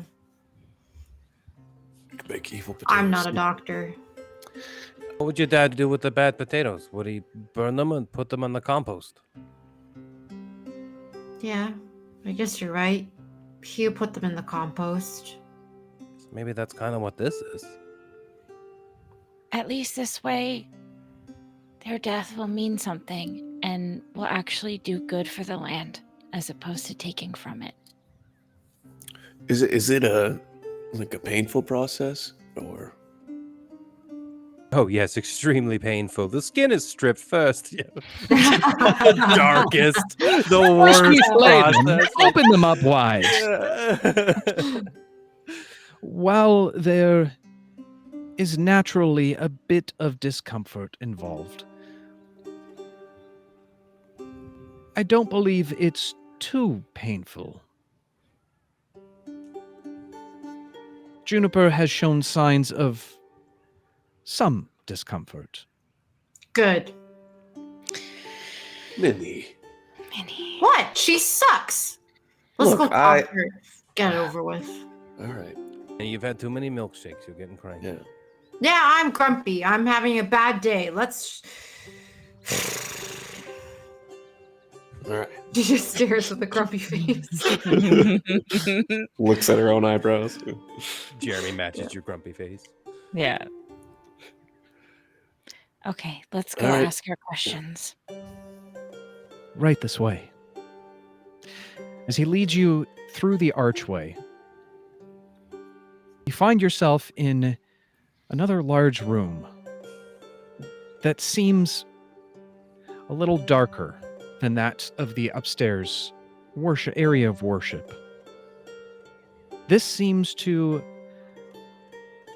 make evil potatoes? I'm not a doctor. What would your dad do with the bad potatoes? Would he burn them and put them on the compost? Yeah, I guess you're right. He put them in the compost. Maybe that's kind of what this is. At least this way, their death will mean something and will actually do good for the land, as opposed to taking from it. Is it a painful process or? Oh yes, extremely painful. The skin is stripped first. Yeah. The darkest, the worst process. Open them up wide. While they're is naturally a bit of discomfort involved. I don't believe it's too painful. Juniper has shown signs of some discomfort. Good. Minnie. Minnie. What? She sucks. Let's Look, go talk to her. Get it over with. All right. And you've had too many milkshakes. You're getting cranky. Yeah. Yeah, I'm grumpy. I'm having a bad day. Let's. All right. She just stares with a grumpy face. Looks at her own eyebrows. Jeremy matches your grumpy face. Yeah. Okay, let's go All right. ask her questions. Right this way. As he leads you through the archway, you find yourself in another large room that seems a little darker than that of the upstairs area of worship. This seems to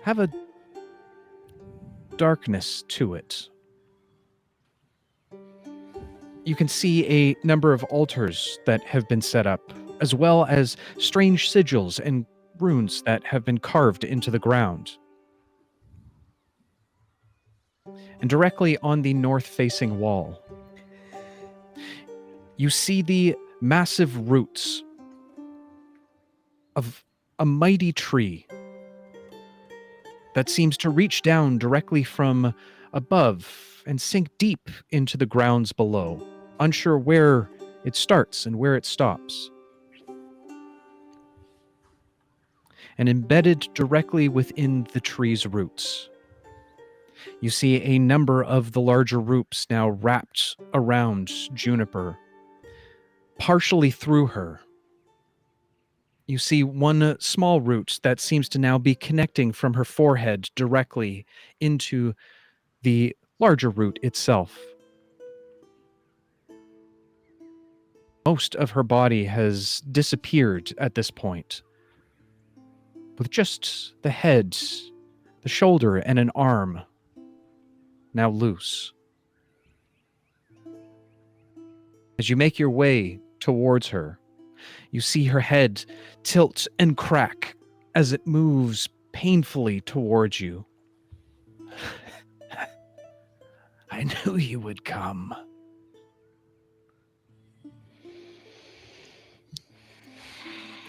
have a darkness to it. You can see a number of altars that have been set up, as well as strange sigils and runes that have been carved into the ground. And directly on the north-facing wall, you see the massive roots of a mighty tree that seems to reach down directly from above and sink deep into the grounds below, unsure where it starts and where it stops. And embedded directly within the tree's roots, you see a number of the larger roots now wrapped around Juniper, partially through her. You see one small root that seems to now be connecting from her forehead directly into the larger root itself. Most of her body has disappeared at this point, with just the head, the shoulder, and an arm now loose. As you make your way towards her, you see her head tilt and crack as it moves painfully towards you. I knew you would come.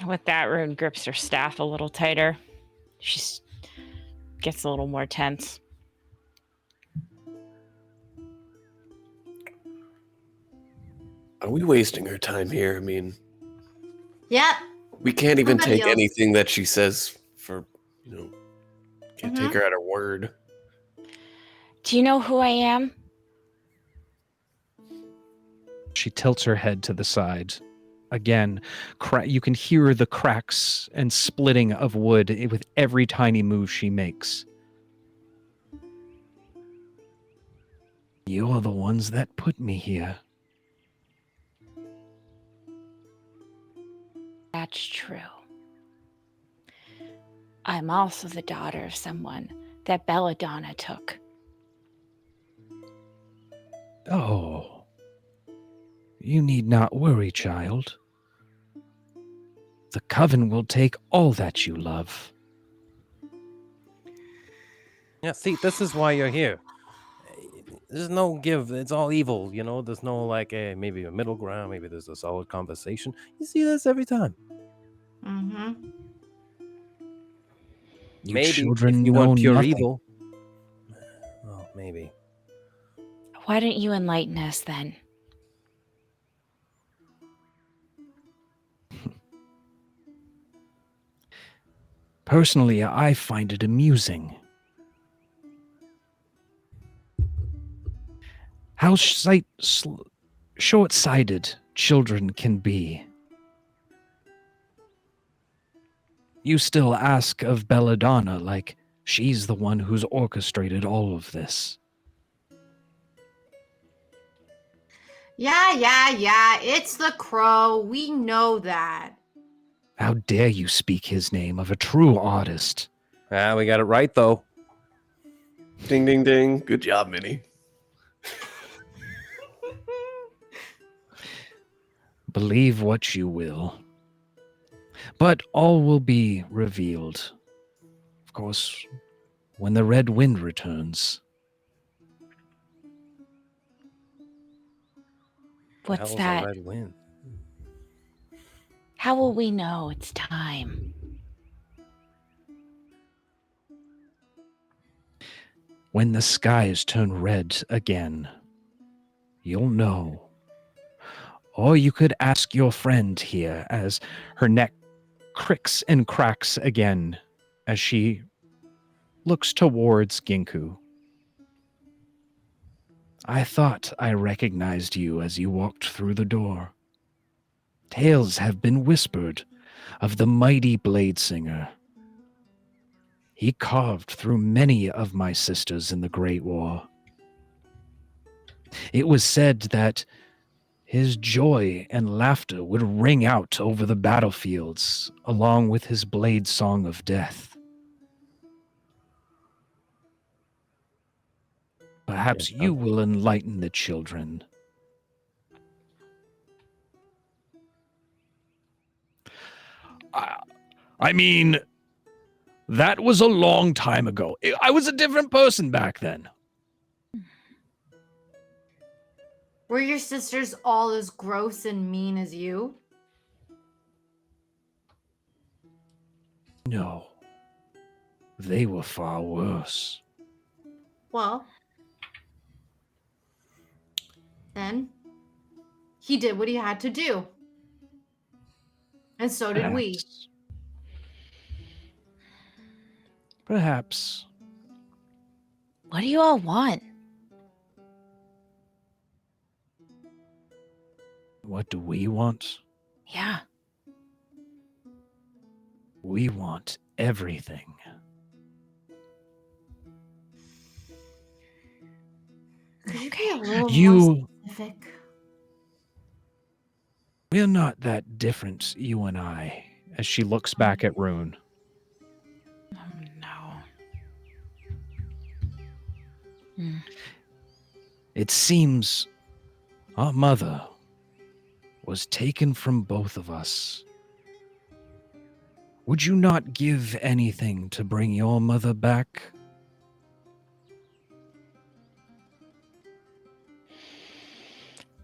With that, Rune grips her staff a little tighter. She gets a little more tense. Are we wasting her time here? I mean, Yep. we can't even Somebody take else. anything that she says for, can't Mhm. take her at her word. Do you know who I am? She tilts her head to the side. Again, you can hear the cracks and splitting of wood with every tiny move she makes. You're the ones that put me here. That's true. I'm also the daughter of someone that Belladonna took. Oh. You need not worry, child. The coven will take all that you love. Yeah, see, this is why you're here. There's no give. It's all evil, There's no, maybe a middle ground. Maybe there's a solid conversation. You see this every time. Mm-hmm. You Maybe children if you know want pure nothing. evil. Well, maybe. Why don't you enlighten us then? Personally, I find it amusing. How short-sighted children can be. You still ask of Belladonna like she's the one who's orchestrated all of this. Yeah. It's the crow. We know that. How dare you speak his name of a true artist? Ah, we got it right, though. Ding, ding, ding. Good job, Minnie. Believe what you will, but all will be revealed. Of course, when the red wind returns. The What's hell's a that? red wind? How will we know it's time? When the skies turn red again, you'll know. Or you could ask your friend here as her neck cricks and cracks again as she looks towards Ginku. I thought I recognized you as you walked through the door. Tales have been whispered of the mighty blade singer. He carved through many of my sisters in the Great War. It was said that his joy and laughter would ring out over the battlefields along with his blade song of death. Perhaps Yes, you will enlighten the children. I mean, that was a long time ago. I was a different person back then. Were your sisters all as gross and mean as you? No, they were far worse. Well, then he did what he had to do. And so did we. Perhaps. What do you all want? What do we want? Yeah. We want everything. Could you be a little more You, specific? we're not that different, you and I, as she looks back at Rune. Oh, no. Hmm. It seems our mother was taken from both of us. Would you not give anything to bring your mother back?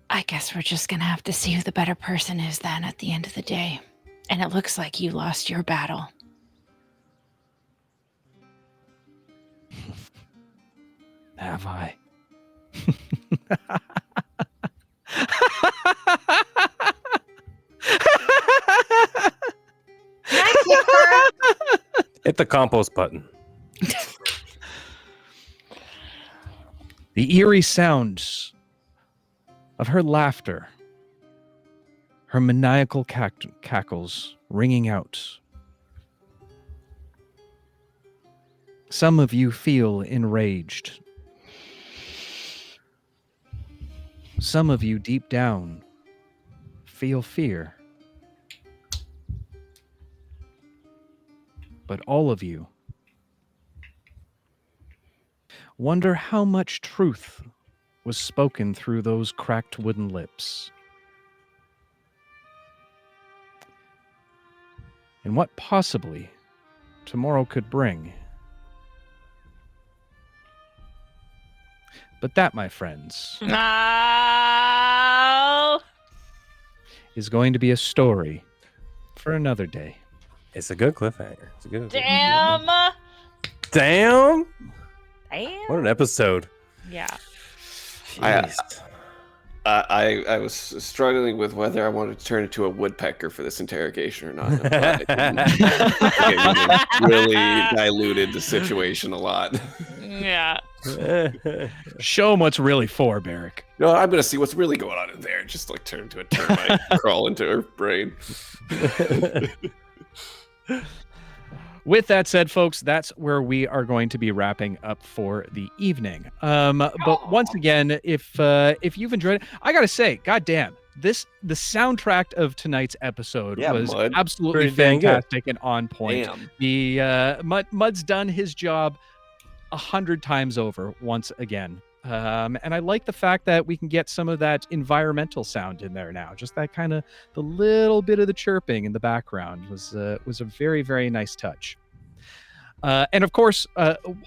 I guess we're just gonna have to see who the better person is then at the end of the day. And it looks like you lost your battle. Have I? Hit the compost button. The eerie sounds of her laughter, her maniacal cackles ringing out. Some of you feel enraged. Some of you deep down feel fear. But all of you wonder how much truth was spoken through those cracked wooden lips. And what possibly tomorrow could bring. But that, my friends, No. is going to be a story for another day. It's a good cliffhanger. It's a good. Damn. Damn. Damn. What an episode. Yeah. Jeez. I was struggling with whether I wanted to turn into a woodpecker for this interrogation or not. I'm glad I didn't. It really diluted the situation a lot. Yeah. Show them what's really for, Berrick. No, I'm gonna see what's really going on in there. Just like turn into a termite, crawl into her brain. With that said, folks, that's where we are going to be wrapping up for the evening. But once again, if you've enjoyed it, I gotta say, goddamn, the soundtrack of tonight's episode was Mud. absolutely Pretty dang good. fantastic and on point. Damn. The Mud's done his job 100 times over once again. And I like the fact that we can get some of that environmental sound in there now. Just that kind of the little bit of the chirping in the background was a very, very nice touch. And of course,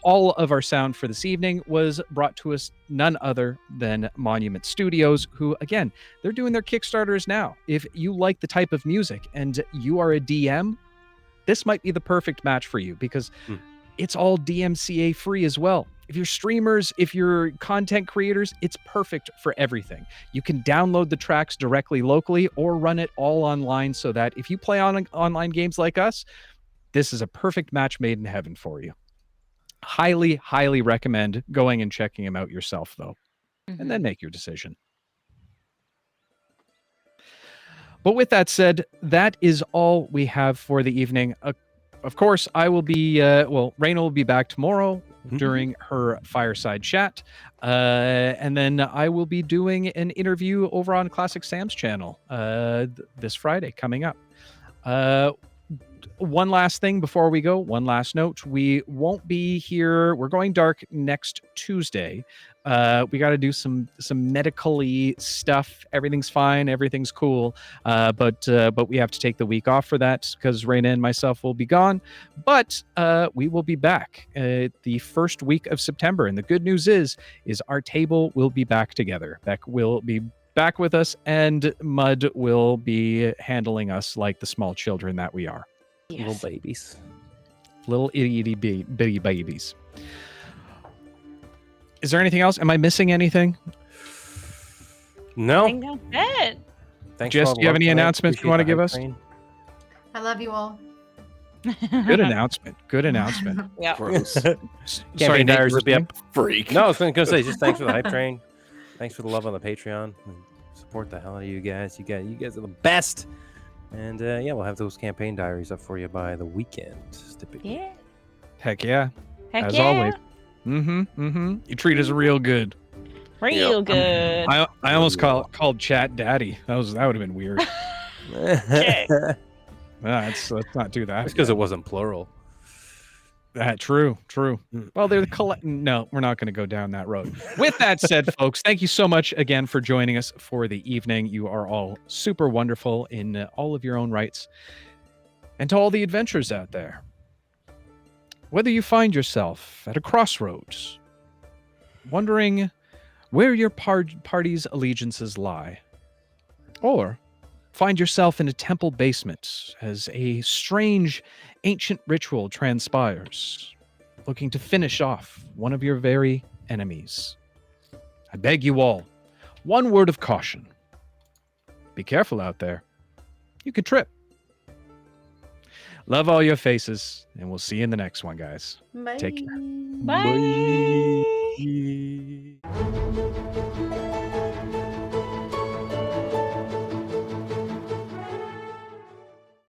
all of our sound for this evening was brought to us none other than Monument Studios, who, again, they're doing their Kickstarters now. If you like the type of music and you are a DM, this might be the perfect match for you because it's all DMCA free as well. If you're streamers, if you're content creators, it's perfect for everything. You can download the tracks directly locally or run it all online so that if you play on online games like us, this is a perfect match made in heaven for you. Highly, highly recommend going and checking them out yourself, though, and then make your decision. But with that said, that is all we have for the evening. Of course, I will be, Raina will be back tomorrow during her fireside chat. And then I will be doing an interview over on Classic Sam's channel this Friday coming up. One last thing before we go, one last note. We won't be here. We're going dark next Tuesday. We got to do some medically stuff. Everything's fine. Everything's cool. But we have to take the week off for that because Raina and myself will be gone. But we will be back the first week of September. And the good news is our table will be back together. Beck will be back with us, and Mud will be handling us like the small children that we are. Yes. Little babies. Little itty bitty babies. Is there anything else? Am I missing anything? No. I think that's it. Thanks. Jess, for all do the you have love any tonight. announcements you want to Appreciate give the us? hype train. I love you all. Good announcement. Good announcement. Yeah. Gross. Sorry, Campaign Nate, diaries you will be were up. Freak. No, I was going to say just thanks for the hype train. Thanks for the love on the Patreon. Support the hell out of you guys. You guys are the best. And yeah, we'll have those campaign diaries up for you by the weekend. Typically. Yeah. Heck yeah. Heck As yeah. always. You treat us real good. Real good. I almost called chat daddy. That would have been weird. Okay. Let's not do that. That's because it wasn't plural. True. Well, they're no, we're not going to go down that road. With that said, folks, thank you so much again for joining us for the evening. You are all super wonderful in all of your own rights. And to all the adventurers out there, whether you find yourself at a crossroads, wondering where your party's allegiances lie, or find yourself in a temple basement as a strange ancient ritual transpires, looking to finish off one of your very enemies, I beg you all, one word of caution. Be careful out there. You could trip. Love all your faces, and we'll see you in the next one, guys. Bye. Take care. Bye. Bye.